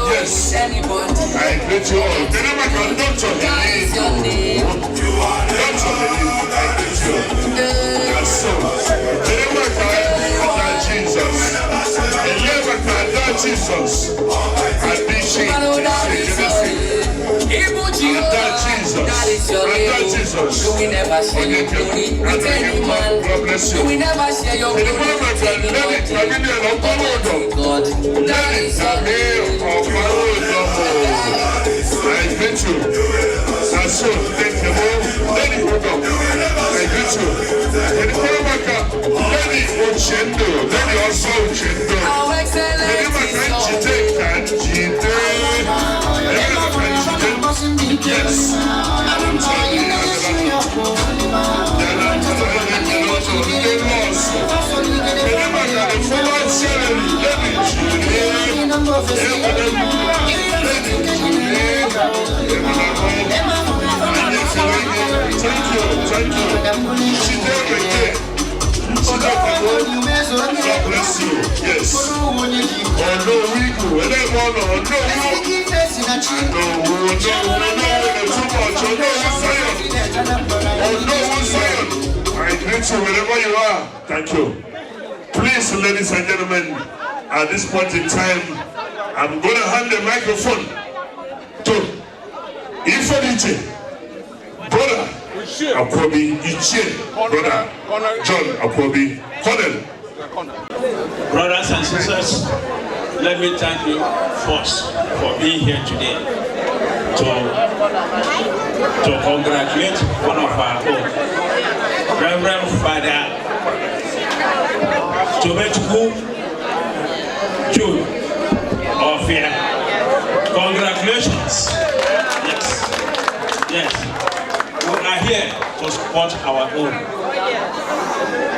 Yes, I greet you all. The name I can doctor the name. Doctor the name. I greet you. Yes, so. The name I can Jesus. The name I can Jesus. I appreciate Jesus. You will never share your glory with anyone. God bless you. You will never share your glory with anyone. God, that is your name. I greet you. And so, thank you. Let it go. I greet you. And the Koromaka, let it go Chendo. Let it also Chendo. How excellent is yes. I'm telling you. Thank you. God bless you. Yes. I greet you wherever you are. Thank you. Please, ladies and gentlemen, at this point in time, I'm going to hand the microphone to Ifediche, brother Akwobi Ichie, brother John Akwobi, Colonel. Brothers and sisters, let me thank you first for being here today to congratulate one of our own, Reverend Father Tobechukwu Jude Offiah. Congratulations. Yes. We are here to support our own.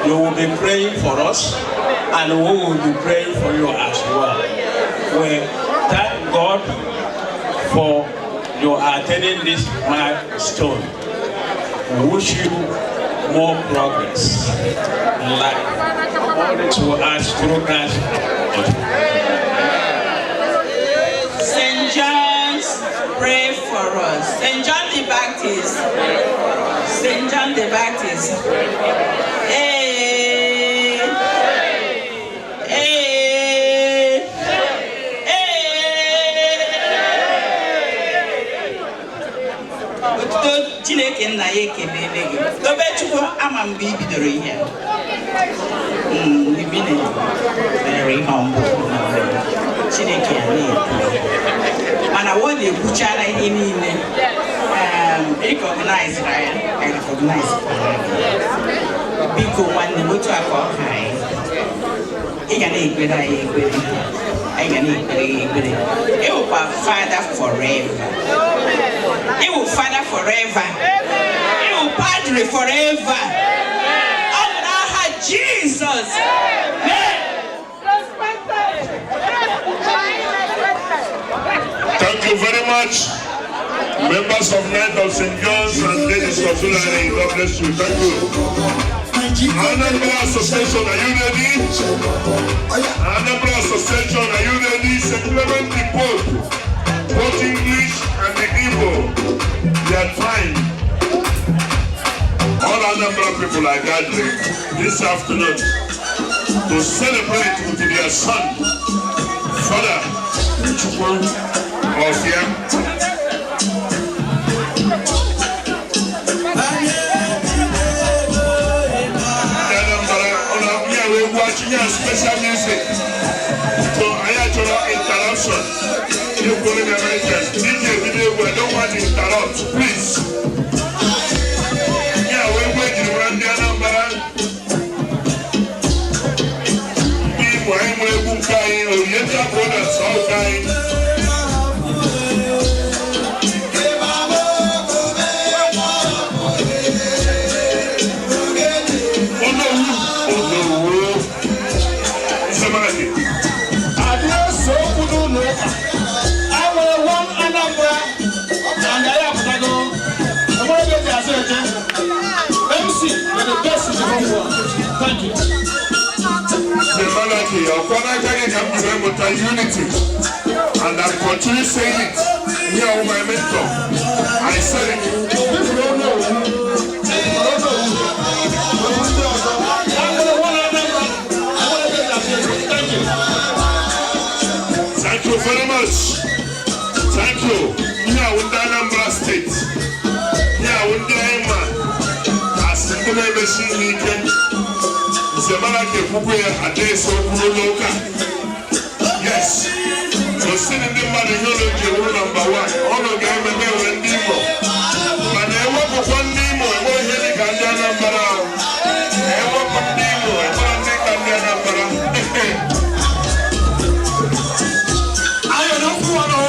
You will be praying for us, and we will be praying for you as well. We thank God for your attending this milestone. We wish you more progress in life to us through Christ. St. John's, pray for us. St. John the Baptist, St. John the Baptist. Chineke nna ya ekelele gị. Tobechukwu ama mgbe i bidoro ihe. You've been very humble. Chineke ya na-ekwu. Mana wo na-ekwuchara ihe niile. Recognize ya. I recognize. Biko nwanne m otu aka ọka anyị. Ị ga na-ekwere anyị ekwere. Anyị ga na-ekwere ya ekwere. Ịwụkwa Father forever. He will Father forever. He will Padre forever. Allah Jesus. Thank you very much. Members of Knight of St. John's and ladies of Solomn, God bless you. Thank you. Anambra Association, are you ready? Anambra Association, are you ready? St. Clement the Pope, both English and the Igbo, they are trying. Anambra people are gathering this afternoon to celebrate with their son, Father Tobechukwu Ofia. We're watching your special music. So I had to interruption. You're calling Americans. DJ video, I don't want to interrupt, please. Yeah, we're waiting around the number. We're going Oriental brothers, all dying. Thank you. Unity, and I continue saying it. Here, my mentor, I said it. Thank you very much. Thank you. Here, with the Anambra State. Here, with the Emma. As the machine weekend. Yes. So sitting in the number 1. All of them and they were Nemo. But they work with one Nemo and one heading and their number. They work with Nemo and one neck and their number. I don't want to.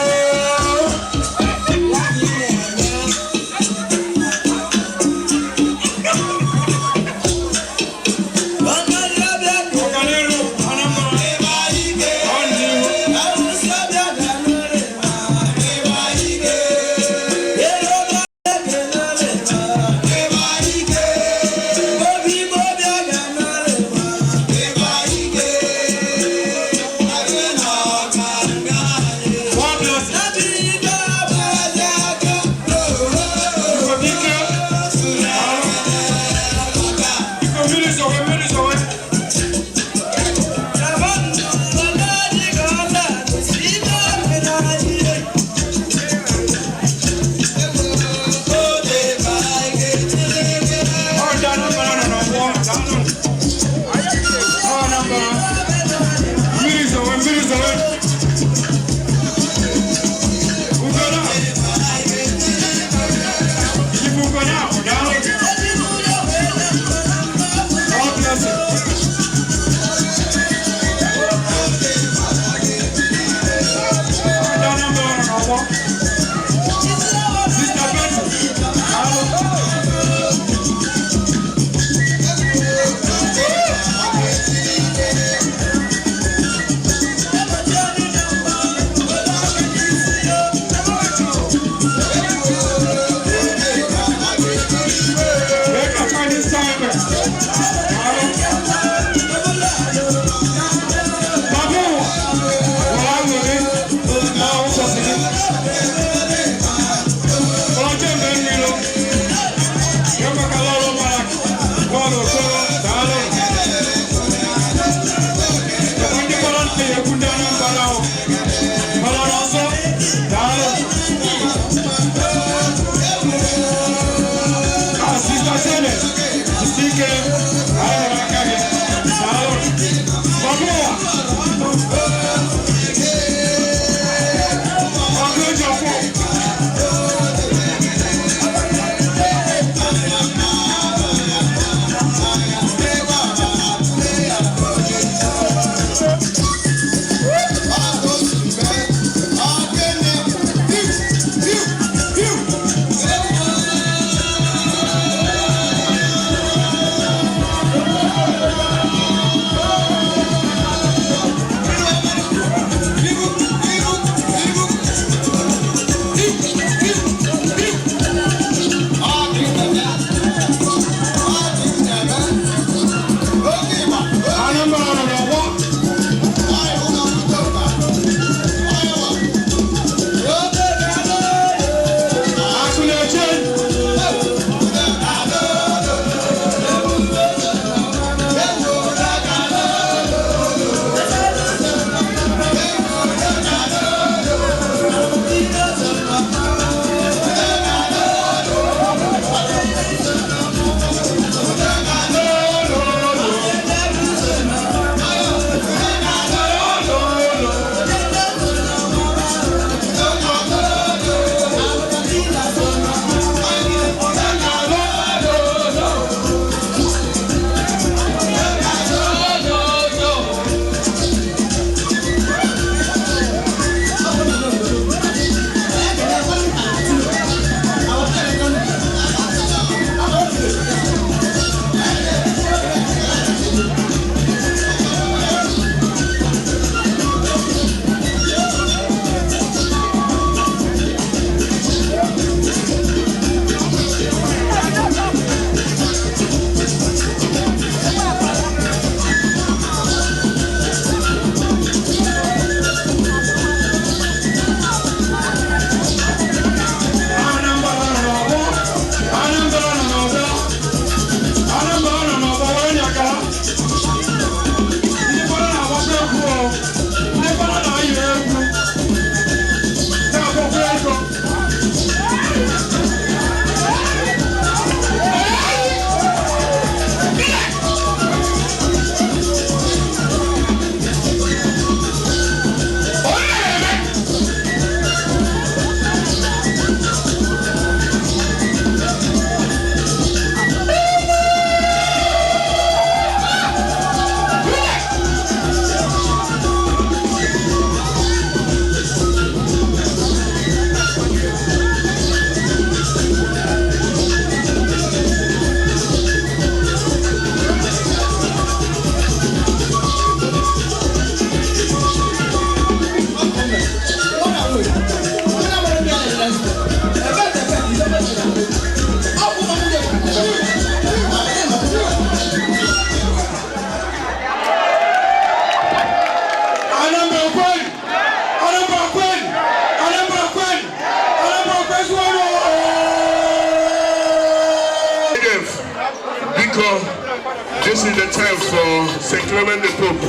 this is the time for St. Clement the Pope.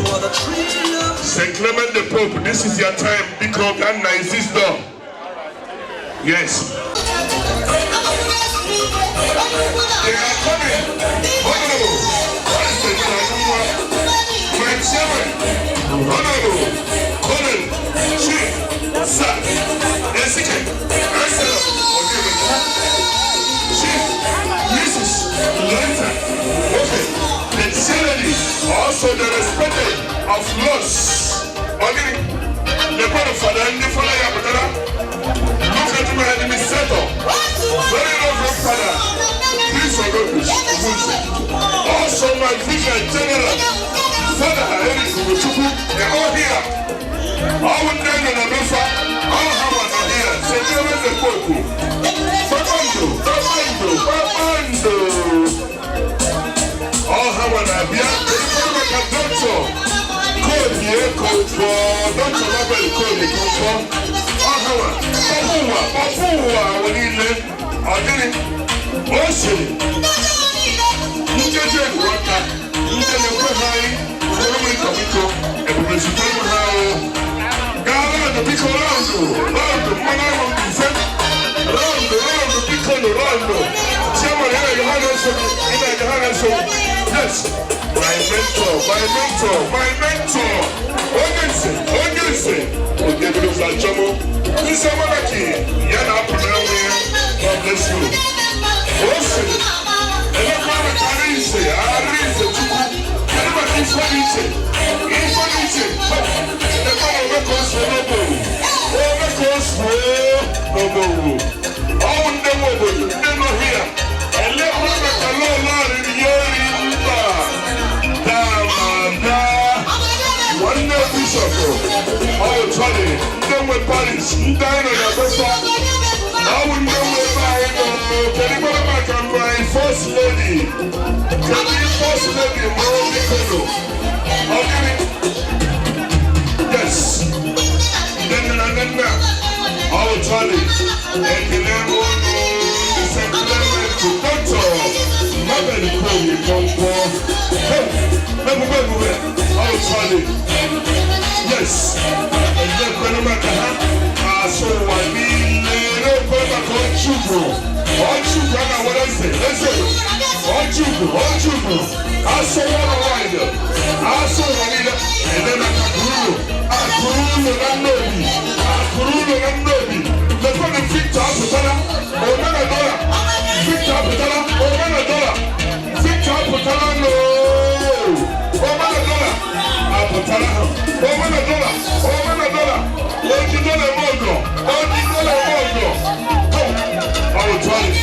St. Clement the Pope, this is your time because that nice is done. Yes. They are coming. Honorable. My chairman. Honorable. Colonel. Chief. Sir. Esike. Answer. Chief. Mrs. Lanta. Okay. The ceremony also the respected of loss. Okay. The brother father and the father Yabutara. Look at my enemy settle. Very Reverend Father. Please forgive me. Also my vicar general. Father Henry Tobechukwu. They're all here. All with them in America. All have one here. St. Clement the Pope. Babando. All have one here. Doctor. Code here. Code for Dr. Robert Code. Code for Ahawa. Papuwa. When he left. Again. Also. Njeje Rwaka. Njeje Kwehai. Kwehai Kabiko. Ebumesuko Mahao. Gala the Biko Rondo. Rondo. Manaro Vincent. Rondo. Biko Rondo. Chairman Yohana. Yes. My mentor. Ogese. Ogebuza Jomo. Nsamanaki. Yana Apanawe. God bless you. Also. Arise, Chukwu. Infanite. The man of records for no. All the world, they know here. And let me make a Lord in the one day bishop. Oh, Charlie. Then with Paris. Dine on your best. I will know my first lady. Can you first lady more Nicono? Okay. Yes. Then our Charlie. And the name of St. Clement to Doctor. Mabel Cole, come for. Our Charlie. Yes. And then so I mean, Chukwu. All children are what I say. Let's say all children. I saw one rider. I saw one leader. And then I Akuru and Nobi. Let's go to Victor Aputala. $1. Victor Aputala. $1. Victor Aputala. No. $1. Aputala. $1. I will try it.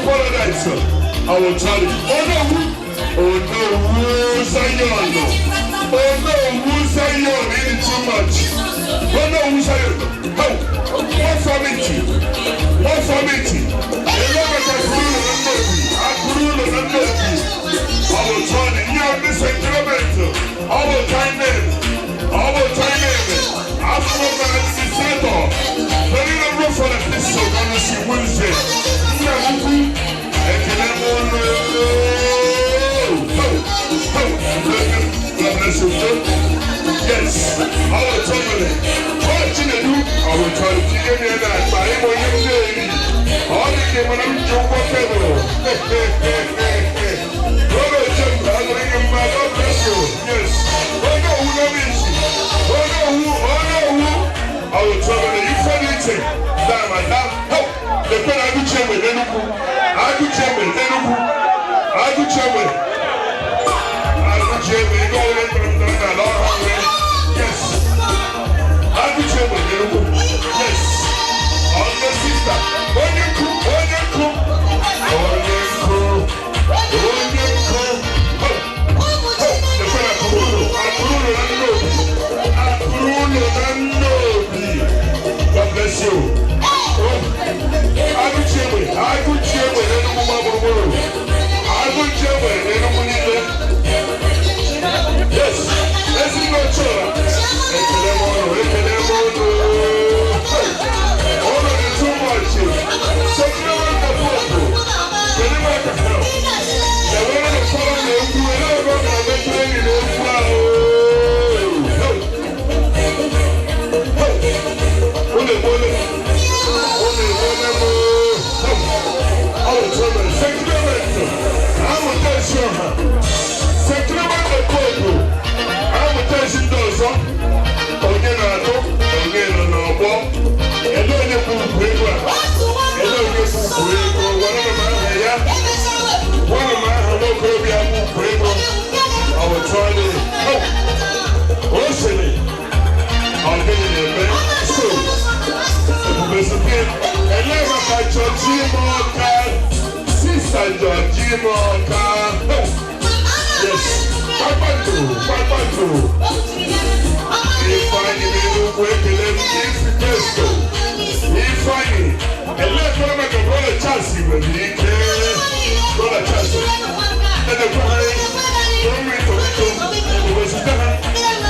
Paradise. I will try it. Oh no, Zion. Eating too much. Zion. One famity. I will try it. You have this increment. I will try it. After that, very number for the piece of honesty Wednesday. Yes, I will tell you that. What you do, I will try to get in that by him when you're doing. All the game when I'm joking. Brother Jim, I'm going to my God bless you. Yes. Oh no, who knows? I will tell you that you find anything. The pen I do check with Enugu. Yes. I do check with Enugu. Yes. On the sister. Onyenku. The pen God bless you. Yes. Charlie. Oshele. I'll get in there, man. So, Georgie Moka, Sister Georgie Moka. Yes, Papa too. If I need brother Chelsea with me, brother Chelsea. And the brother,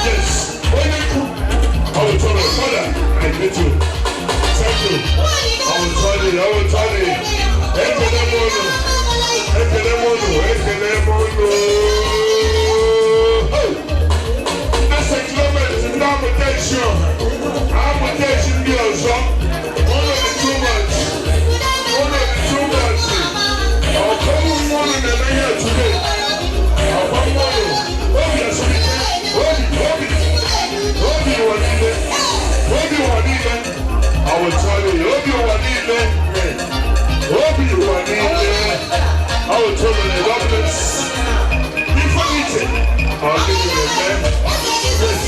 yes. I will tell my father, I get you. Thank you. I will tell you. That's a climate, it's a nomination. Nomination bills, only too much. I'll come with one and then here today. I'll come with one. I will tell you, I will tell you the governments. Before eating, I'll give you a man. Yes.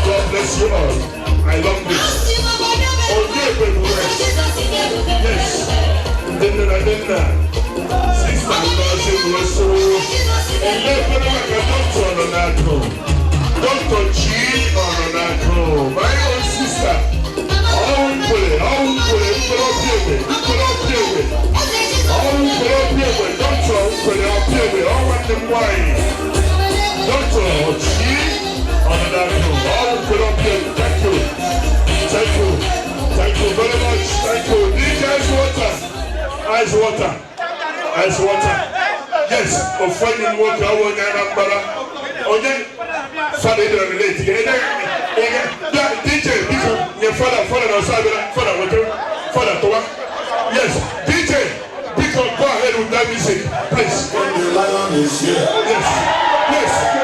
God bless you all. I love this. Oh, dear baby. Yes. Dinner. Sister, and let me like a doctor on that home. Dr. G on that home. My own sister. Thank you very much. Thank you. Ice water. Yes, of finding water over Nanambara. Father, relate. DJ, your father, yes, DJ, because go ahead with that music, please. When the lion is here. Yes.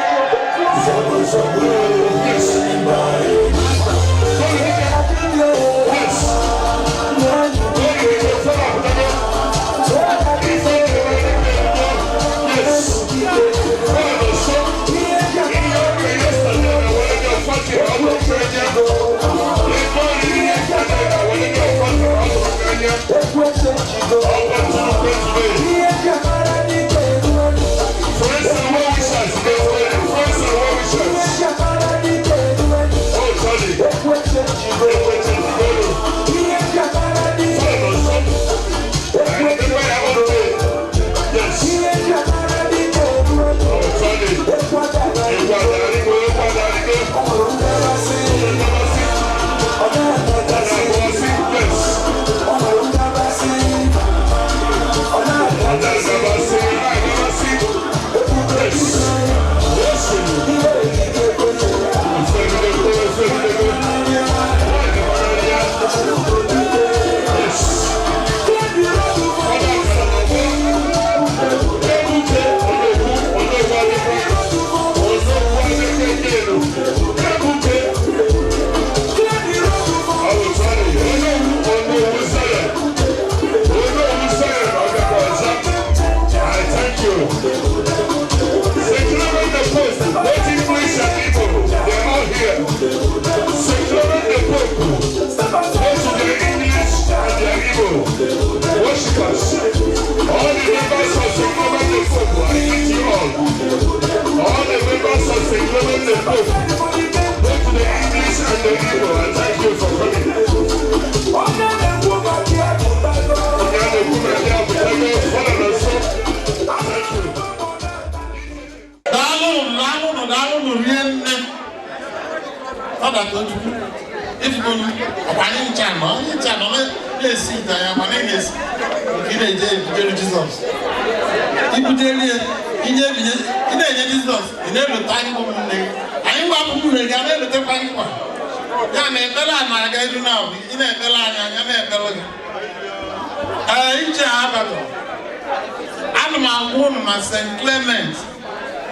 St. Clement,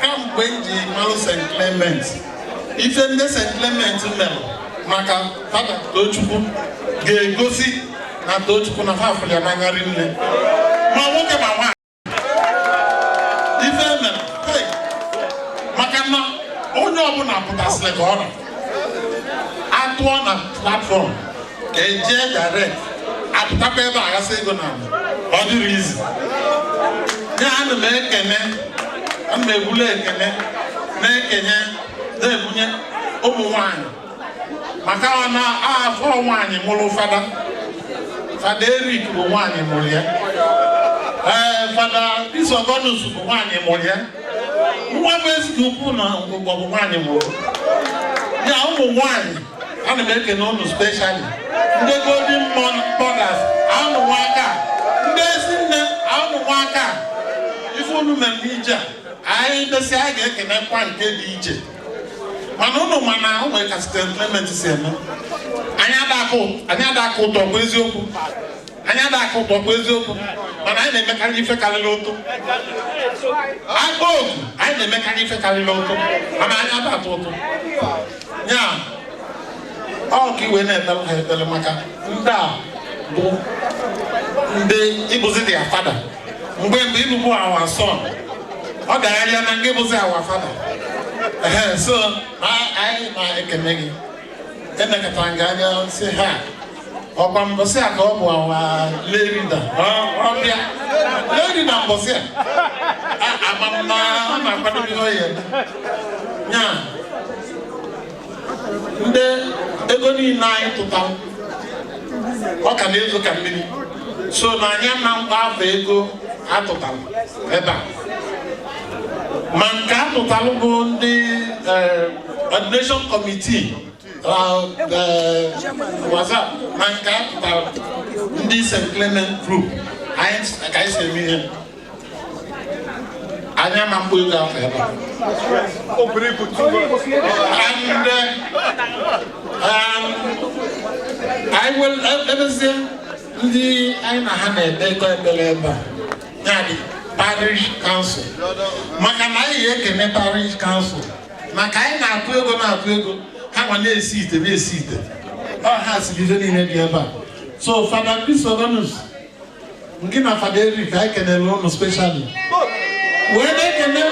come Benji, Malo St. Clement. If you St. Clement, Maka, Father Tobechukwu, Gosi, and Tobechukwu na half of your mangarin. pụtasịrị ka ọ nọ atụọ na platform ka eje direct apụtakwa ebe a gasị ego na ọ dịrị izi ya ana m ekene ana m ebulu ekene na-ekenye na-ebunye ụmụ nwanyị maka na afọ nwanyị mụrụ fada Eric bụ nwanyị mụrụ ya fada Isogonus bụ nwanyị mụrụ ya nwa bụ ezigbo ukwu na ngwụgbọ bụ nwanyị mụrụ ya ụmụ nwanyị ana m ekene ụnụ specially ndị Golden Mothers anụ nwaka ndị ezi nne anụ nwaka ife unu mere n'ije a anyị desi a ga-ekenekwa nke dị iche mana ụnụ mana ụmụ ka St. Clement si eme anyị adakụ ụtọ bụ eziokwu mana anyị na-emekarị ife karịrị ụtụ aka otu anyị na-emekarị ife karịrị ụtụ mana anyị adatụ ụtụ ya ọ ka iwe na-etele ha etele maka ndị a bụ ndị ịbụzi dị ya fada mgbe ịbụbụ awa son ọ ga-arịa na nke ịbụzi awa fada so anyị na-ekene gị emekọtara gị anya si ha ọkwa mbọsị a ka ọ bụ awa lerida ọbịa lerida mbọsị a amamma ọ na-akwadobe ihe ọya ya ndị ego niile anyị tụtara ọ ka na-ezo ka mmiri so na anya na mkpa afọ ego atụtara ebe a ma nke atụtara bụ ndị ordination committee WhatsApp ma nke atụtara ndị St. Clement group anyị ka anyị si eme ihe anya na mkpa ego afọ ebe I will ebezie ndị anyị na ha na-edekọ ekpere ebe a ya dị parish council maka na anyị ga-ekene parish council maka anyị na-atụ ego ha nwa na-esi ite ọ ha siri ihe niile dị ebe a so Fada Isogonus nke na Fada Eric anyị kenere ụnụ specially wee na-ekene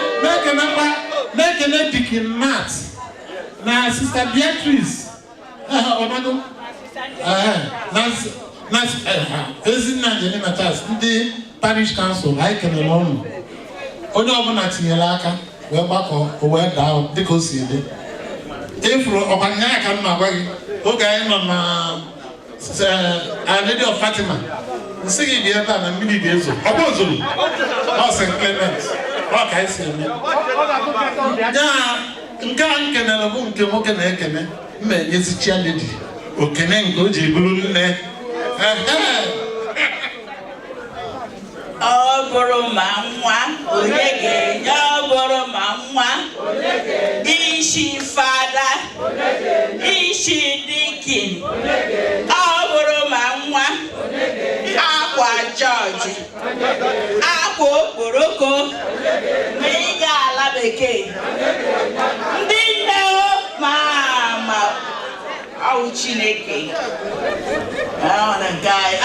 Dikin Nat na Sister Beatrice Ezinna Angelina Charles ndị parish council anyị kenere ụnụ onye ọbụla tinyere aka wee gbakọ wee daa dịka o si ede ifuru ọkwanye aka m na-agwa gị oge anyị nọ na Lady of Fatima nsị gị dị ebe a na mmiri ga-ezo ọ bụ ozuru ọ St. Clement ọ ka anyị si eme ya nke a nkenere bụ nke nwoke na-ekene mma enyezi chialedi okene nke o ji bụrụ nne ọ bụrụ ma nwa onye ga-enye ọ bụrụ ma nwa isi fada isi dikin ọ bụrụ ma nwa akwa jọji akwa okporoko ma ị ga-ala bekee ndị nne ma ọwụ Chineke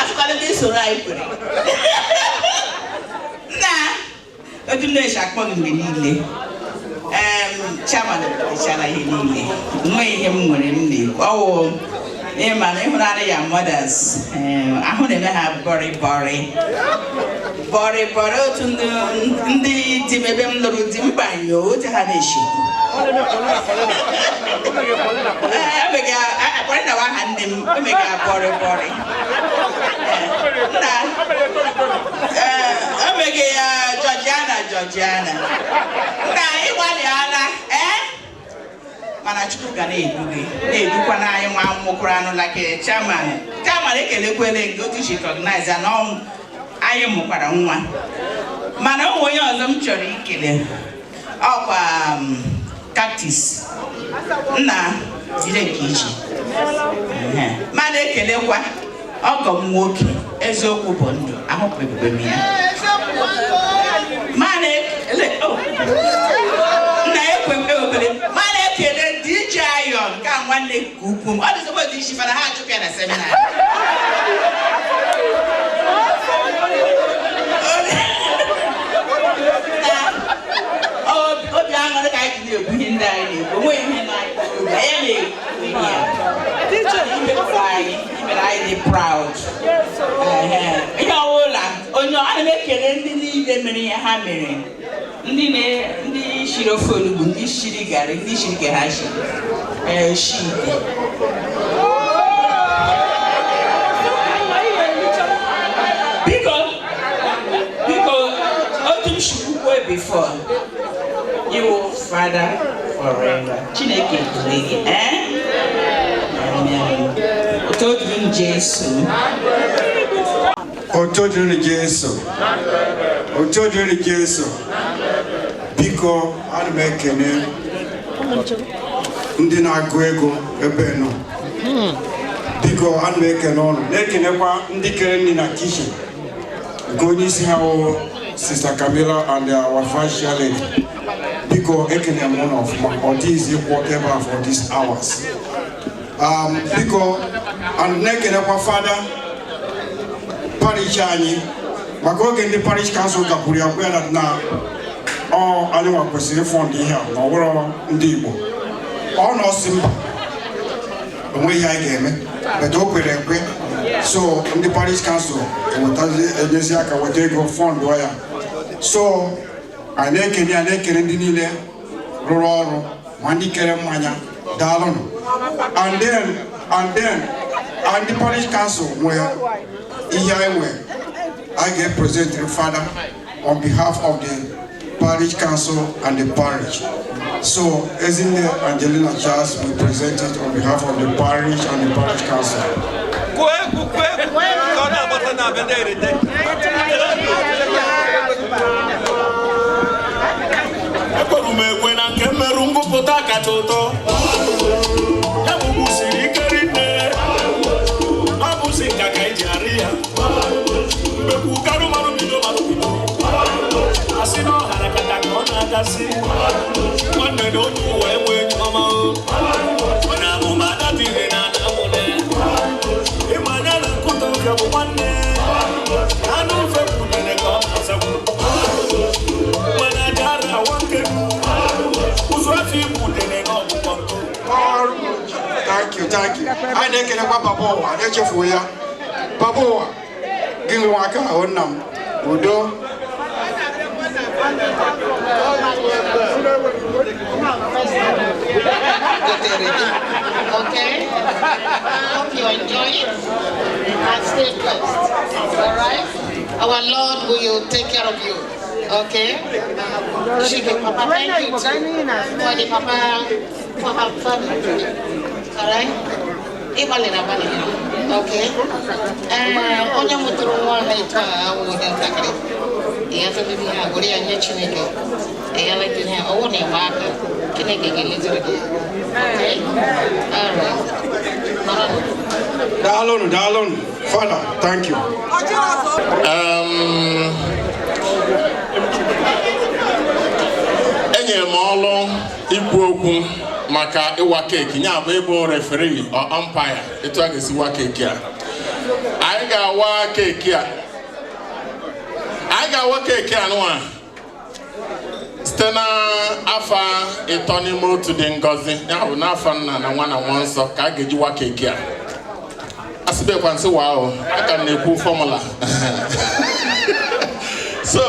asụkwala ndị soro anyị kwere nna otu na-eji akpọ gị mgbe niile chairman echara ihe niile nwe ihe m nwere m na-ekwu ọwụ ịma na ịhụnanya ya mothers ahụ na-eme ha bọrị otu ndị di m ebe m lụrụ di m banye oche ha na-eshi akwarịnawa aha nne m emega bọrị emege ya Georgiana nna ịgbalịala mana Chukwu ga na-edu gị na-edukwa n'anyị nwa mụkwụrụ anụ like chairman ekelekwele nke otu chi recognize na anyị mụkwara nwa mana ụmụ onye ọzọ m chọrọ ikele ọkwa Cactus nna jide nke iji mana ekelekwa ọgọ m nwoke eziokwu bụ ndụ ahụpụbeghị m ya mana ekele DJ Iron ka nwanne nke ukwu m ọ dịzikwa dị isi fara ha achụpụ ya na seminarị obi aṅụrị ka anyị ji na-ebunye ndị anyị na-ekwu onwe ihe na anyị I'm proud. You know, I'm making any hammering. Ndi shirofonu ndi shirigari ndi shirigahashi. She. Because Otum before you Father forever. Chineke today, Amen. Otodun Jesu. Otodun Jesu. Otodun Jesu. Biko anumekene. Ndi na-agụ ego ebe nọ. Biko anumekene ọnụ. Na-ekene kwa ndị kere nri na kitchen. Onye isi ha Sister Camilla and our first lady. Biko ekene mụ ọfụma. Ọ dịghịzi whatever for these hours. Biko and na-ekene kwa Father parish anyị maka oge ndị parish council gakwuru ya gwa ya na anyị nwa kwesịrị fund ihe a na ọwụrụ ndị Igbo ọ nọọsị mba onwe ihe anyị ga-eme but o kwere ekwe so ndị parish council enyezi aka weta ego fund ya so anyị na-ekele ndị niile rụrụ ọrụ ma ndị kere mmanya daalụnụ and the parish council nwere ihe anyị nwere I get present to the Father on behalf of the parish council and the parish. So, as in the Angelina Charles, we present it on behalf of the parish and the parish council. Thank you. I didn't get a Baboa, I just for ya. Baboa, give me one car on them. Udo. Okay? Hope you enjoy it and stay blessed. Alright? Our Lord will take care of you. Okay? Papa, thank you too. For the Papa, for her family. Alright? Okay? Onye mụtụrụ nwa ha ito a awụghị ntakịrị. Ya tụliri ha gụrụ ya nye Chineke. Ya letịrị ha ọwụ na-enwe aka. Chineke ga-eletere gị. Okay? Alright. Daalụnụ. Father, thank you. Enyere m ọlụ ikwu okwu maka ịwa keeki nya bụ ebe referee or umpire etu a ga-esi wa keeki a. Anyị ga-awa keeki a nwa site na afọ ịtọ n'ime otu dị ngọzi ya bụ n'afọ Nna na Nwa na Mmụọ Nsọ ka a ga-eji wa keeki a. Asịbekwa nsị wa ahụ aka na-ekwu fọmụla. So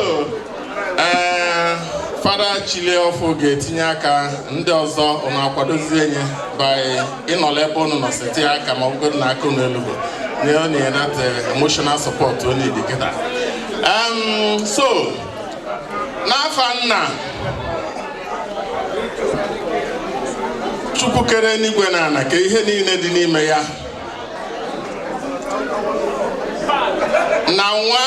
Father Chile ọfụ ga-etinye aka ndị ọzọ ụnụ akwadozie enye by ịnọla ebe ụnụ nọ seti aka ma ọbụgodị na aka ụnụ elugo na that emotional support onye dị kịta. So n'afọ Nna Chukwu kere n'igwe na ana ka ihe niile dị n'ime ya na Nwa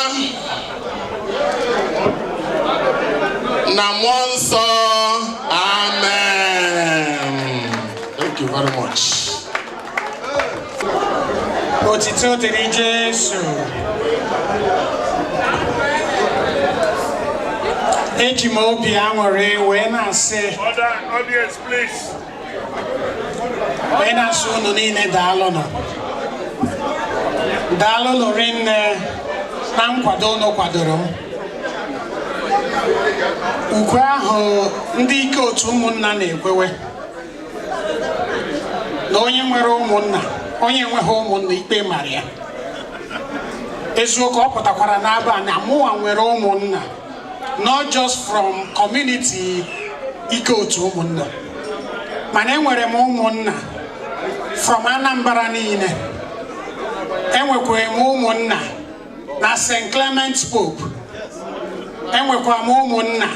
na Mmụọ Nsọ. Amen. Thank you very much. Otito dịrị Jesu. Eji m obi aṅụrị wee na-asị. Audience, please. Wee na-asị unu niile daalụnụ. Daalụnụ rinne na nkwado unu kwadoro m. Ukwe ahụ ndị ike otu ụmụnna na-ekwewe na onye nwere ụmụnna onye enweghị ụmụnna ikpe mara ya. Eziokwu ọ pụtakwara n'aba na mụnwa nwere ụmụnna, not just from community ike otu ụmụnna, mana enwere m ụmụnna from Anambra niile. Enwekwara m ụmụnna na St. Clement Pope. Enwekwara m ụmụnna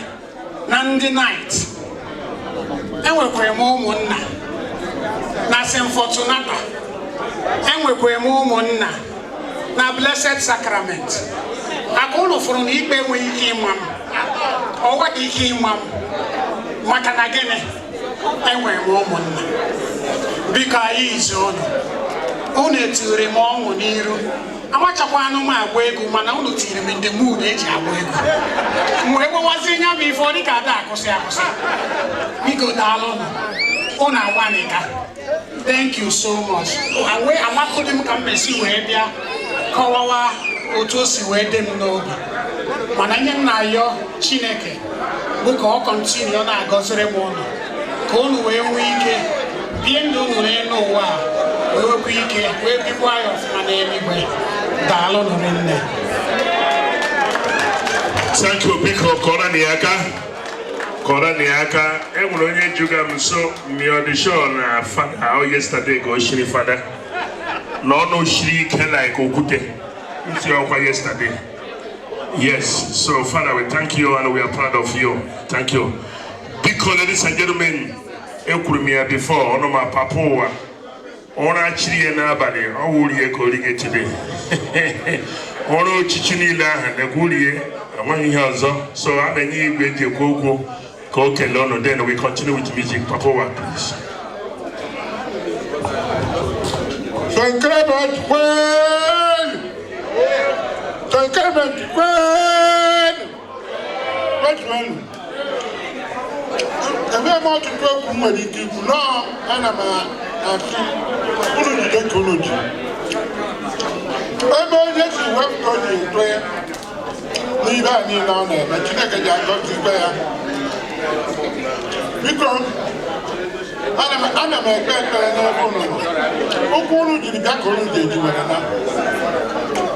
na ndị Knight. Enwekwara m ụmụnna na St. Fortunata. Enwekwara m ụmụnna na Blessed Sacrament. Aka ụlọ fụrụ na ikpe enweghị ike ịma m, ọwa dị ike ịma m, maka na gịnị? Enwere m ụmụnna. Biko anyị izu unu etiri m ọṅụ n'iru. Amachakwa anụ m agba egwu, mana unu tiri m ndị mood eji agba egwu. Mgbe egbewazi nya bụ ife ọ dịka ada akwụsị akwụsị. Biko daalụ unu agbanika. Thank you so much. Amakụdị m ka m esi wee bịa kọwawa otu o si wee dị m n'obi. Mana ihe m na-ayọ Chineke bụ ka ọ kọntinue na-agọziri m unu, ka unu wee nwee ike bie ndụ unu n'elu ụwa a, wee nwekwa ike wee bikwa ya ọfụma n'eluigwe. Daalụ nne. Thank you, biko kọrọ n'aka. Enwere onye juga m so mi audition na fada yesterday go shiri fada. No shiri ike like okwute. Nti ọkwa yesterday. Yes, so Father, we thank you and we are proud of you. Thank you. Because ladies and gentlemen, ekwurumia before ono ma papowa. Ona chiri na abali, o wuri ko lige today. Ono chichi niile aha na gwurie, amaghị ihe ọzọ. So abenye igwe ji ekwu ka o kele ọnụ. Then we continue with music. Papowa, please. St. Clement Queen! St. Clement Queen! Watchman! Ebe m ọtụtụ okwu nwere ike ikwu nọọ ana m asị unu jide ka unu ji. Ebe onye si wepụta oji eto ya n'ihe a niile ọ na-eme, Chineke ji agọzikwa ya. Biko, ana m ekpe ekpere n'ebe unu nọ. Okwu unu jiri bịa ka unu ga-eji were na.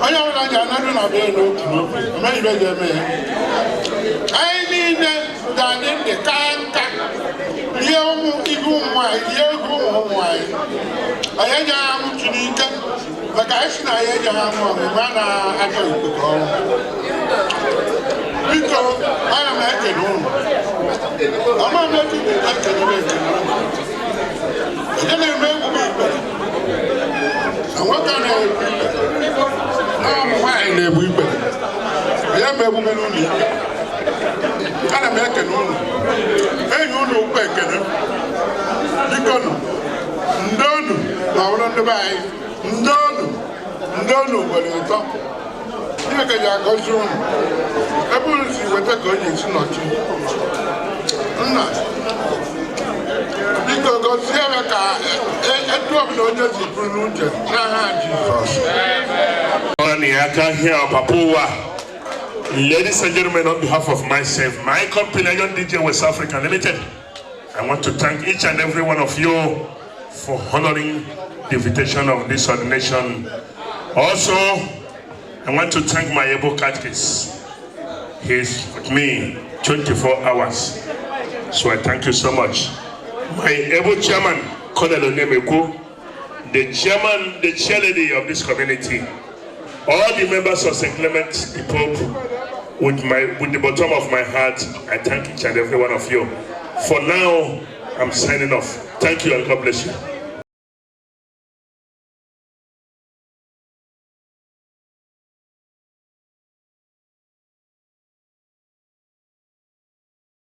Onye ọbụla ji anadụ na be n'otu n'otu, emeghị ibe ga-eme ya. Anyị niile ga-adị ndị ka nka rie ụmụ ibu ụmụ nwanyị, rie ego ụmụ nwanyị. Anyị eji agha nwụchiri ike maka anyị si na anyị eji agha nwụ ọmụmụ a na-achọ ikuku ọrụ. Biko, ana m ekele unu. Ọma m ekele ekele. Onye na-eme egwuregwu ikpere, na nwoke a na-ebu ikpere, na ụmụ nwaanyị na-ebu ikpere. Onye ma ebume n'ụlọ ikpe. Ana m ekele unu. Enyi unu ukwu ekele. Biko nụ, ndị unu na ọbụrụ ndị be anyị, ndị unu nwere ụtọ. Chineke ji agọzi unu. Ebe unu si weta ka onye esi nọchi. Nna, biko gọzie ya ka etu ọbụla onye si bụrụ n'uche n'aha Jizọs. Ladies and gentlemen, on behalf of myself, my company, Lion DJ West Africa Limited, I want to thank each and every one of you for honoring the invitation of this ordination. Also, I want to thank my able catechist. He's with me 24 hours. So I thank you so much. My able chairman, Colonel Onemeko, the chairman, the chairlady of this community, all the members of St. Clement, the Pope, with the bottom of my heart, I thank each and every one of you. For now, I'm signing off. Thank you and God bless you.